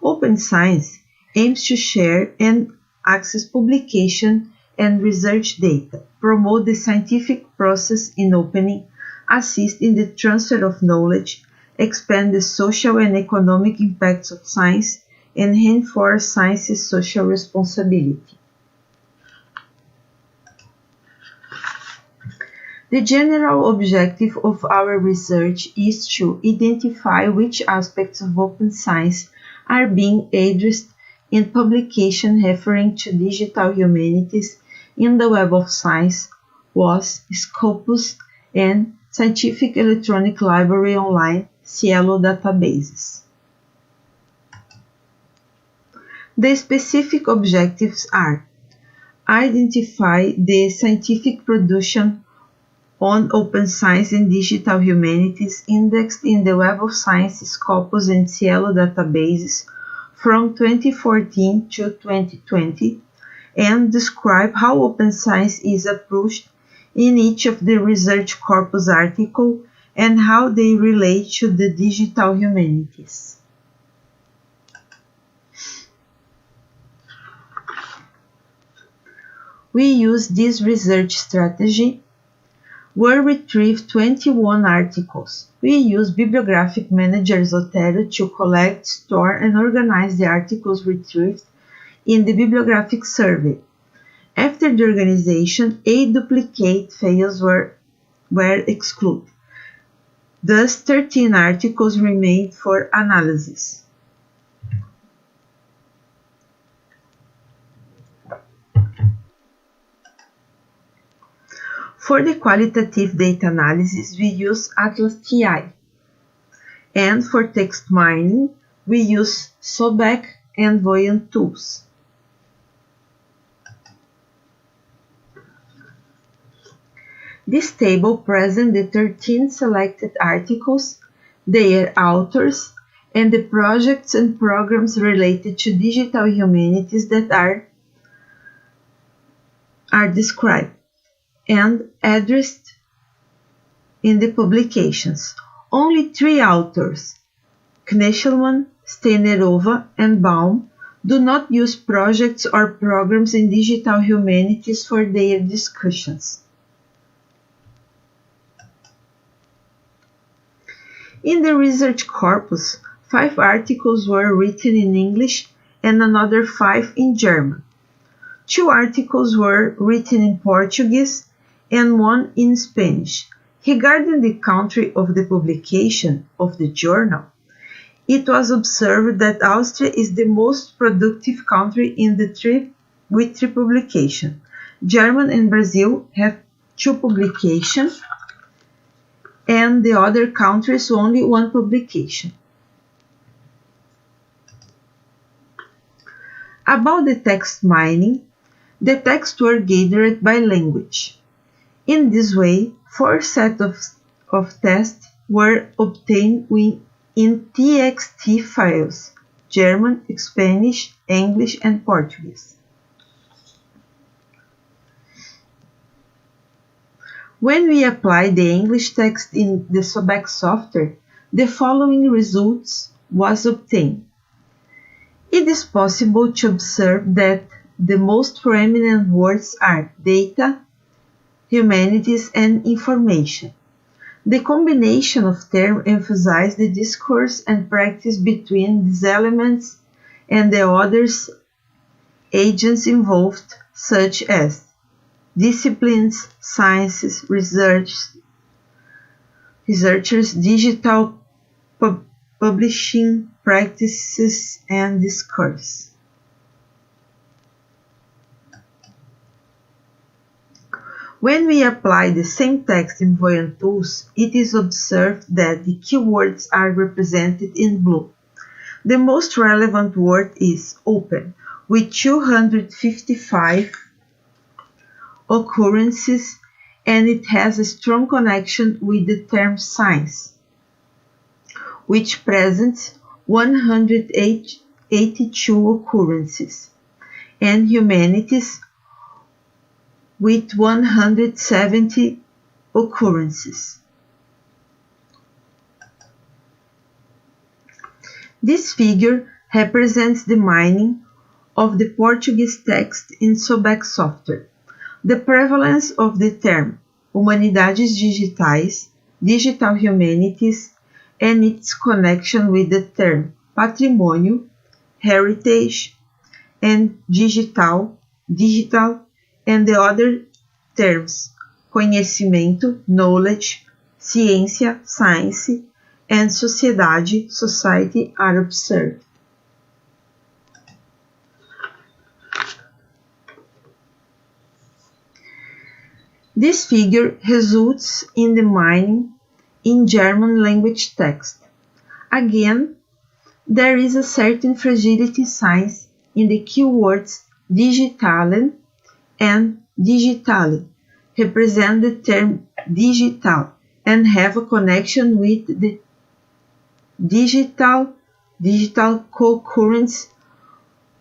Open Science aims to share and access publication and research data, promote the scientific process in opening, assist in the transfer of knowledge, expand the social and economic impacts of science, and reinforce science's social responsibility. The general objective of our research is to identify which aspects of open science are being addressed in publication referring to digital humanities in the Web of Science, WOS, Scopus, and Scientific Electronic Library Online, Cielo databases. The specific objectives are: identify the scientific production on open science and digital humanities indexed in the Web of Science, Scopus, and Cielo databases from 2014 to 2020, and describe how open science is approached in each of the research corpus article and how they relate to the digital humanities. we use this research strategy were retrieved 21 articles. We use Bibliographic Manager Zotero to collect, store, and organize the articles retrieved in the bibliographic survey. After the organization, 8 duplicate files were excluded. Thus, 13 articles remained for analysis. For the qualitative data analysis, we use Atlas TI. And for text mining, we use Sobek and Voyant tools. This table presents the 13 selected articles, their authors, and the projects and programs related to digital humanities that are described and addressed in the publications. Only 3 authors, Knesselman, Steinerova, and Baum, do not use projects or programs in digital humanities for their discussions. In the research corpus, 5 articles were written in English and another 5 in German. 2 articles were written in Portuguese and 1 in Spanish. Regarding the country of the publication of the journal, it was observed that Austria is the most productive country in with 3 publications. Germany and Brazil have 2 publications, and the other countries only 1 publication. About the text mining, the texts were gathered by language. In this way, 4 sets of tests were obtained in TXT files: German, Spanish, English, and Portuguese. When we apply the English text in the Sobek software, the following results was obtained. It is possible to observe that the most prominent words are data, humanities, and information. The combination of terms emphasizes the discourse and practice between these elements and the other agents involved, such as disciplines, sciences, researchers, digital publishing practices, and discourse. When we apply the same text in Voyant tools, it is observed that the keywords are represented in blue. The most relevant word is open, with 255 occurrences, and it has a strong connection with the term science, which presents 182 occurrences, and humanities with 170 occurrences. This figure represents the mining of the Portuguese text in Sobek software. The prevalence of the term humanidades digitais, digital humanities, and its connection with the term patrimônio, heritage, and digital, and the other terms conhecimento, knowledge, ciência, science, and sociedade, society, are observed. This figure results in the mining in German language text. Again, there is a certain fragility size in the keywords digitalen and digitale, represent the term digital and have a connection with the digital co-currents,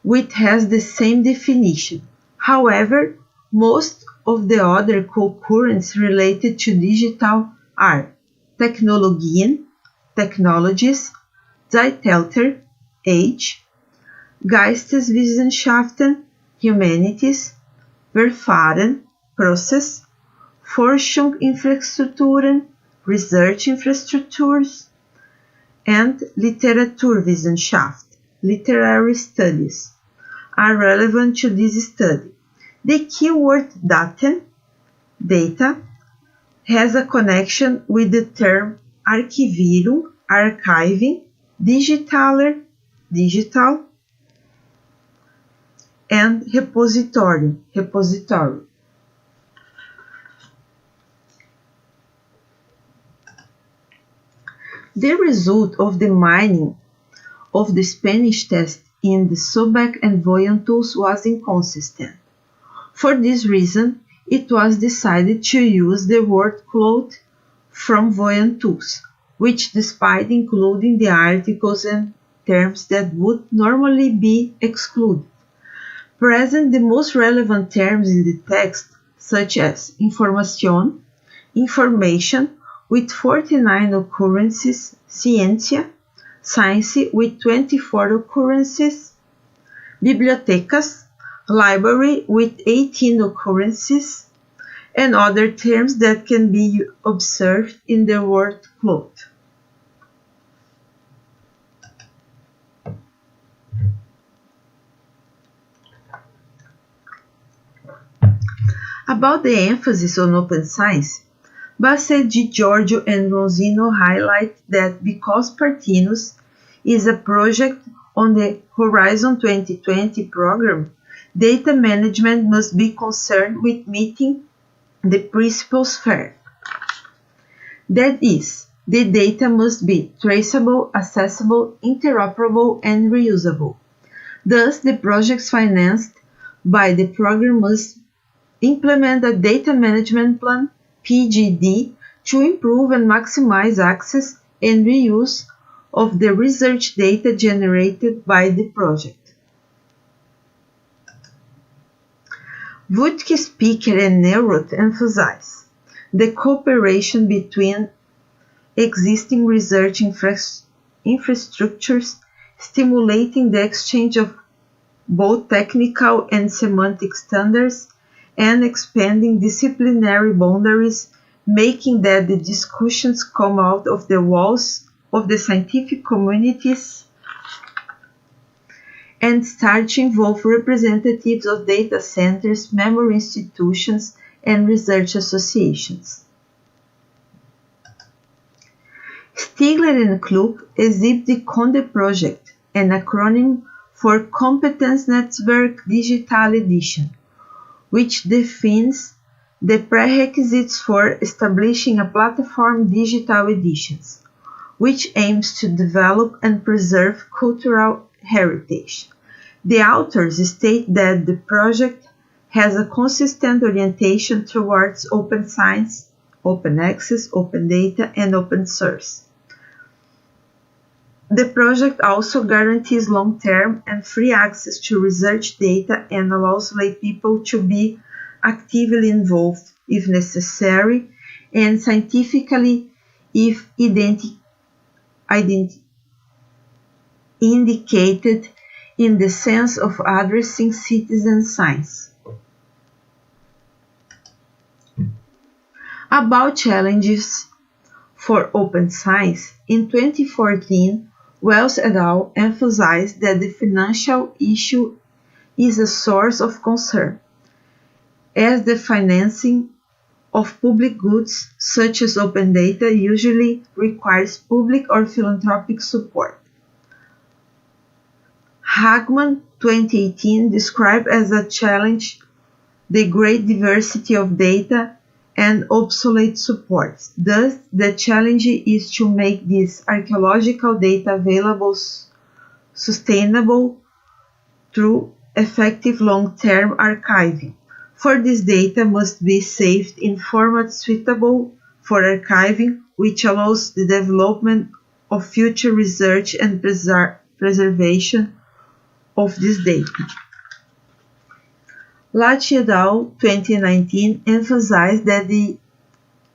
which has the same definition. However, most of the other co-currents related to digital are Technologien, technologies, Zeitalter, age, Geisteswissenschaften, humanities, Verfahren, Prozess, Forschungsinfrastrukturen, Research Infrastructures, and Literaturwissenschaft, literary studies, are relevant to this study. The keyword Daten, data, has a connection with the term Archivierung, archiving, digitaler, digital, and repository, repository. The result of the mining of the Spanish test in the Sobek and Voyant tools was inconsistent. For this reason, it was decided to use the word cloud from Voyant tools, which, despite including the articles and terms that would normally be excluded, present the most relevant terms in the text, such as información, information with 49 occurrences, ciencia, science with 24 occurrences, bibliotecas, library with 18 occurrences, and other terms that can be observed in the word cloud. About the emphasis on open science, Bisset, Di Giorgio, and Ronzino highlight that because Partinus is a project on the Horizon 2020 program, data management must be concerned with meeting the principles fair. That is, the data must be traceable, accessible, interoperable, and reusable. Thus, the projects financed by the program must implement a data management plan, PGD, to improve and maximize access and reuse of the research data generated by the project. Wutke, Speaker, and Neuroth emphasize the cooperation between existing research infrastructures, stimulating the exchange of both technical and semantic standards, and expanding disciplinary boundaries, making that the discussions come out of the walls of the scientific communities and start to involve representatives of data centers, memory institutions, and research associations. Stigler and Klug exhibit the CONDE project, an acronym for Kompetenznetzwerk Digital Edition, which defines the prerequisites for establishing a platform digital editions, which aims to develop and preserve cultural heritage. The authors state that the project has a consistent orientation towards open science, open access, open data, and open source. The project also guarantees long-term and free access to research data and allows lay people to be actively involved, if necessary, and scientifically if indicated in the sense of addressing citizen science. About challenges for open science, in 2014, Wells et al. Emphasized that the financial issue is a source of concern, as the financing of public goods, such as open data, usually requires public or philanthropic support. Hagman, 2018, described as a challenge the great diversity of data and obsolete supports. Thus, the challenge is to make this archaeological data available sustainable through effective long-term archiving. For this data must be saved in formats suitable for archiving, which allows the development of future research and preservation of this data. Lachi et al. 2019 emphasized that the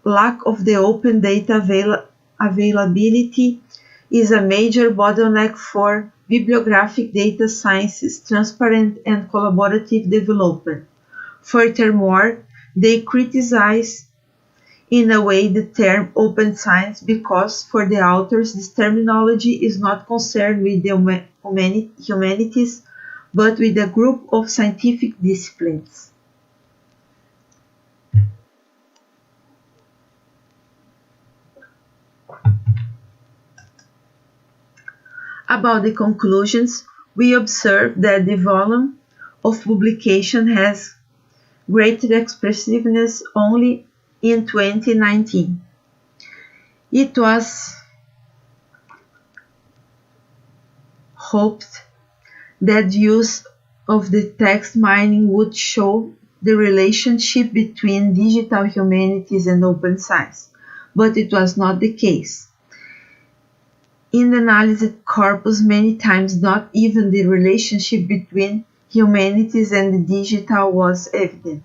lack of the open data availability is a major bottleneck for bibliographic data sciences, transparent and collaborative development. Furthermore, they criticize in a way the term open science because, for the authors, this terminology is not concerned with the humanities, but with a group of scientific disciplines. About the conclusions, we observe that the volume of publication has greater expressiveness only in 2019. It was hoped that use of the text mining would show the relationship between digital humanities and open science, but it was not the case. In the analyzed corpus, many times not even the relationship between humanities and the digital was evident.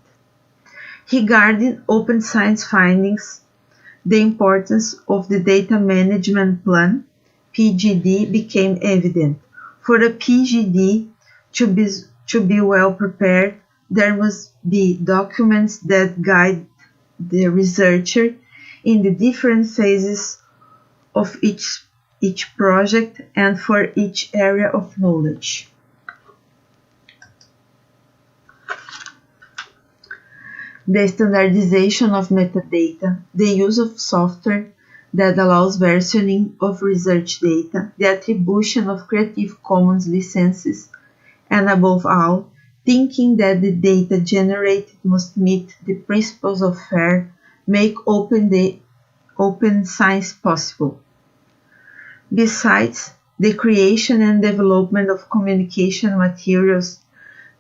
Regarding open science findings, the importance of the Data Management Plan, PGD, became evident. For a PGD to be well prepared, there must be documents that guide the researcher in the different phases of each project and for each area of knowledge. The standardization of metadata, the use of software that allows versioning of research data, the attribution of Creative Commons licenses, and above all, thinking that the data generated must meet the principles of FAIR make open science possible. Besides the creation and development of communication materials,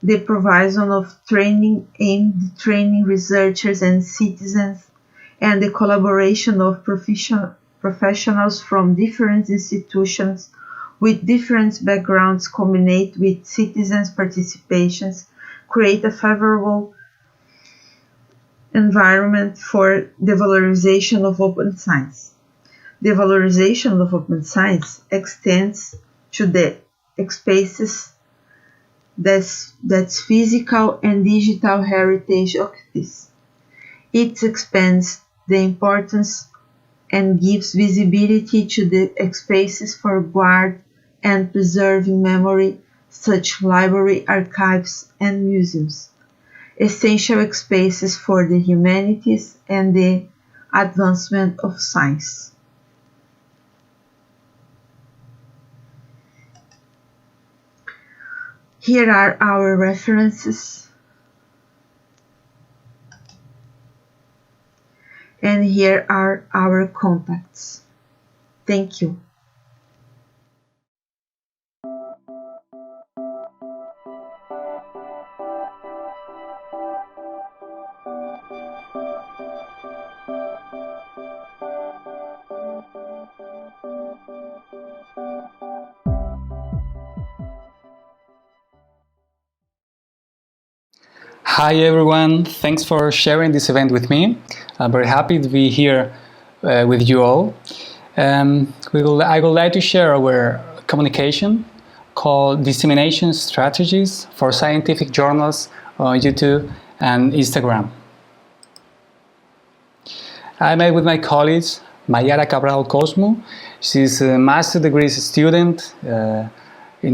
the provision of training aimed at training researchers and citizens, and the collaboration of professionals from different institutions with different backgrounds combined with citizens' participations create a favorable environment for the valorization of open science. The valorization of open science extends to the spaces that's physical and digital heritage of this. It expands the importance and gives visibility to the spaces for guard and preserving memory, such library, archives, and museums, essential spaces for the humanities and the advancement of science. Here are our references, and here are our contacts. Thank you. Hi everyone, thanks for sharing this event with me. I'm very happy to be here with you all. I would like to share our communication called Dissemination Strategies for Scientific Journals on YouTube and Instagram. I met with my colleagues, Mayara Cabral Cosmo. She's a master's degree student in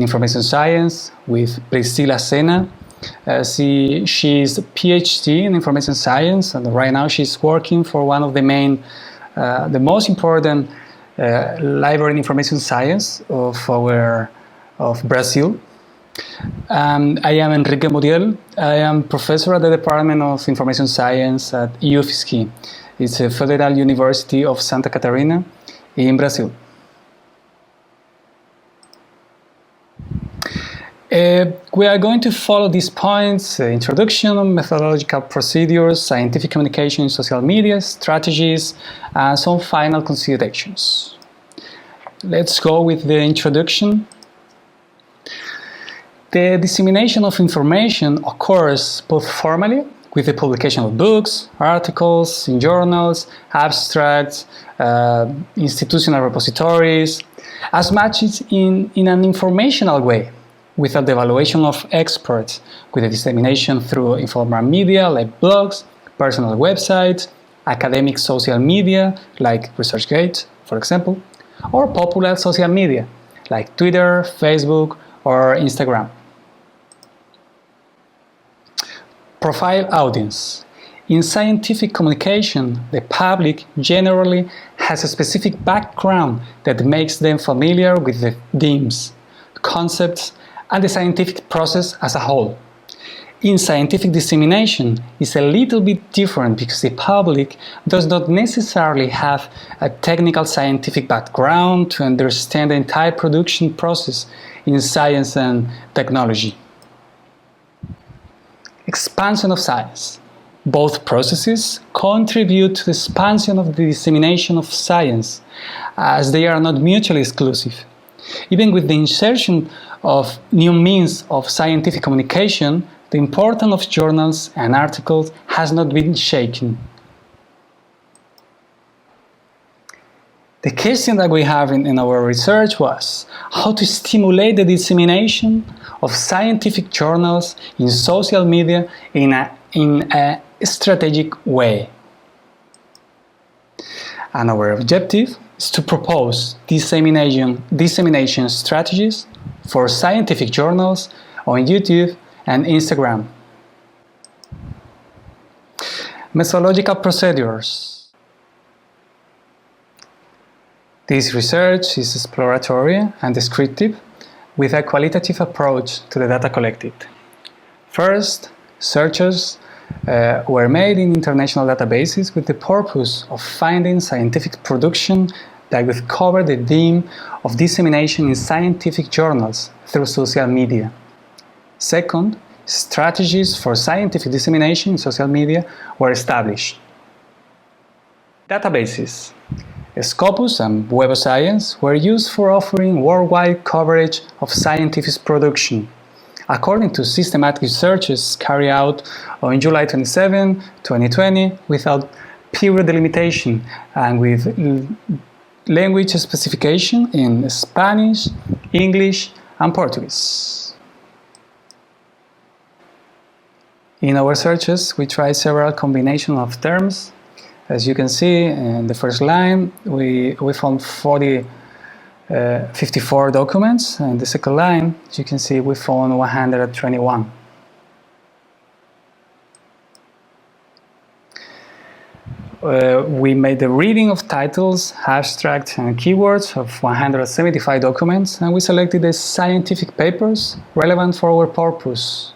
information science with Priscila Sena. She's a PhD in information science, and right now she's working for one of the most important library in information science of Brazil. I am Enrique Muriel. I am professor at the Department of Information Science at UFSC. It's a Federal University of Santa Catarina in Brazil. We are going to follow these points: introduction, methodological procedures, scientific communication in social media, strategies, and some final considerations. Let's go with the introduction. The dissemination of information occurs both formally, with the publication of books, articles in journals, abstracts, institutional repositories, as much as in an informational way, without the evaluation of experts, with the dissemination through informal media like blogs, personal websites, academic social media like ResearchGate, for example, or popular social media like Twitter, Facebook, or Instagram. Profile audience. In scientific communication, the public generally has a specific background that makes them familiar with the themes, concepts, and the scientific process as a whole. In scientific dissemination, it's a little bit different because the public does not necessarily have a technical scientific background to understand the entire production process in science and technology. Expansion of science. Both processes contribute to the expansion of the dissemination of science, as they are not mutually exclusive. Even with the insertion of new means of scientific communication, the importance of journals and articles has not been shaken. The question that we have in our research was how to stimulate the dissemination of scientific journals in social media in a strategic way. And our objective is to propose dissemination strategies for scientific journals on YouTube and Instagram. Methodological procedures. This research is exploratory and descriptive with a qualitative approach to the data collected. First, searches were made in international databases with the purpose of finding scientific production that would cover the theme of dissemination in scientific journals through social media. Second, strategies for scientific dissemination in social media were established. Databases. Corpus and Web of Science were used for offering worldwide coverage of scientific production, according to systematic researches carried out on July 27, 2020, without period delimitation and with language specification in Spanish, English, and Portuguese. In our searches, we tried several combinations of terms. As you can see in the first line, we found 54 documents, and the second line, as you can see, we found 121. We made the reading of titles, abstracts, and keywords of 175 documents, and we selected the scientific papers relevant for our purpose.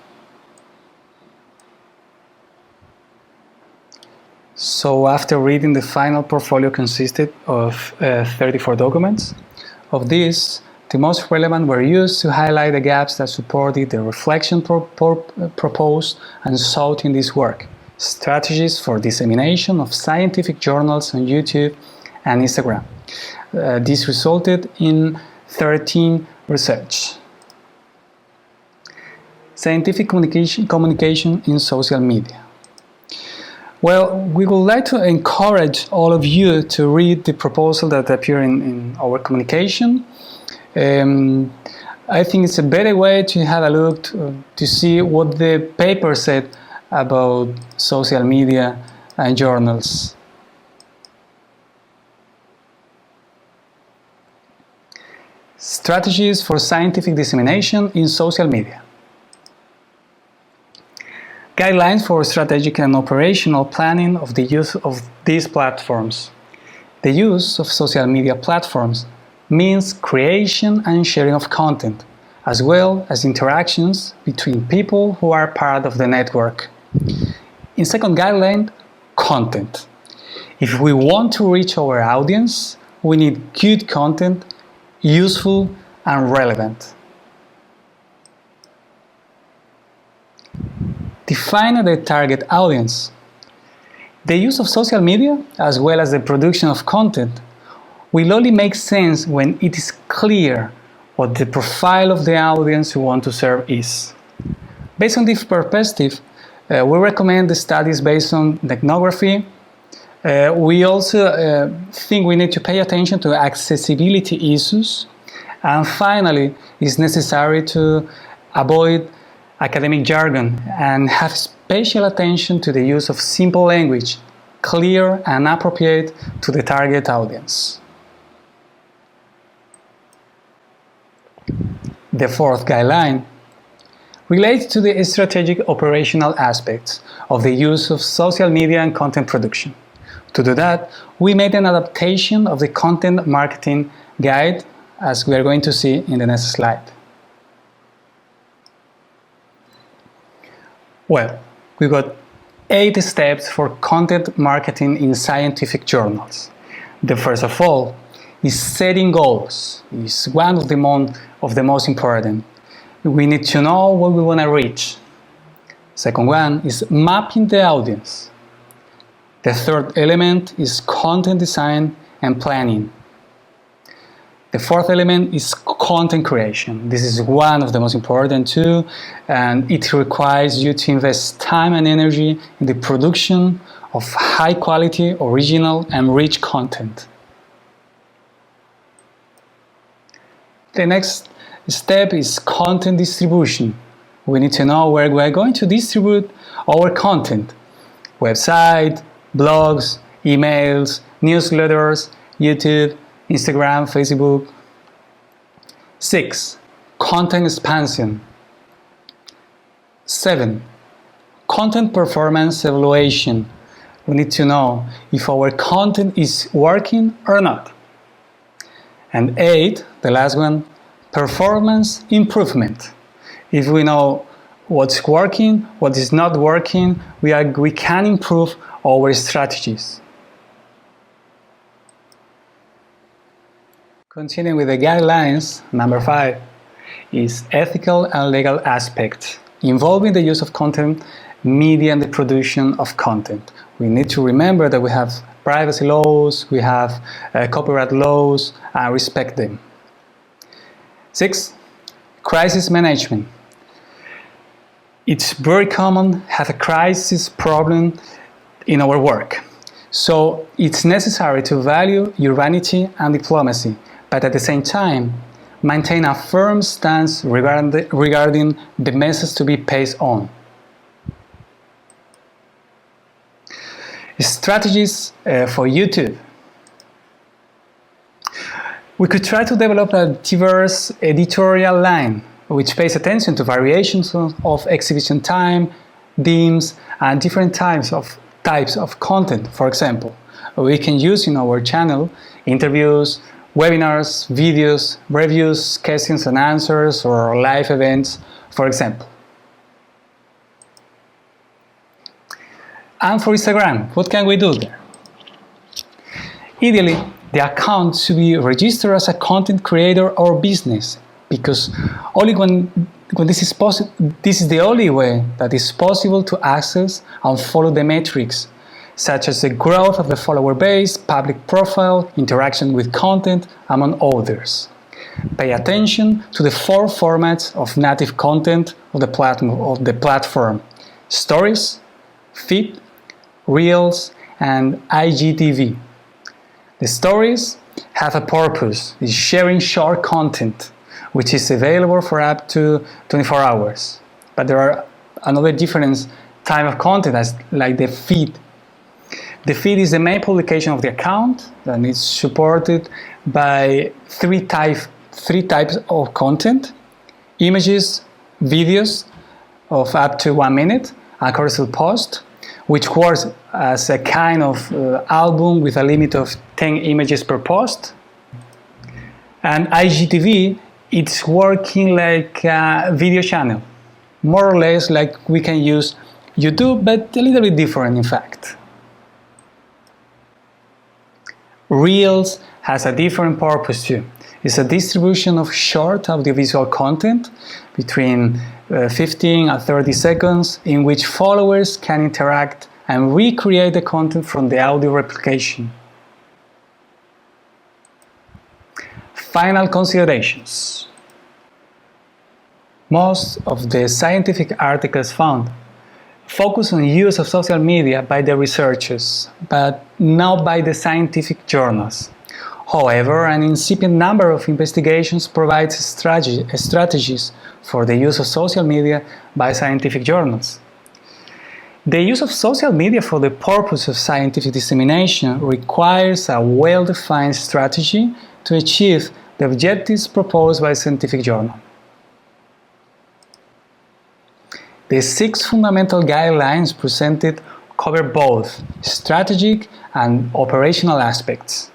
So after reading, the final portfolio consisted of 34 documents. Of these, the most relevant were used to highlight the gaps that supported the reflection proposed and sought in this work. Strategies for dissemination of scientific journals on YouTube and Instagram. This resulted in 13 research. Scientific communication in social media. Well, we would like to encourage all of you to read the proposal that appear in our communication. I think it's a better way to have a look to see what the paper said about social media and journals. Strategies for scientific dissemination in social media. Guidelines for strategic and operational planning of the use of these platforms. The use of social media platforms means creation and sharing of content, as well as interactions between people who are part of the network. In second guideline, content. If we want to reach our audience, we need good content, useful and relevant. Define the target audience. The use of social media, as well as the production of content, will only make sense when it is clear what the profile of the audience we want to serve is. Based on this perspective, we recommend the studies based on ethnography. We also think we need to pay attention to accessibility issues And finally, it's necessary to avoid academic jargon and have special attention to the use of simple language, clear and appropriate to the target audience. The fourth guideline relates to the strategic operational aspects of the use of social media and content production. To do that, we made an adaptation of the content marketing guide, as we are going to see in the next slide. Well, we got 8 steps for content marketing in scientific journals. The first of all is setting goals. It's one of the most important. We need to know what we want to reach. Second one is mapping the audience. The third element is content design and planning. The fourth element is content creation. This is one of the most important too, and it requires you to invest time and energy in the production of high quality, original and rich content. The next step is content distribution. We need to know where we are going to distribute our content. Website, blogs, emails, newsletters, YouTube, Instagram, Facebook. 6. Content expansion. 7. Content performance evaluation. We need to know if our content is working or not. And 8, the last one, performance improvement. If we know what's working, what is not working, we can improve our strategies. Continuing with the guidelines, number 5 is ethical and legal aspects involving the use of content, media and the production of content. We need to remember that we have privacy laws, we have copyright laws, and respect them. 6. Crisis management. It's very common to have a crisis problem in our work. So it's necessary to value urbanity and diplomacy, but at the same time, maintain a firm stance regarding the message to be passed on. Strategies for YouTube. We could try to develop a diverse editorial line which pays attention to variations of exhibition time, themes, and different types of content. For example, we can use in our channel interviews, webinars, videos, reviews, questions and answers, or live events, for example. And for Instagram, what can we do there? Ideally, the account should be registered as a content creator or business, because only when this is possible, this is the only way that is possible to access and follow the metrics, such as the growth of the follower base, public profile, interaction with content, among others. Pay attention to the 4 formats of native content of the platform: stories, feed, reels, and IGTV. The stories have a purpose: is sharing short content, which is available for up to 24 hours. But there are another different type of content, like the feed. The feed is the main publication of the account, and it's supported by three types of content: images, videos of up to 1 minute, a carousel post, which works as a kind of album with a limit of 10 images per post. And IGTV, it's working like a video channel, more or less like we can use YouTube, but a little bit different in fact. Reels has a different purpose too. It's a distribution of short audiovisual content between 15 and 30 seconds in which followers can interact and recreate the content from the audio replication. Final considerations. Most of the scientific articles found focus on use of social media by the researchers, but not by the scientific journals. However, an incipient number of investigations provides strategies for the use of social media by scientific journals. The use of social media for the purpose of scientific dissemination requires a well-defined strategy to achieve the objectives proposed by a scientific journal. The 6 fundamental guidelines presented cover both strategic and operational aspects.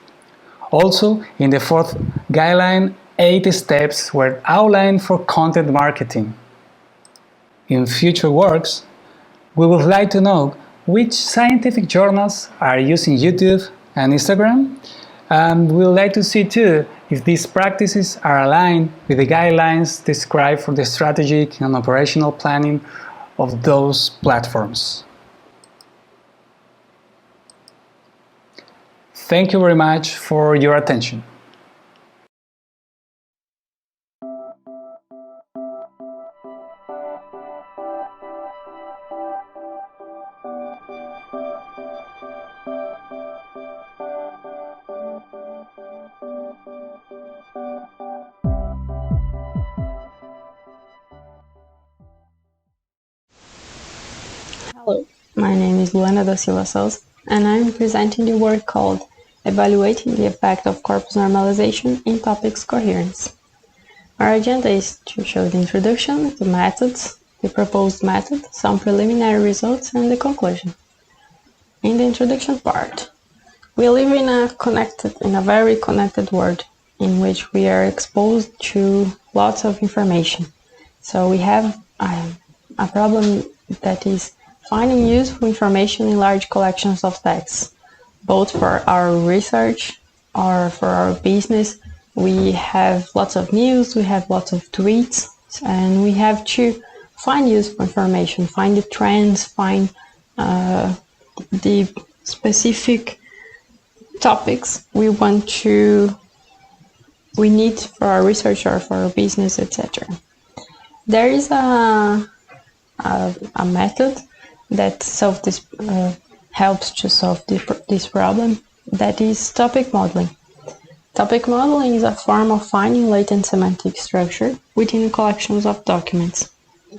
Also, in the 4th guideline, 8 steps were outlined for content marketing. In future works, we would like to know which scientific journals are using YouTube and Instagram, and we would like to see too if these practices are aligned with the guidelines described for the strategic and operational planning of those platforms. Thank you very much for your attention. Hello, my name is Elena Davydova, and I'm presenting the work called Evaluating the Effect of Corpus Normalization in Topics Coherence. Our agenda is to show the introduction, the methods, the proposed method, some preliminary results, and the conclusion. In the introduction part, we live in a very connected world in which we are exposed to lots of information. So we have a problem that is finding useful information in large collections of texts, both for our research or for our business. We have lots of news, we have lots of tweets, and we have to find useful information, find the trends, find the specific topics we need for our research or for our business, etc. There is a method that helps to solve this problem, that is topic modeling. Topic modeling is a form of finding latent semantic structure within collections of documents.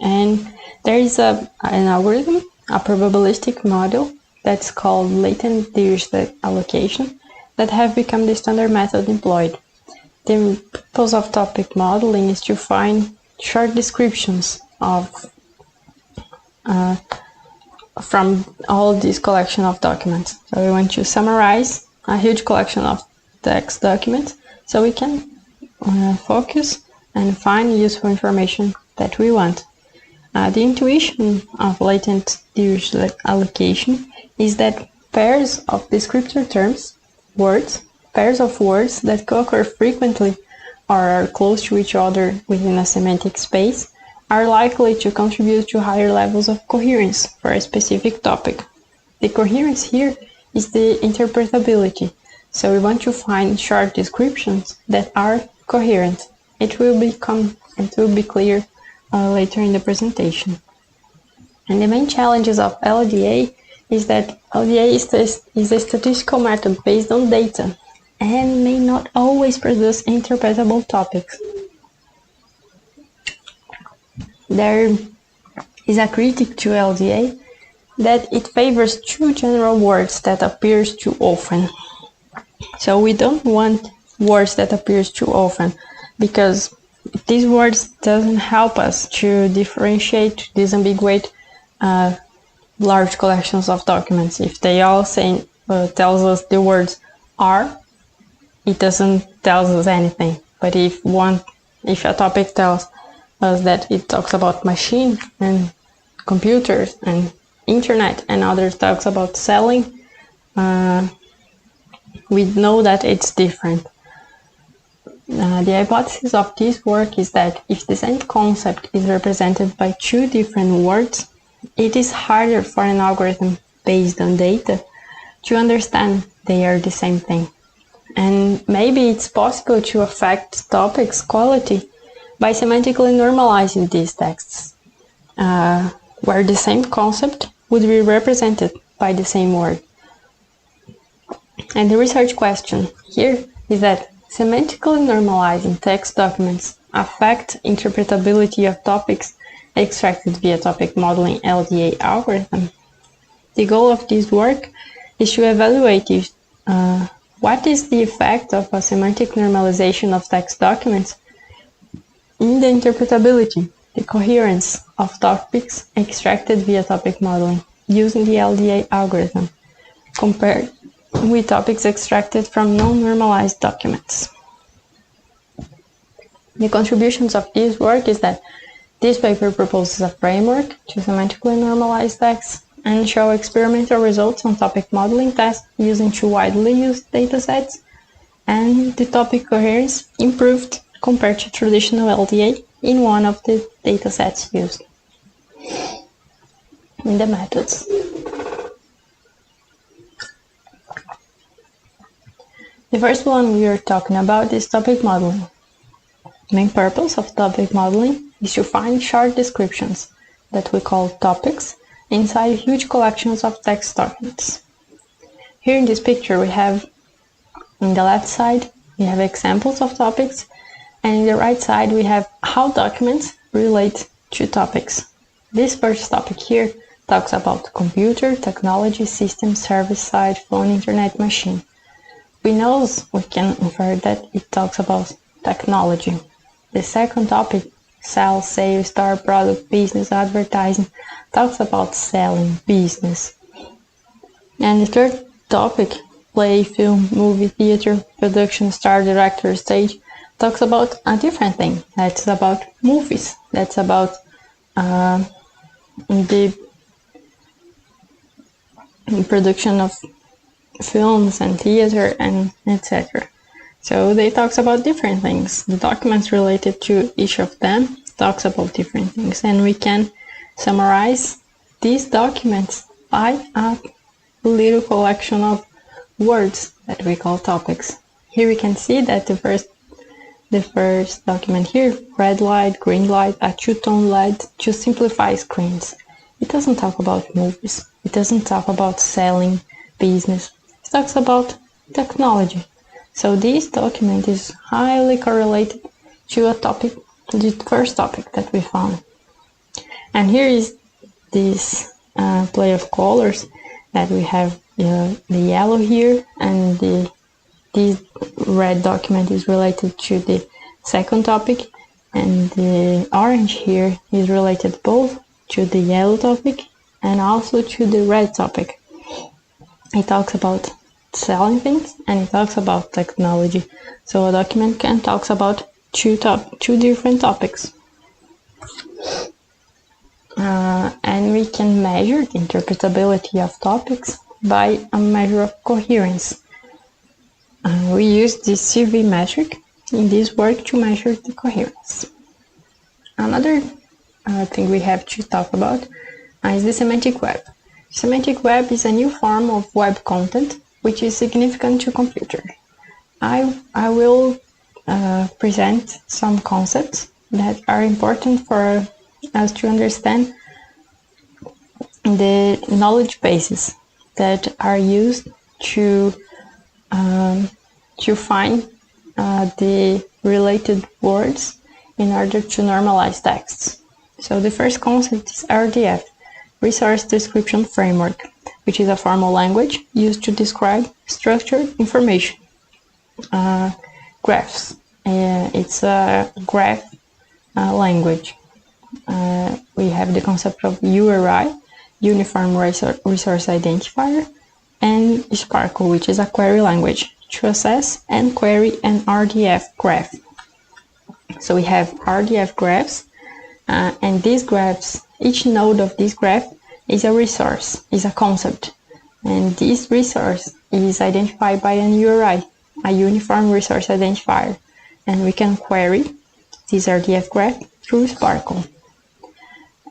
And there is an algorithm, a probabilistic model, that's called latent Dirichlet allocation, that have become the standard method employed. The purpose of topic modeling is to find short descriptions from all this collection of documents. So we want to summarize a huge collection of text documents so we can focus and find useful information that we want. The intuition of latent Dirichlet allocation is that pairs of descriptor terms, pairs of words that occur frequently or are close to each other within a semantic space are likely to contribute to higher levels of coherence for a specific topic. The coherence here is the interpretability, so we want to find short descriptions that are coherent. It will be clear later in the presentation. And the main challenges of LDA is that LDA is a statistical method based on data and may not always produce interpretable topics. There is a critique to LDA that it favors too general words that appears too often. So we don't want words that appears too often, because these words doesn't help us to differentiate, disambiguate large collections of documents. If they all tells us the words are, it doesn't tell us anything. But if a topic tells us that it talks about machine and computers and internet, and others talks about selling, we know that it's different. The hypothesis of this work is that if the same concept is represented by two different words, it is harder for an algorithm based on data to understand they are the same thing. And maybe it's possible to affect topics' quality by semantically normalizing these texts, where the same concept would be represented by the same word. And the research question here is that semantically normalizing text documents affect interpretability of topics extracted via topic modeling LDA algorithm. The goal of this work is to evaluate what is the effect of a semantic normalization of text documents in the interpretability, the coherence of topics extracted via topic modeling using the LDA algorithm, compared with topics extracted from non-normalized documents. The contributions of this work is that this paper proposes a framework to semantically normalize text and show experimental results on topic modeling tests using two widely used datasets, and the topic coherence improved compared to traditional LDA in one of the datasets used. In the methods. The first one we are talking about is topic modeling. The main purpose of topic modeling is to find short descriptions that we call topics inside huge collections of text documents. Here in this picture we have, on the left side, we have examples of topics, and in the right side we have how documents relate to topics. This first topic here talks about computer, technology, system, service side, phone, internet, machine. We can infer that it talks about technology. The second topic, sell, sale, star, product, business, advertising, talks about selling, business. And the third topic, play, film, movie, theater, production, star, director, stage, talks about a different thing. That's about movies. That's about the production of films and theater and etc. So they talks about different things. The documents related to each of them talks about different things, and we can summarize these documents by a little collection of words that we call topics. Here we can see that the first document here, red light, green light, a two-tone light, to simplify screens. It doesn't talk about movies. It doesn't talk about selling, business. It talks about technology. So this document is highly correlated to a topic, the first topic that we found. And here is this play of colors that we have the yellow here, and this red document is related to the second topic, and the orange here is related both to the yellow topic and also to the red topic. It talks about selling things and it talks about technology. So a document can talk about two different topics. And we can measure the interpretability of topics by a measure of coherence. We use the CV metric in this work to measure the coherence. Another thing we have to talk about is the semantic web. Semantic web is a new form of web content which is significant to computers. I will present some concepts that are important for us to understand the knowledge bases that are used to find the related words in order to normalize texts. So the first concept is RDF, Resource Description Framework, which is a formal language used to describe structured information. Graphs, it's a graph language. We have the concept of URI, Uniform Resource Identifier, and Sparkle, which is a query language to assess and query an RDF graph. So we have RDF graphs, and these graphs, each node of this graph is a resource, is a concept. And this resource is identified by an URI, a Uniform Resource Identifier. And we can query this RDF graph through Sparkle.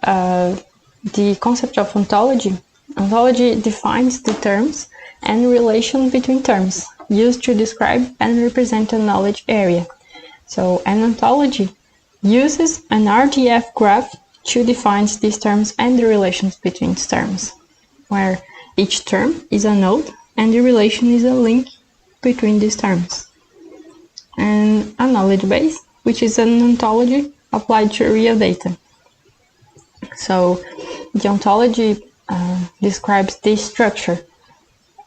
The concept of ontology. Ontology defines the terms and relation between terms used to describe and represent a knowledge area. So an ontology uses an RDF graph to define these terms and the relations between terms, where each term is a node and the relation is a link between these terms. and a knowledge base, which is an ontology applied to real data. So the ontology describes the structure,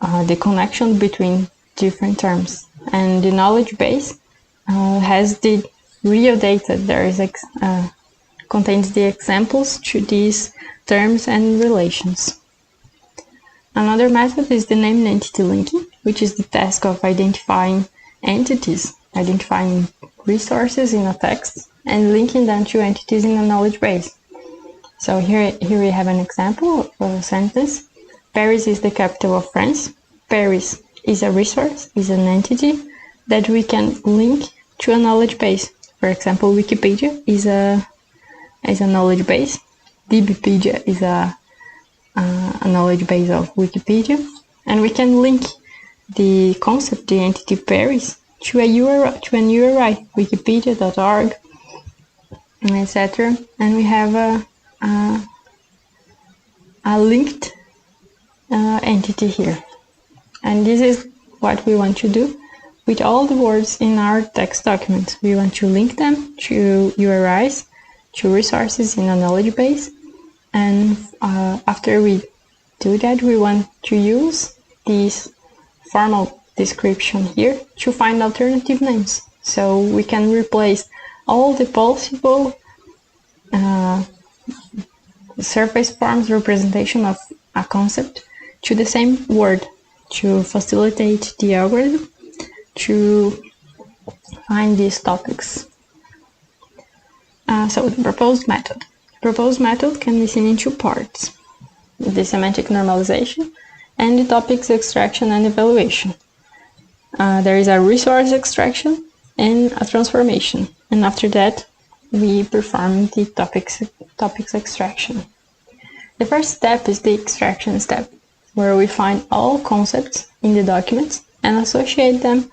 the connection between different terms, and the knowledge base has the real data. There is contains the examples to these terms and relations. Another method is the named entity linking, which is the task of identifying entities, identifying resources in a text, and linking them to entities in a knowledge base. So here we have an example of a sentence. Paris is the capital of France. Paris is a resource, is an entity that we can link to a knowledge base. For example, Wikipedia is a knowledge base. DBpedia is a knowledge base of Wikipedia, and we can link the concept, the entity Paris, to an URI, wikipedia.org, etc. And we have a linked entity here. And this is what we want to do with all the words in our text document. We want to link them to URIs, to resources in a knowledge base. And after we do that, we want to use this formal description here to find alternative names. So we can replace all the possible surface forms representation of a concept to the same word to facilitate the algorithm to find these topics. So the proposed method. The proposed method can be seen in two parts: the semantic normalization and the topics extraction and evaluation. There is a resource extraction and a transformation, and after that we perform the topics extraction. The first step is the extraction step, where we find all concepts in the documents and associate them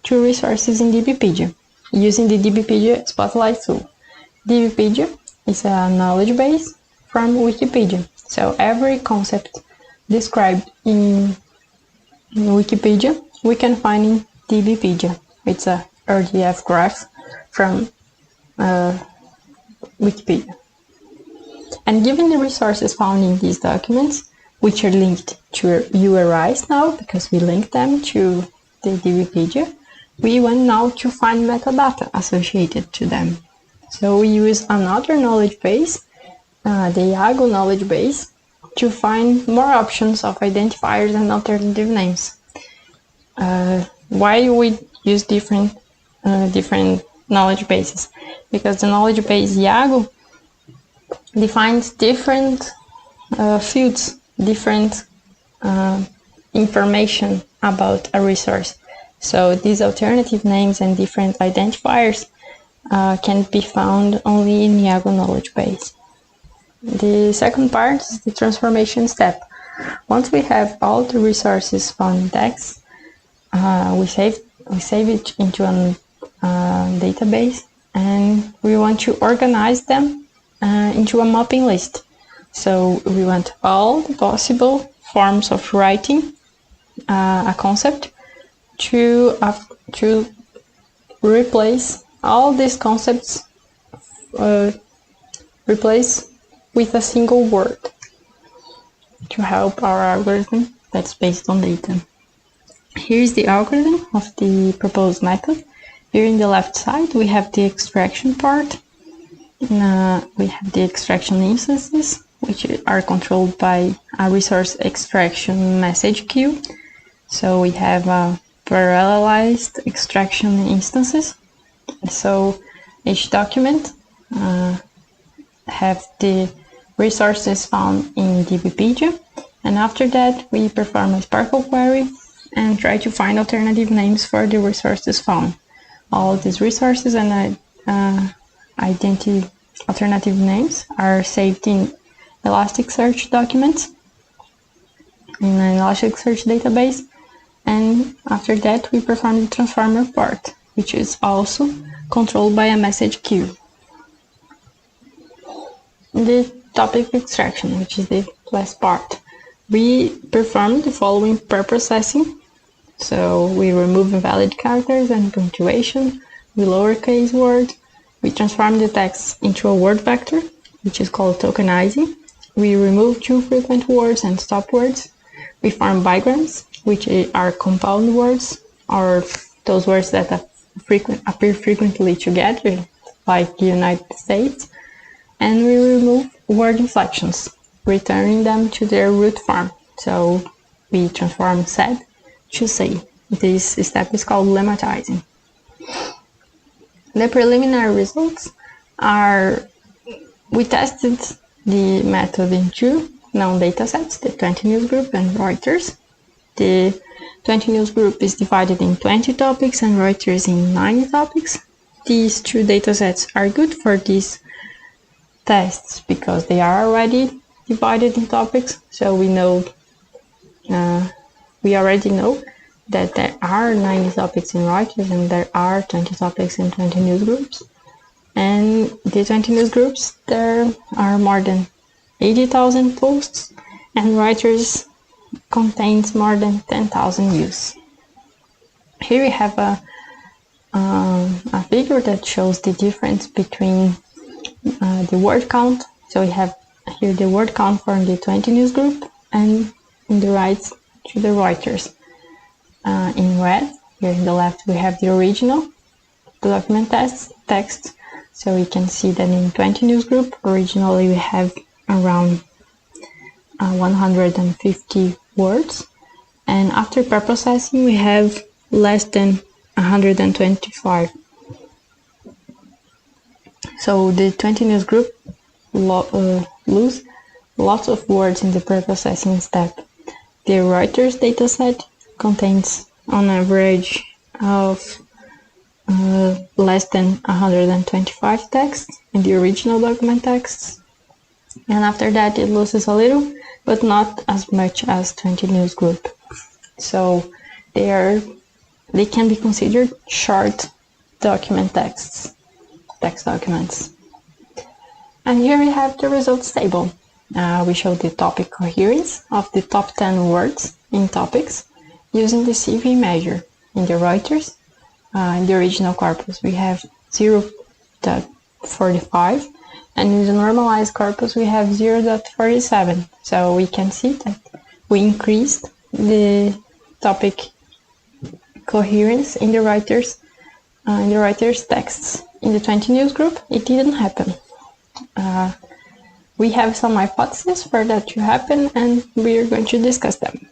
to resources in DBpedia using the DBpedia Spotlight tool. DBpedia is a knowledge base from Wikipedia, so every concept described in Wikipedia we can find in DBpedia. It's a RDF graph from Wikipedia. And given the resources found in these documents, which are linked to URIs now, because we link them to the DBpedia, we want now to find metadata associated to them. So we use another knowledge base, the IAGO knowledge base, to find more options of identifiers and alternative names. Why we use different knowledge bases? Because the knowledge base IAGO defines different fields, different information about a resource. So these alternative names and different identifiers can be found only in IAGO knowledge base. The second part is the transformation step. Once we have all the resources found in text, we save it into a database, and we want to organize them into a mapping list. So we want all the possible forms of writing a concept to replace all these concepts, replace with a single word to help our algorithm that's based on data. Here's the algorithm of the proposed method. Here in the left side we have the extraction part. We have the extraction instances, which are controlled by a resource extraction message queue. So we have parallelized extraction instances. So each document have the resources found in DBpedia, and after that we perform a Sparkle query and try to find alternative names for the resources found. All these resources and alternative names are saved in Elasticsearch documents in an Elasticsearch database, and after that we perform the transformer part, which is also controlled by a message queue. The topic extraction, which is the last part, we perform the following preprocessing So we remove invalid characters and punctuation, we lowercase words, we transform the text into a word vector, which is called tokenizing. We remove too frequent words and stop words. We form bigrams, which are compound words, or those words that appear frequently together, like the United States. And we remove word inflections, returning them to their root form. So we transform said to say. This step is called lemmatizing. The preliminary results are, we tested the method in two known datasets, the 20 News Group and Reuters. The 20 News Group is divided in 20 topics and Reuters in 9 topics. These two datasets are good for these tests because they are already divided in topics, so we already know that there are 90 topics in Reuters and there are 20 topics in 20 news groups. And the 20 news groups, there are more than 80,000 posts, and Reuters contains more than 10,000 views. Here we have a figure that shows the difference between the word count. So we have here the word count for the 20 news group, and in the right to the Reuters. In red, here in the left, we have the original document text. So we can see that in 20 news group, originally we have around 150 words, and after preprocessing we have less than 125. So the 20 news group lose lots of words in the preprocessing step. The Reuters dataset contains on average of less than 125 texts in the original document texts, and after that it loses a little, but not as much as 20 news group. So they can be considered short document text documents. And here we have the results table. We show the topic coherence of the top 10 words in topics using the CV measure. In the Reuters, in the original corpus, we have 0.45, and in the normalized corpus, we have 0.47. So we can see that we increased the topic coherence in the Reuters texts. In the 20 news group, it didn't happen. We have some hypotheses for that to happen, and we are going to discuss them.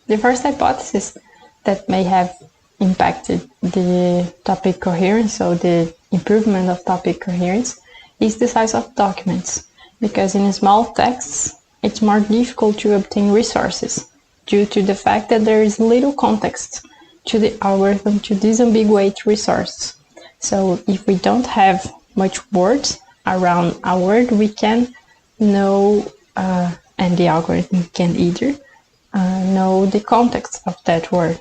The first hypothesis that may have impacted the topic coherence, so the improvement of topic coherence, is the size of documents, because in small texts it's more difficult to obtain resources due to the fact that there is little context to the algorithm to disambiguate resources. So if we don't have much words around a word, we can know, and the algorithm can either know the context of that word.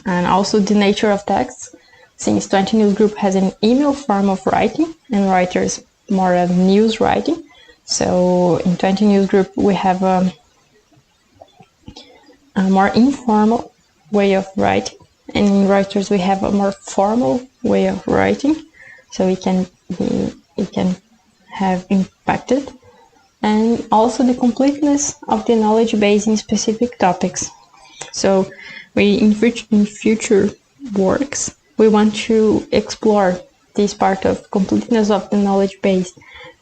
And also the nature of text, since 20 news group has an email form of writing and Reuters more of news writing. So in 20 news group we have a more informal way of writing, and in Reuters we have a more formal way of writing. So it can have impacted. And also the completeness of the knowledge base in specific topics. So in future works, we want to explore this part of completeness of the knowledge base,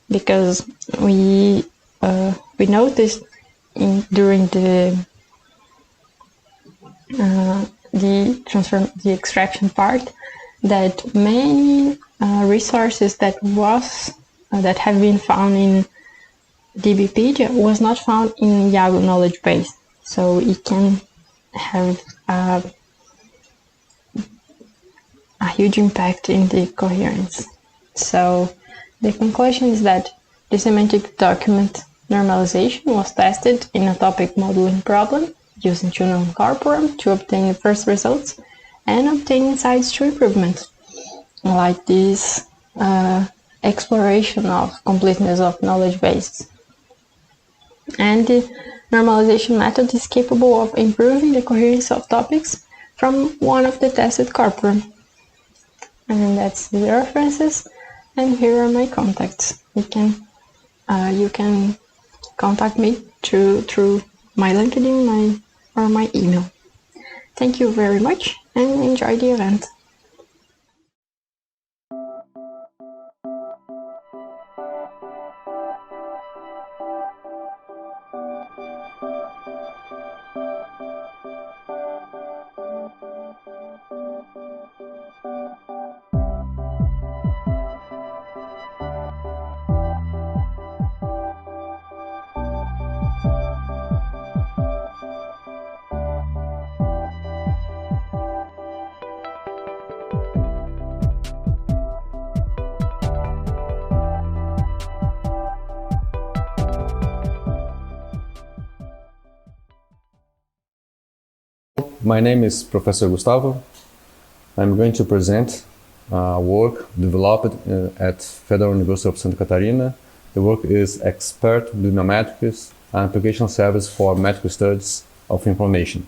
because we noticed during the extraction part that many resources that have been found in DBpedia was not found in Yago knowledge base. So it can have a huge impact in the coherence. So the conclusion is that the semantic document normalization was tested in a topic modeling problem using two known corpora to obtain the first results and obtain insights to improvement, like this exploration of completeness of knowledge bases. And normalization method is capable of improving the coherence of topics from one of the tested corpora. And that's the references, and here are my contacts. You can contact me through my LinkedIn or my email. Thank you very much and enjoy the event. My name is Professor Gustavo. I'm going to present work developed at Federal University of Santa Catarina. The work is Expert Bibliometrics, an application service for medical studies of information.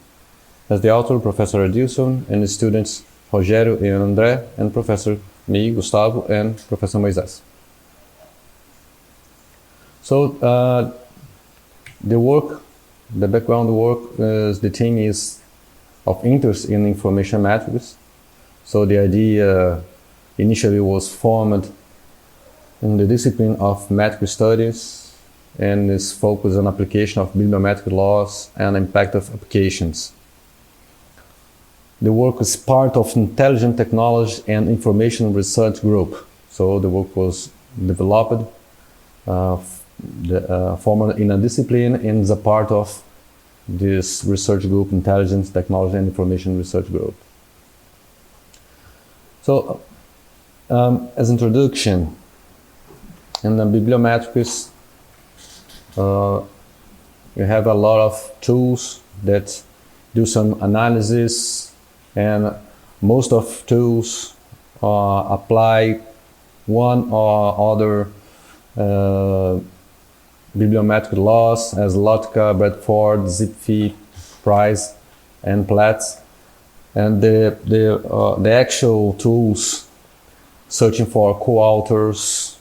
As the author, Professor Adilson, and the students Rogério and André, and Professor me, Gustavo, and Professor Moisés. So the background work is the theme is of interest in information metrics. So the idea initially was formed in the discipline of metric studies and is focused on application of bibliometric laws and impact of applications. The work is part of Intelligent Technology and Information Research Group. So the work was developed formed in a discipline and is a part of this research group, Intelligence, Technology and Information Research Group. So, as introduction, in the bibliometrics, you have a lot of tools that do some analysis, and most of tools apply one or other bibliometric laws as Lotka, Bradford, Zipf, Price, and Platts, and the actual tools searching for co-authors,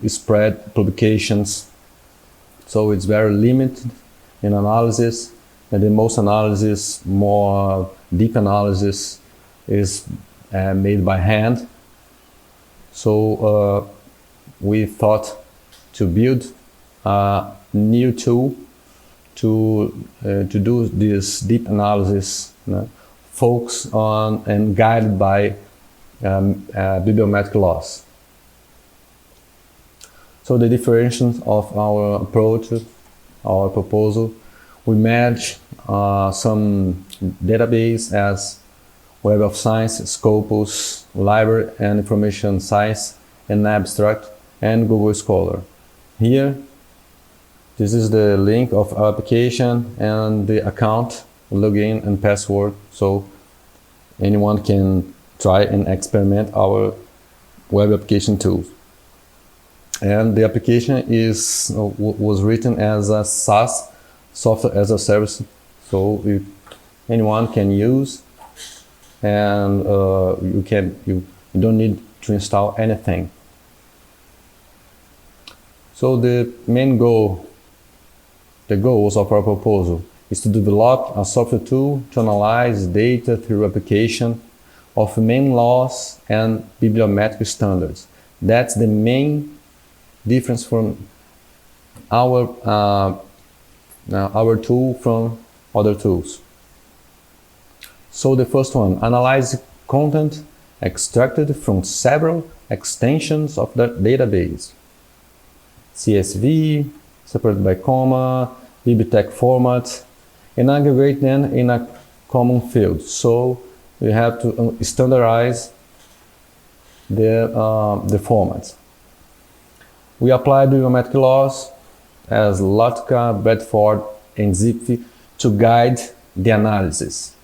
spread publications. So it's very limited in analysis, and the most analysis, more deep analysis, is made by hand. So we thought to build a new tool to do this deep analysis, focused on and guided by bibliometric laws. So the differentiation of our approach, our proposal, we merge some database as Web of Science, Scopus, Library and Information Science, and Abstract, and Google Scholar. Here, this is the link of our application and the account, login and password, so anyone can try and experiment our web application tool. And the application was written as a SaaS, software as a service, so anyone can use, and you don't need to install anything. So the main goal, the goals of our proposal is to develop a software tool to analyze data through application of main laws and bibliometric standards. That's the main difference from our tool from other tools. So the first one, analyze content extracted from several extensions of the database. CSV, separated by comma, bibliotex format, and aggregate them in a common field. So we have to standardize the formats. We apply bibliometric laws as Lotka, Bradford, and Zipf to guide the analysis,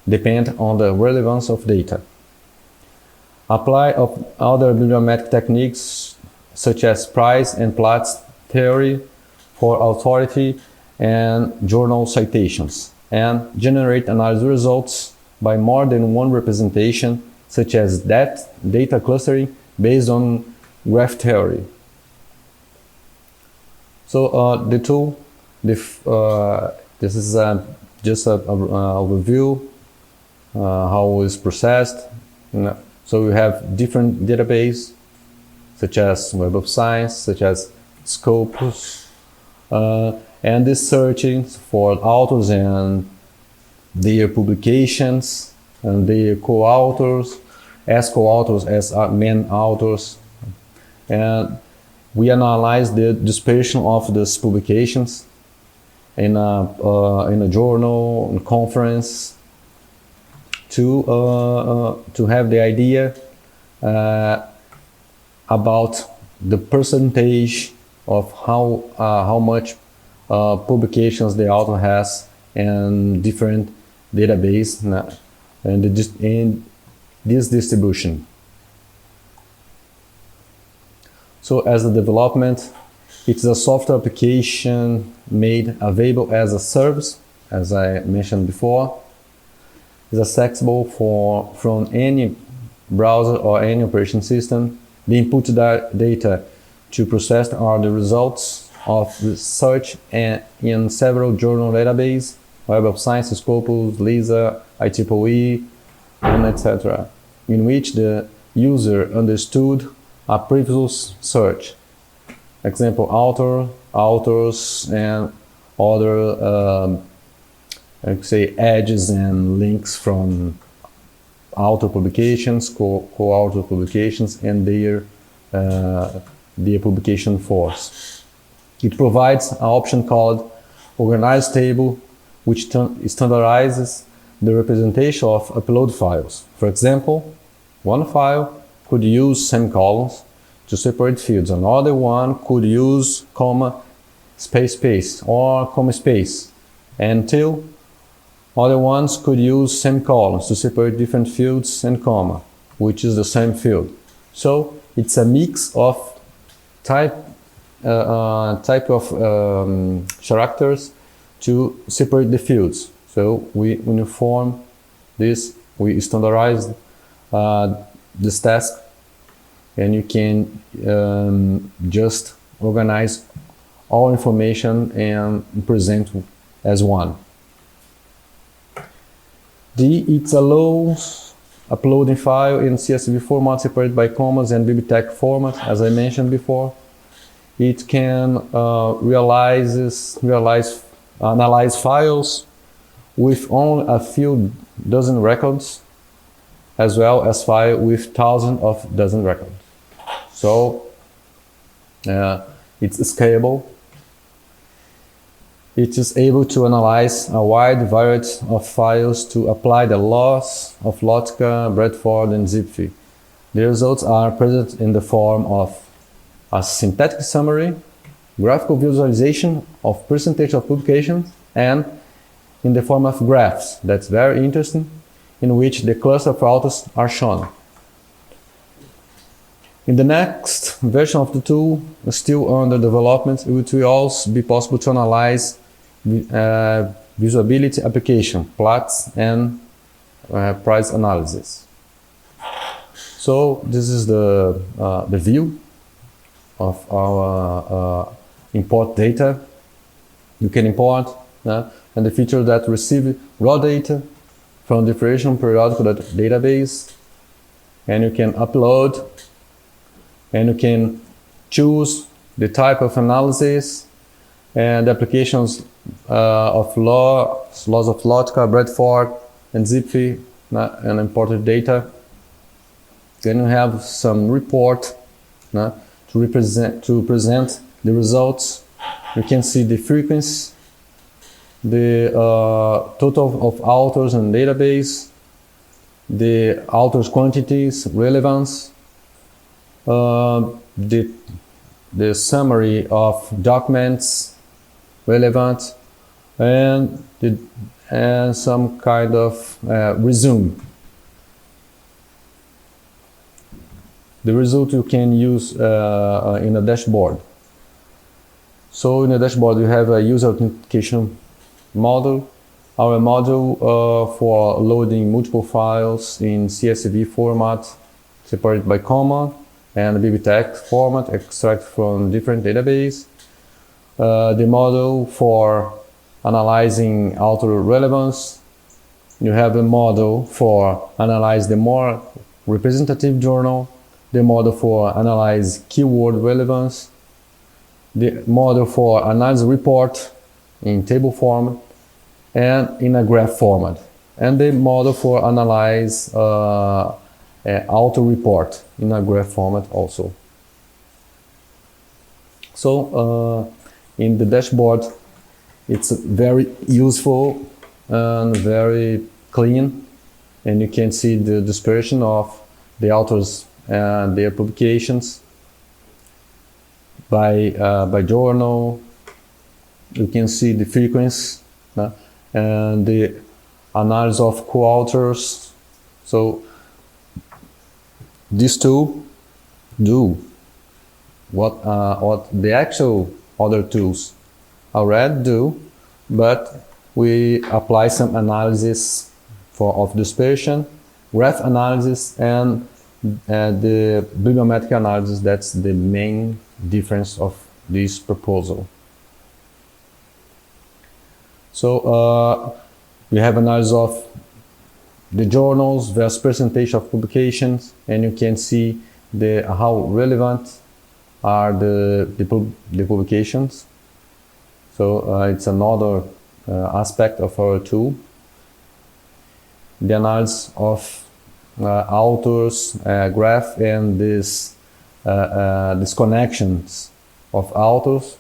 depending on the relevance of data. Apply of other bibliometric techniques such as Price and Platts theory for authority and journal citations, and generate analysis results by more than one representation, such as data clustering based on graph theory. So the tool, this is just an overview how it's processed. So we have different databases, such as Web of Science, such as Scopus, and this searching for authors and their publications and their co-authors, as co-authors, as main authors. And we analyze the dispersion of these publications in a journal, in conference, to have the idea about the percentage of how much publications the author has in different database and this distribution. So as a development, it's a software application made available as a service, as I mentioned before. It's accessible from any browser or any operation system. The input data to process are the results of research in several journal databases, Web of Science, Scopus, LISA, IEEE, and etc., in which the user understood a previous search. Example, authors, and other say edges and links from author publications, co-author publications, and their publication force. It provides an option called Organized Table, which standardizes the representation of upload files. For example, one file could use semicolons to separate fields. Another one could use comma, space, or comma space. Until other ones could use semicolons to separate different fields and comma, which is the same field. So it's a mix of type of characters to separate the fields. So we uniform this, we standardize this task, and you can just organize all information and present as one. It allows uploading file in CSV format separated by commas and bibliotex format, as I mentioned before. It can analyze files with only a few dozen records, as well as file with thousands of dozen records. So it's scalable. It is able to analyze a wide variety of files to apply the laws of Lotka, Bradford, and Zipf. The results are present in the form of a synthetic summary, graphical visualization of percentage of publications, and in the form of graphs. That's very interesting, in which the cluster of authors are shown. In the next version of the tool, still under development, it will also be possible to analyze usability application, plots, and price analysis. So this is the view of our import data. You can import and the feature that receive raw data from differential periodical database, and you can upload, and you can choose the type of analysis and applications of laws of Lotka, Bradford, and Zipf, and imported data. Then you have some report to present the results. You can see the frequency, the total of authors and database, the authors quantities, relevance, the summary of documents relevant, and some kind of resume. The result you can use in a dashboard. So in the dashboard, you have a user authentication module. Our module for loading multiple files in CSV format, separated by comma, and bibliotex format, extract from different databases. The model for analyzing author relevance. You have a model for analyze the more representative journal, the model for analyze keyword relevance, the model for analyze report in table format and in a graph format, and the model for analyze auto report in a graph format also. So in the dashboard, it's very useful and very clean, and you can see the dispersion of the authors and their publications by journal. You can see the frequency and the analysis of co-authors. So these two do what the actual other tools already do, but we apply some analysis of dispersion, graph analysis, and the bibliometric analysis. That's the main difference of this proposal. So we have analysis of the journals versus percentage of publications, and you can see how relevant are the publications. So it's another aspect of our tool. The analysis of authors, graph, and these connections of authors,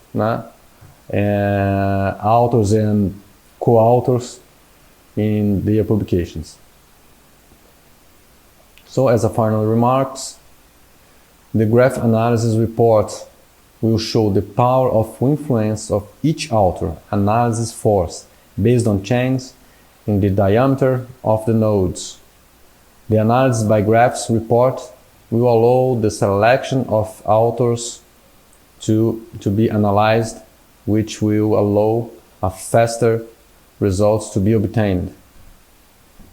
authors and co-authors in their publications. So as a final remarks, the graph analysis report will show the power of influence of each author analysis force based on changes in the diameter of the nodes. The analysis by graphs report will allow the selection of authors to be analyzed, which will allow a faster results to be obtained.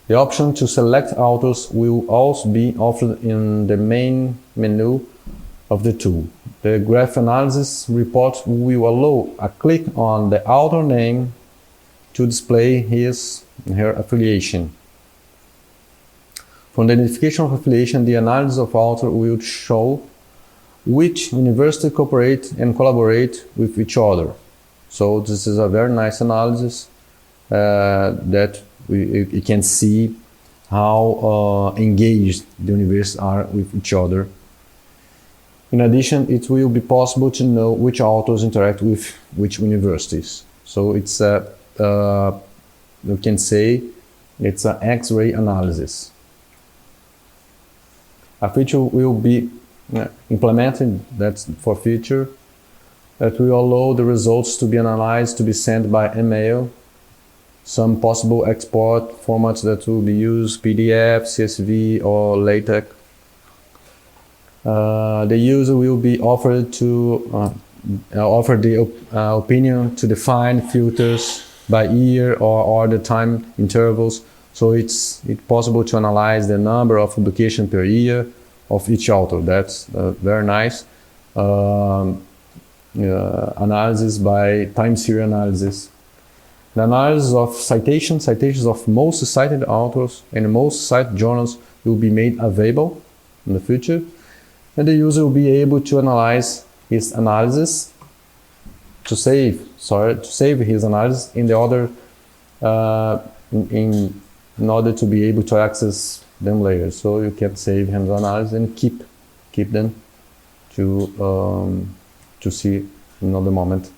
The option to select authors will also be offered in the main menu of the tool. The graph analysis report will allow a click on the author name to display her affiliation. For the identification of affiliation, the analysis of author will show which university cooperate and collaborate with each other. So this is a very nice analysis that we can see how engaged the universities are with each other. In addition, it will be possible to know which authors interact with which universities. So it's you can say it's an X-ray analysis. A feature will be implemented, that's for future, that will allow the results to be analyzed, to be sent by email. Some possible export formats that will be used, PDF, CSV, or LaTeX. The user will be offered to offer the opinion to define filters by year or the time intervals. So it's possible to analyze the number of publications per year of each author. That's very nice. Analysis by time series analysis. The analysis of citations of most cited authors and most cited journals will be made available in the future. And the user will be able to analyze his analysis, to save his analysis in the other, in order to be able to access them later. So you can save his analysis and keep them to see another moment.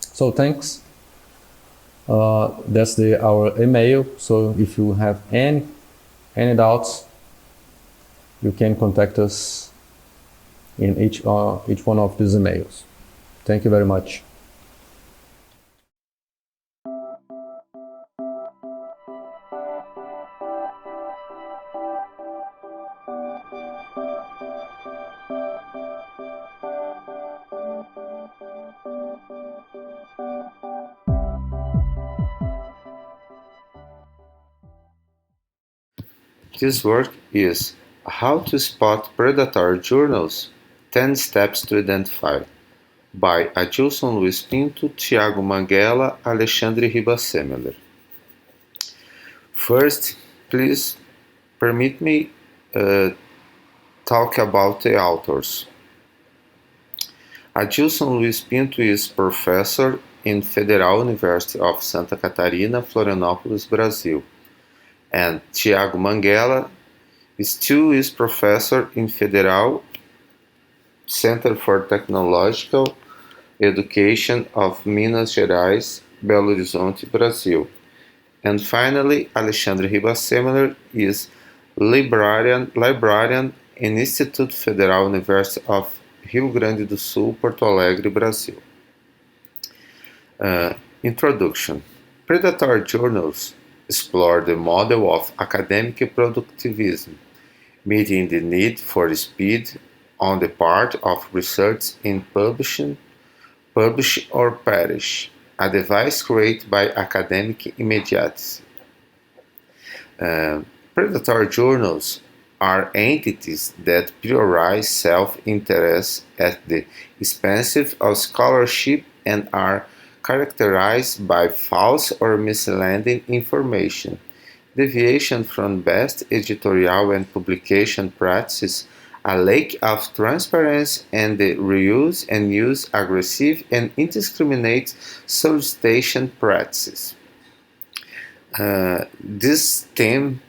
So thanks. That's our email. So if you have any doubts, you can contact us in each one of these emails. Thank you very much. This work is How to Spot Predatory Journals, 10 Steps to Identify, by Adilson Luiz Pinto, Tiago Manguela, Alexandre Ribas-Semeler. First, please permit me talk about the authors. Adilson Luiz Pinto is professor in Federal University of Santa Catarina, Florianópolis, Brazil, and Tiago Manguela is professor in Federal Center for Technological Education of Minas Gerais, Belo Horizonte, Brazil. And finally, Alexandre Ribas-Semeler is librarian in Instituto Federal University of Rio Grande do Sul, Porto Alegre, Brazil. Introduction. Predatory journals explore the model of academic productivism, meeting the need for speed on the part of research in publish or perish, a device created by academic immediacy. Predatory journals are entities that prioritize self-interest at the expense of scholarship and are characterized by false or misleading information, deviation from best editorial and publication practices, a lack of transparency, and the reuse and use aggressive and indiscriminate solicitation practices. This theme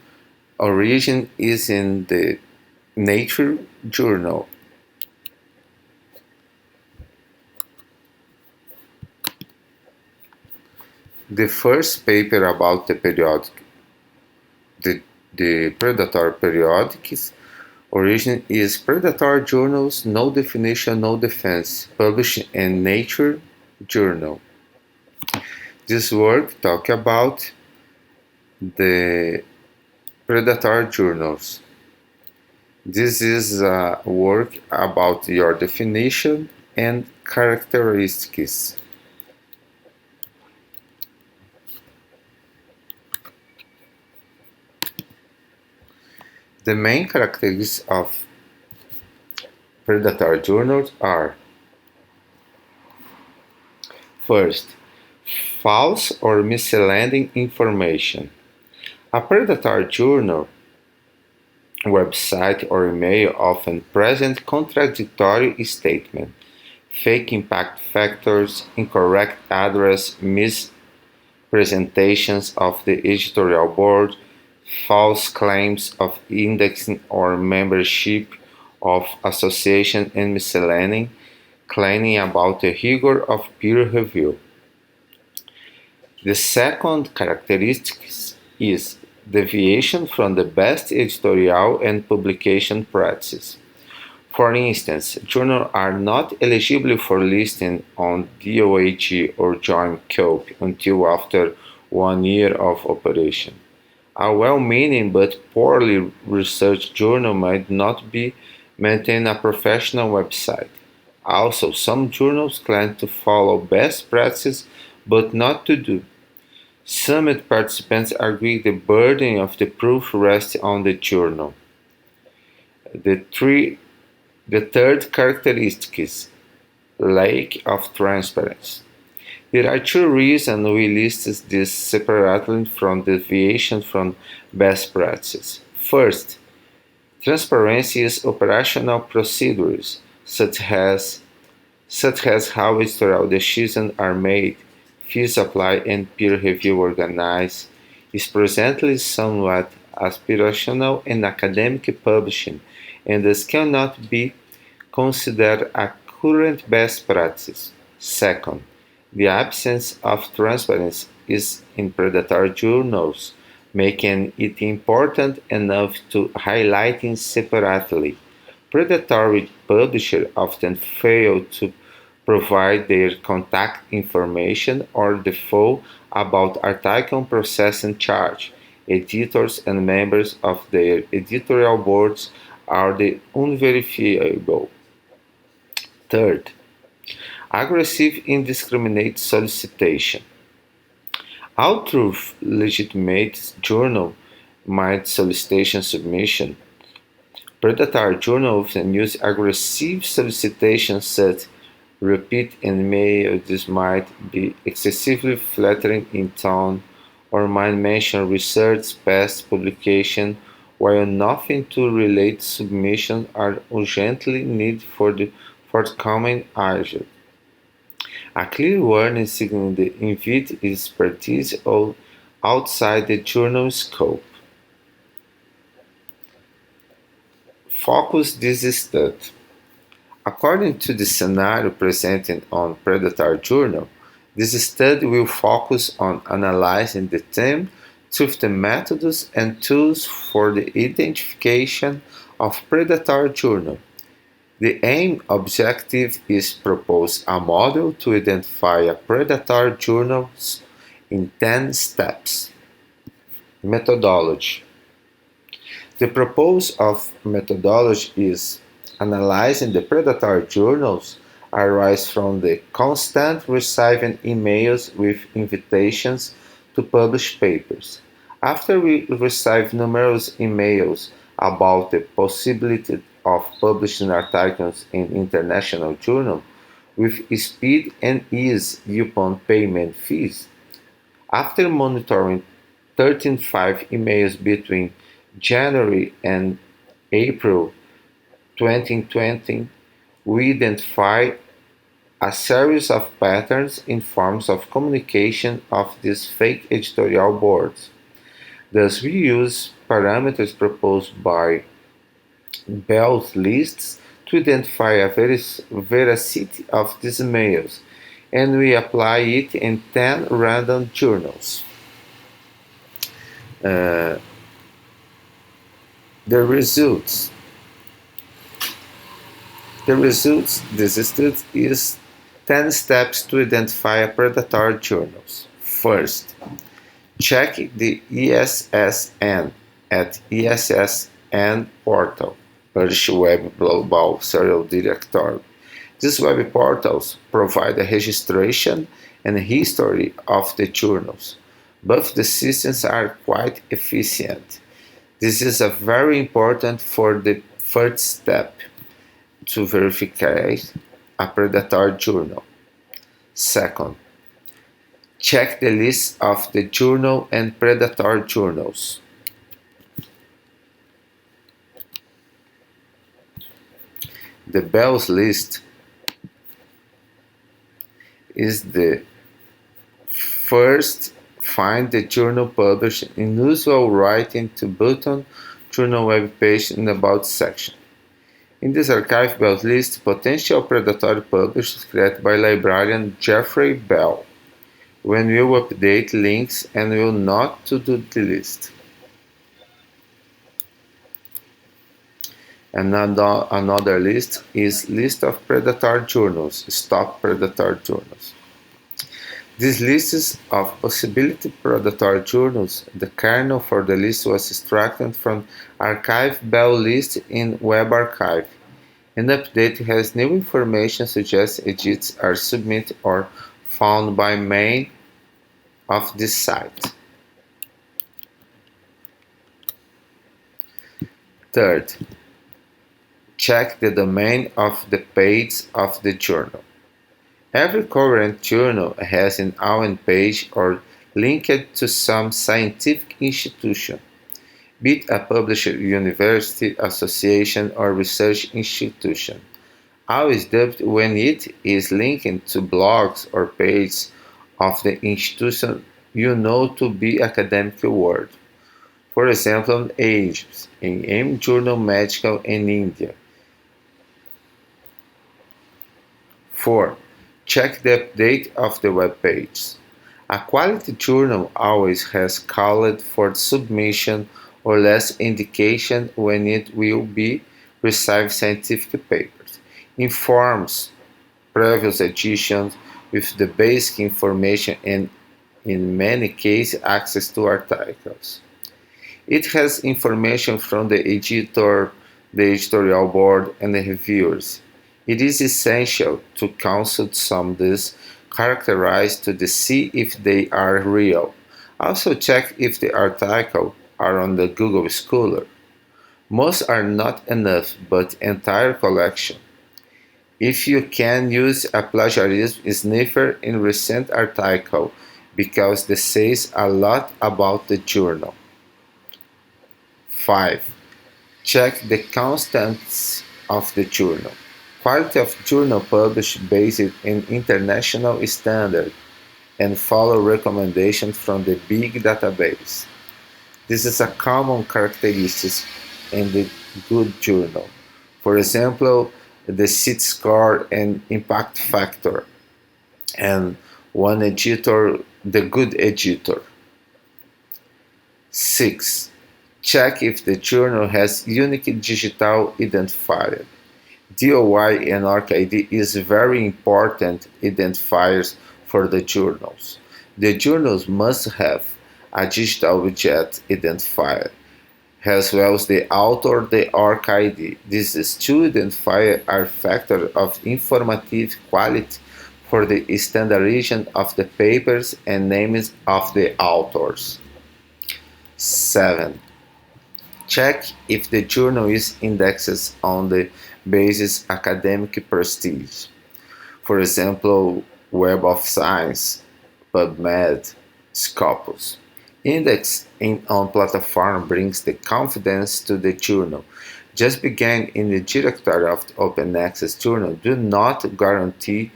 origin is in the Nature journal. The first paper about the predatory periodics origin is Predatory Journals, No Definition, No Defense, published in Nature journal. This work talks about the predatory journals. This is a work about your definition and characteristics. The main characteristics of predatory journals are: first, false or misleading information. A predatory journal website or email often present contradictory statements, fake impact factors, incorrect address, mispresentations of the editorial board, false claims of indexing or membership of association, and misleading claiming about the rigor of peer review. The second characteristic is deviation from the best editorial and publication practices. For instance, journals are not eligible for listing on DOAG or Joint COPE until after 1 year of operation. A well-meaning but poorly researched journal might not be maintain a professional website. Also, some journals claim to follow best practices but not to do. Summit participants agree the burden of the proof rests on the journal. The third characteristic is lack of transparency. There are two reasons we list this separately from deviation from best practices. First, transparency is operational procedures, such as how editorial decisions are made, fees applied, and peer review organized, is presently somewhat aspirational and academic publishing, and thus cannot be considered a current best practice. Second, the absence of transparency is in predatory journals, making it important enough to highlight it separately. Predatory publishers often fail to provide their contact information or default about article processing charge. Editors and members of their editorial boards are the unverifiable. Third, aggressive indiscriminate solicitation. Although legitimate journals mind solicitation submission. Predatory journals often use aggressive solicitations such repeat and mail. This might be excessively flattering in tone or might mention research past publication while nothing to relate submission are urgently needed for the forthcoming issue. A clear warning signaling the invite expertise outside the journal scope. Focus this study. According to the scenario presented on Predatory Journal, this study will focus on analyzing the theme through the methods and tools for the identification of predatory journal. The aim objective is propose a model to identify a predatory journals in 10 steps. Methodology. The purpose of methodology is analyzing the predatory journals arise from the constant receiving emails with invitations to publish papers. After we receive numerous emails about the possibility of publishing articles in international journals with speed and ease upon payment fees, after monitoring 13.5 emails between January and April 2020, we identify a series of patterns in forms of communication of these fake editorial boards. Thus, we use parameters proposed by Bell's lists to identify a veracity of these emails, and we apply it in 10 random journals. The results. This study is 10 steps to identify predatory journals. First, check the ESSN at ESSN portal, Publish Web Global Serial Directory. These web portals provide a registration and history of the journals. Both the systems are quite efficient. This is very important for the first step to verify a predatory journal. Second, check the list of the journal and predatory journals. The Bell's list is the first find the journal published in usual writing to button journal web page in the About section. In this archive Bell's list, potential predatory publishers created by librarian Jeffrey Bell. When we will update links and will not to do the list. Another list is list of predatory journals, stop predatory journals. This list of possibility predatory journals, the kernel for the list was extracted from Archive Bell list in Web Archive. An update has new information suggests edits are submitted or found by main of this site. Third, check the domain of the page of the journal. Every current journal has an own page or linked to some scientific institution, be it a publisher, university, association, or research institution. Always dubbed when it is linked to blogs or pages of the institution you know to be academic world. For example, AGES, in M Journal Medical in India. 4. Check the update of the web page. A quality journal always has called for submission or less indication when it will be receive scientific papers. Informs previous editions with the basic information and in many cases access to articles. It has information from the editor, the editorial board, and the reviewers. It is essential to consult some of these characterized to see if they are real. Also check if the article are on the Google Scholar. Most are not enough, but entire collection. If you can use a plagiarism sniffer in recent article because this says a lot about the journal. 5. Check the constants of the journal. Quality of journal published based in international standard and follow recommendations from the big database. This is a common characteristic in the good journal. For example, the CIT score and impact factor, and one editor, the good editor. 6. Check if the journal has unique digital identifier. DOI and ORCID is very important identifiers for the journals. The journals must have a digital object identifier, as well as the author, the ORCID. These two identifiers are factors of informative quality for the standardization of the papers and names of the authors. 7. Check if the journal is indexed on the basis academic prestige. For example, Web of Science, PubMed, Scopus. Index on platform brings the confidence to the journal. Just begin in the directory of the open access journal do not guarantee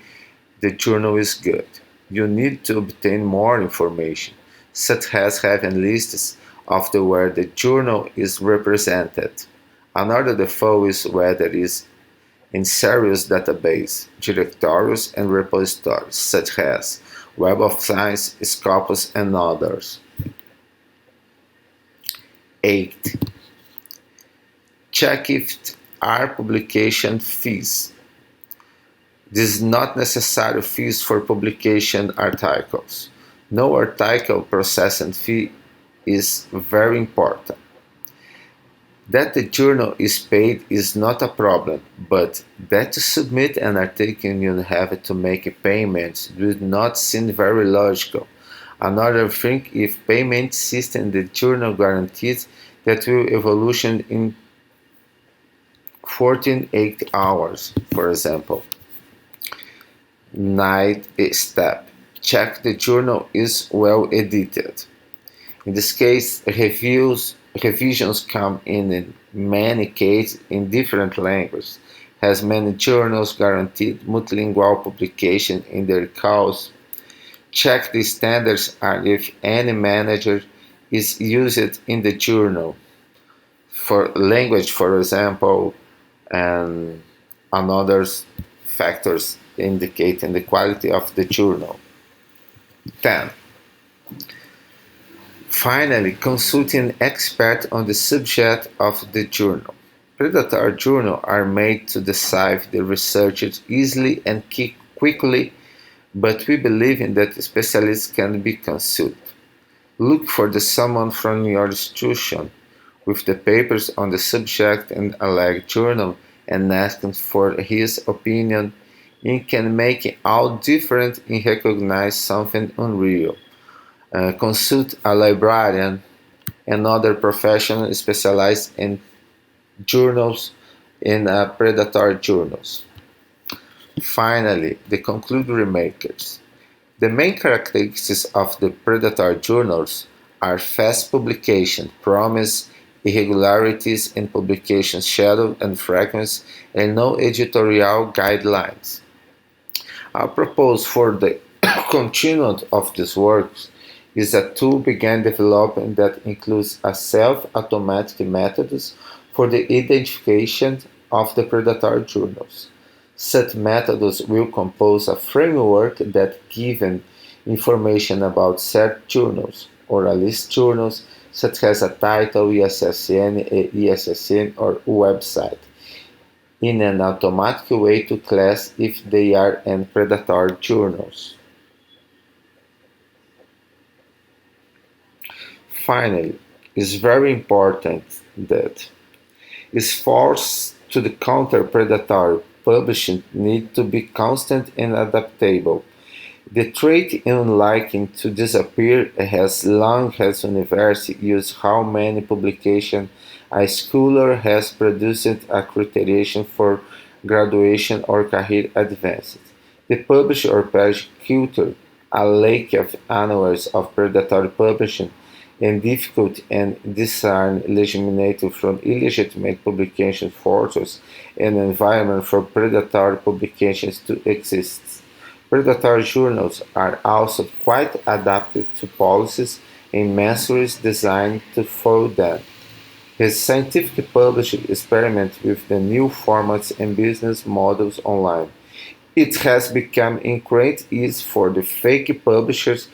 the journal is good. You need to obtain more information, such as having lists of where the journal is represented. Another default is whether it is in serious database, directories, and repositories, such as Web of Science, Scopus, and others. 8. Check if are publication fees. This is not necessary fees for publication articles. No article processing fee is very important. That the journal is paid is not a problem, but that to submit an article you have to make payments would not seem very logical. Another thing, if payment system the journal guarantees that will evolution in 48 hours, for example. 9th step. Check the journal is well edited. In this case, revisions come in many cases in different languages, has many journals guaranteed multilingual publication in their cause. Check the standards and if any manager is used in the journal. For language, for example, and other factors indicating the quality of the journal. 10. Finally, consulting expert on the subject of the journal. Predatory journals are made to decipher the researchers easily and quickly, but we believe in that specialists can be consulted. Look for someone from your institution with the papers on the subject and alleged journal and ask for his opinion. It can make all different in recognize something unreal. Consult a librarian and other professionals specialized in journals in predatory journals. Finally, the concluding remarks. The main characteristics of the predatory journals are fast publication, promise, irregularities in publication schedule and frequency, and no editorial guidelines. Our proposal for the continuance of these works is a tool began developing that includes a self-automatic methods for the identification of the predatory journals. Such methods will compose a framework that given information about certain journals or a list journals such as a title, ISSN, ESSN, or website in an automatic way to class if they are in predatory journals. Finally, it's very important that efforts to the counter predatory publishing need to be constant and adaptable. The trait in liking to disappear has long as university used how many publications a scholar has produced a criterion for graduation or career advancement. The publish or page culture, a lake of annals of predatory publishing, and difficult and discern eliminated from illegitimate publication forces an environment for predatory publications to exist. Predatory journals are also quite adapted to policies and measures designed to foil them. His scientific publishing experiment with the new formats and business models online. It has become incredibly easy for the fake publishers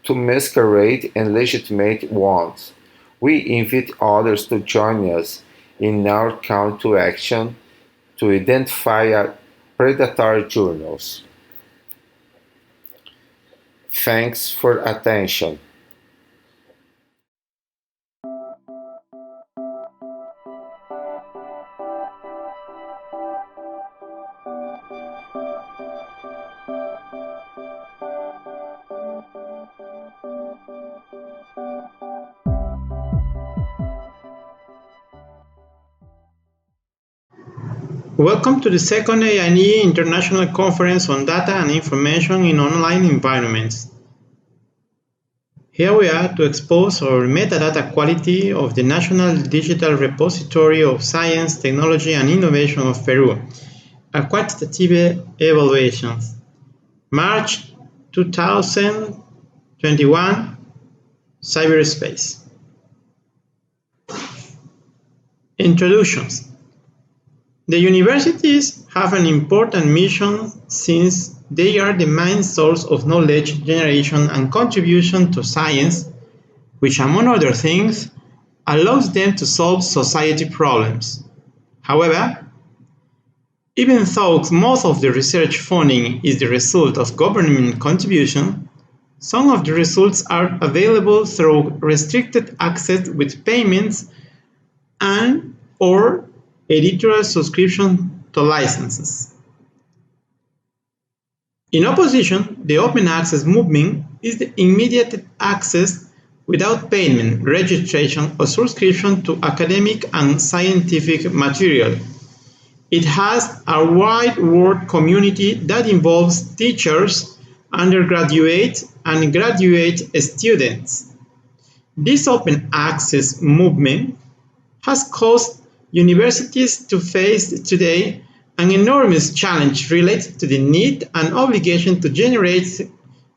to masquerade and legitimate ones. We invite others to join us in our call to action to identify predatory journals. Thanks for attention. Welcome to the second EAI International Conference on Data and Information in Online Environments. Here we are to expose our metadata quality of the National Digital Repository of Science, Technology and Innovation of Peru, a quantitative evaluation. March 2021, Cyberspace. Introductions. The universities have an important mission since they are the main source of knowledge generation and contribution to science, which, among other things, allows them to solve society problems. However, even though most of the research funding is the result of government contribution, some of the results are available through restricted access with payments and/or editorial subscription to licenses. In opposition, the open access movement is the immediate access without payment, registration, or subscription to academic and scientific material. It has a wide world community that involves teachers, undergraduate, and graduate students. This open access movement has caused universities to face today an enormous challenge related to the need and obligation to generate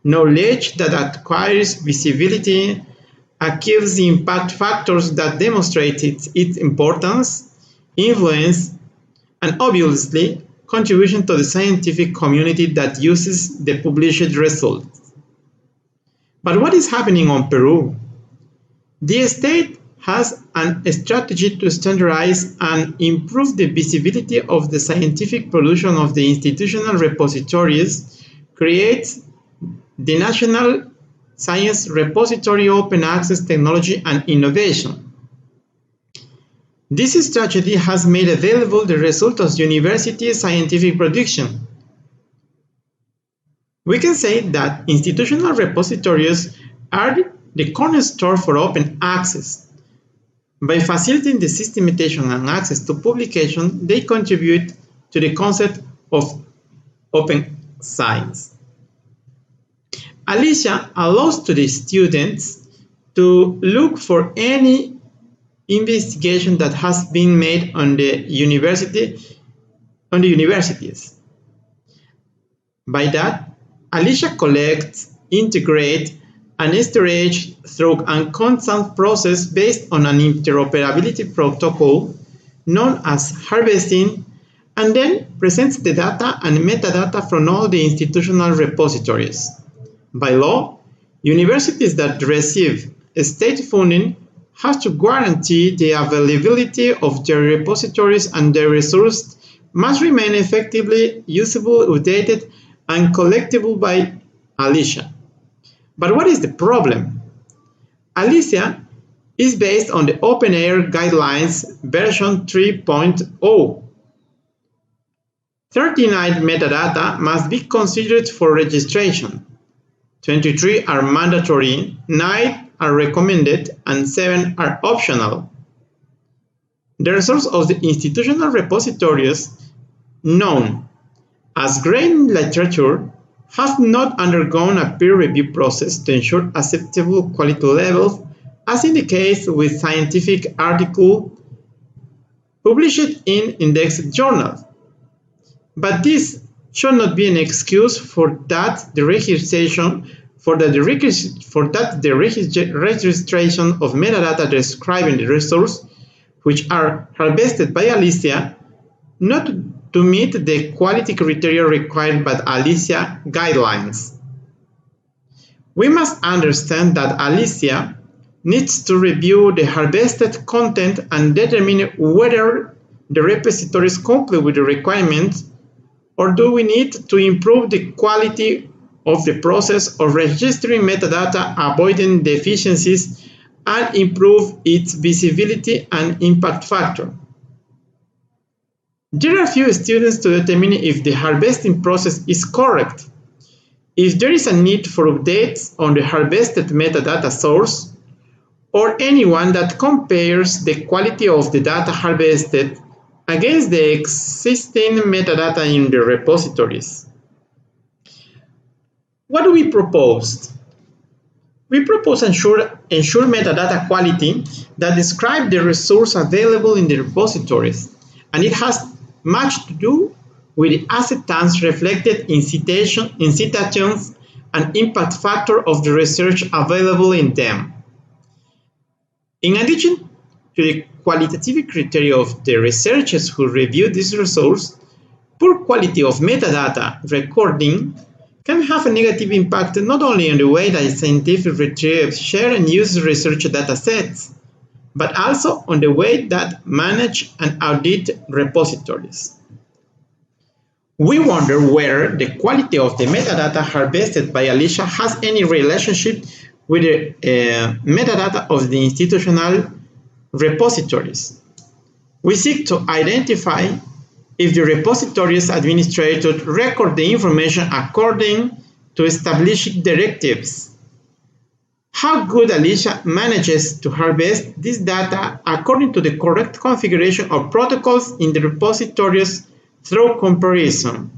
knowledge that acquires visibility, achieves the impact factors that demonstrate its importance, influence, and obviously contribution to the scientific community that uses the published results. But what is happening on Peru? The state has a strategy to standardize and improve the visibility of the scientific production of the institutional repositories, creates the National Science Repository Open Access Technology and Innovation. This strategy has made available the result of university scientific production. We can say that institutional repositories are the cornerstone for open access. By facilitating the systematization and access to publication, they contribute to the concept of open science. Alicia allows to the students to look for any investigation that has been made on the universities. By that, Alicia collects, integrates, and storage through a constant process based on an interoperability protocol known as harvesting, and then presents the data and metadata from all the institutional repositories. By law, universities that receive state funding have to guarantee the availability of their repositories, and their resources must remain effectively usable, updated, and collectible by Alicia. But what is the problem? Alicia is based on the OpenAIRE Guidelines version 3.0. 39 metadata must be considered for registration. 23 are mandatory, 9 are recommended, and 7 are optional. The results of the institutional repositories, known as grading literature, have not undergone a peer review process to ensure acceptable quality levels, as in the case with scientific articles published in indexed journals. But this should not be an excuse for that the registration of metadata describing the resource, which are harvested by Alicia, not to meet the quality criteria required by Alicia guidelines. We must understand that Alicia needs to review the harvested content and determine whether the repositories comply with the requirements, or do we need to improve the quality of the process of registering metadata, avoiding deficiencies, and improve its visibility and impact factor. There are few students to determine if the harvesting process is correct, if there is a need for updates on the harvested metadata source, or anyone that compares the quality of the data harvested against the existing metadata in the repositories. What do we propose? We propose ensure metadata quality that describe the resource available in the repositories, and it has much to do with the acceptance reflected in citations and impact factor of the research available in them. In addition to the qualitative criteria of the researchers who review this resource, poor quality of metadata recording can have a negative impact not only on the way that scientific retrieve, share, and use research data sets, but also on the way that manage and audit repositories. We wonder whether the quality of the metadata harvested by Alicia has any relationship with the metadata of the institutional repositories. We seek to identify if the repositories administrator record the information according to established directives, how good Alicia manages to harvest this data according to the correct configuration of protocols in the repositories through comparison,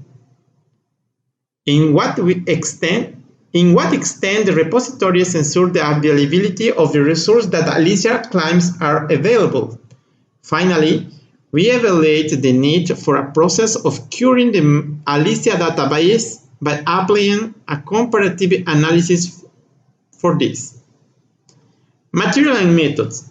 in what extent the repositories ensure the availability of the resource that Alicia claims are available. Finally, we evaluate the need for a process of curing the Alicia database by applying a comparative analysis for this. Material and methods.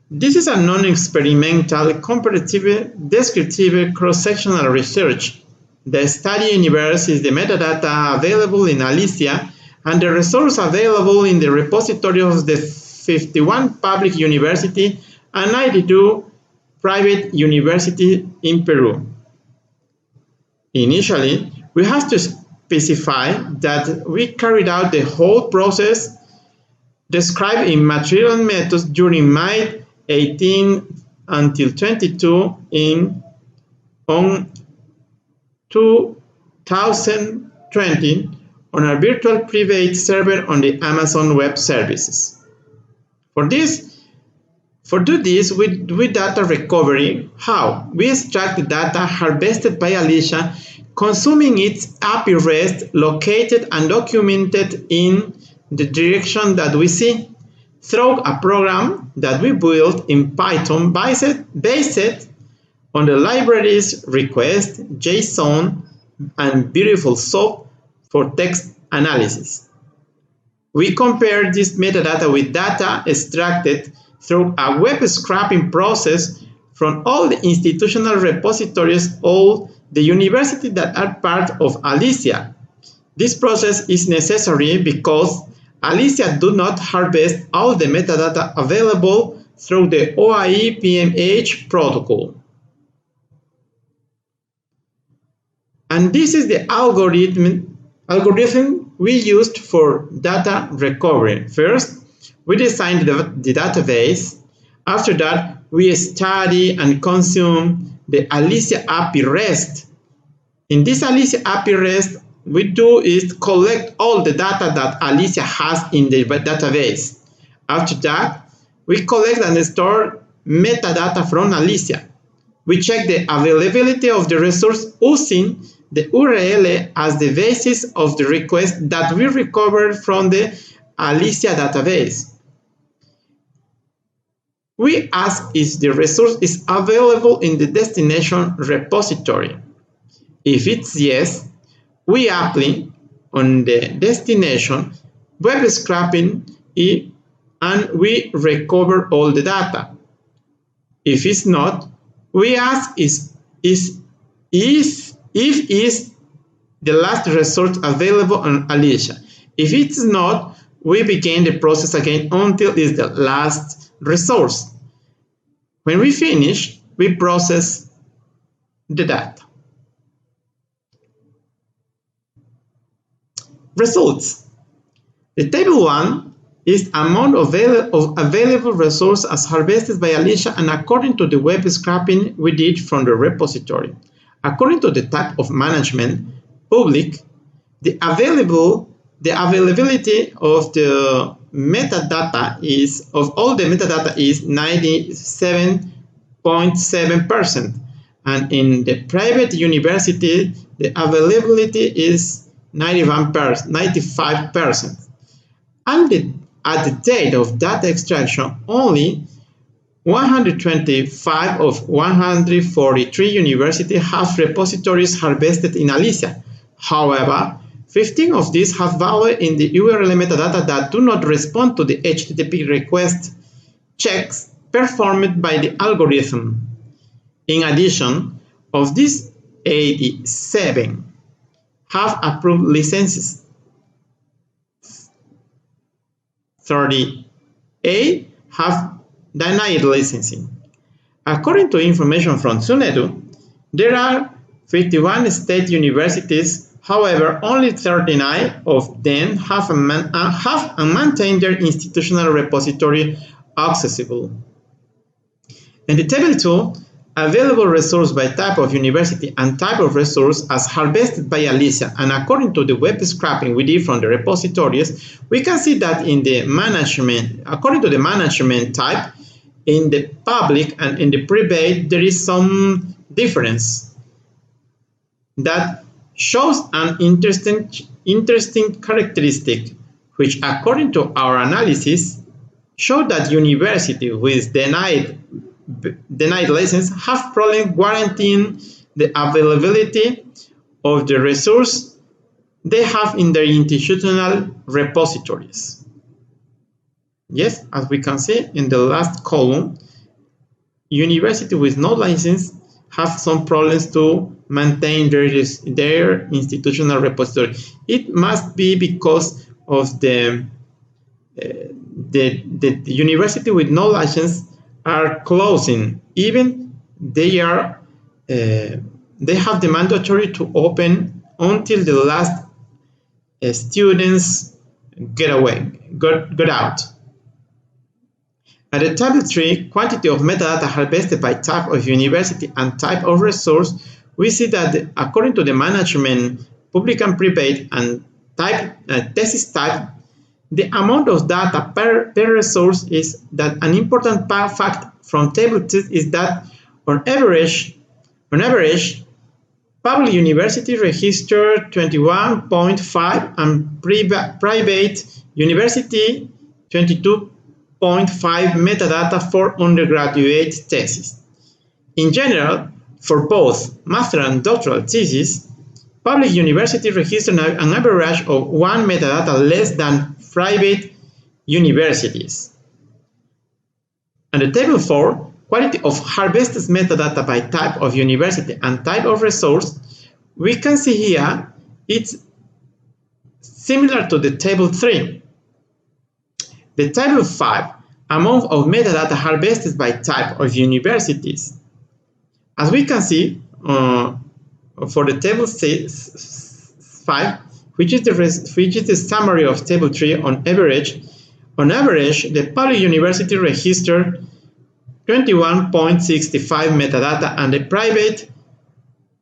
This is a non-experimental, comparative, descriptive, cross-sectional research. The study universe is the metadata available in Alicia and the resource available in the repository of the 51 public university and 92 private university in Peru. Initially, we have to specify that we carried out the whole process described in Material and Methods during May 18 until 22 on 2020 on a virtual private server on the Amazon Web Services. For do this with data recovery, how? We extract the data harvested by Alicia, consuming its API REST located and documented in the direction that we see through a program that we built in Python based on the libraries request, JSON, and Beautiful Soup for text analysis. We compare this metadata with data extracted through a web scraping process from all the institutional repositories, all the universities that are part of Alicia. This process is necessary because Alicia does not harvest all the metadata available through the OAI PMH protocol. And this is the algorithm we used for data recovery. First, we designed the database. After that, we study and consume the Alicia API REST. In this Alicia API REST, we do is collect all the data that Alicia has in the database. After that, we collect and store metadata from Alicia. We check the availability of the resource using the URL as the basis of the request that we recovered from the Alicia database. We ask if the resource is available in the destination repository. If it's yes, we apply on the destination web scraping and we recover all the data. If it's not, we ask if is the last resource available on Alicia. If it's not, we begin the process again until it's the last resource. When we finish, we process the data. Results. The table 1 is amount of available resources as harvested by Alicia and according to the web scraping we did from the repository. According to the type of management, public, the availability of the metadata is 97.7%, and in the private university the availability is 95%. And at the date of data extraction, only 125 of 143 universities have repositories harvested in Alicia. However, 15 of these have value in the URL metadata that do not respond to the HTTP request checks performed by the algorithm. In addition, of these 87 have approved licenses. 38 have denied licensing. According to information from SUNEDU, there are 51 state universities. However, only 39 of them have maintained their institutional repository accessible. In the table 2, available resource by type of university and type of resource as harvested by Alicia, and according to the web scraping we did from the repositories, we can see that in the management, according to the management type, in the public and in the private, there is some difference that shows an interesting characteristic, which according to our analysis, show that university with denied license have problem guaranteeing the availability of the resource they have in their institutional repositories. Yes, as we can see in the last column, university with no license have some problems to maintain their institutional repository. It must be because of the university with no license are closing. Even they have the mandatory to open until the last students get out. At the table 3, quantity of metadata harvested by type of university and type of resource, we see that according to the management, public and private, and thesis type, the amount of data per resource is that an important fact from table 2 is that on average, public university registered 21.5 and private university 22.5 metadata for undergraduate thesis. In general, for both master and doctoral thesis, public university registered an average of 1 metadata less than private universities. And the table 4, quality of harvested metadata by type of university and type of resource, we can see here it's similar to the table 3. The table 5, amount of metadata harvested by type of universities. As we can see for the table 5, which is the summary of table 3 on average, the public university registered 21.65 metadata and the private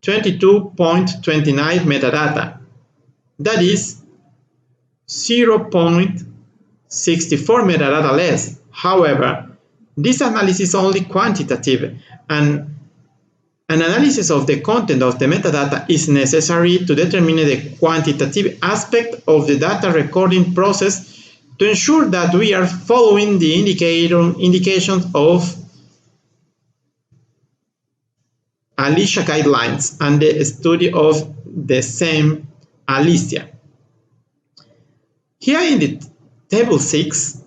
22.29 metadata. that is 0.64 metadata less. However, this analysis is only quantitative, and an analysis of the content of the metadata is necessary to determine the quantitative aspect of the data recording process to ensure that we are following the indications of Alicia guidelines and the study of the same Alicia. Here in the table 6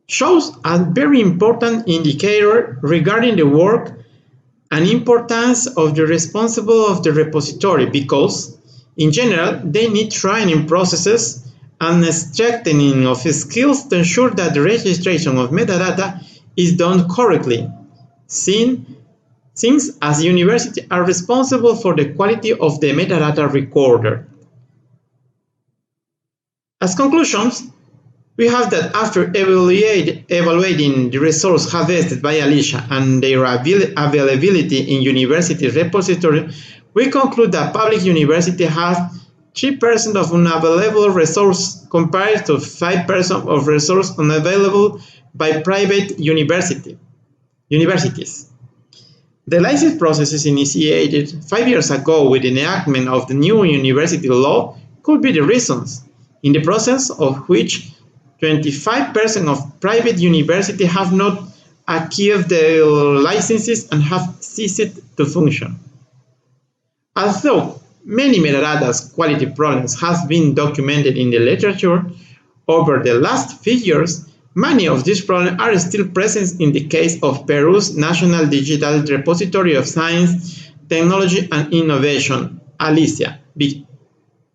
shows a very important indicator regarding the work and importance of the responsible of the repository, because in general they need training processes and strengthening of skills to ensure that the registration of metadata is done correctly, since as universities are responsible for the quality of the metadata recorder. As conclusions, we have that after evaluating the resources harvested by Alicia and their availability in university repository, we conclude that public university has 3% of unavailable resource compared to 5% of resource unavailable by private universities. The license processes initiated 5 years ago with the enactment of the new university law could be the reasons, in the process of which 25% of private universities have not achieved their licenses and have ceased to function. Although many metadata quality problems have been documented in the literature over the last few years, many of these problems are still present in the case of Peru's National Digital Repository of Science, Technology and Innovation, Alicia,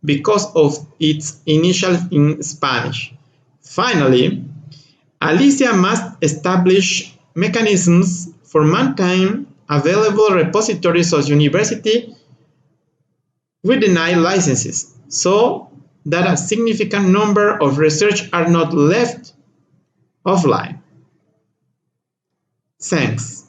because of its initials in Spanish. Finally, Alicia must establish mechanisms for maintaining available repositories of university with denied licenses, so that a significant number of research are not left offline. Thanks.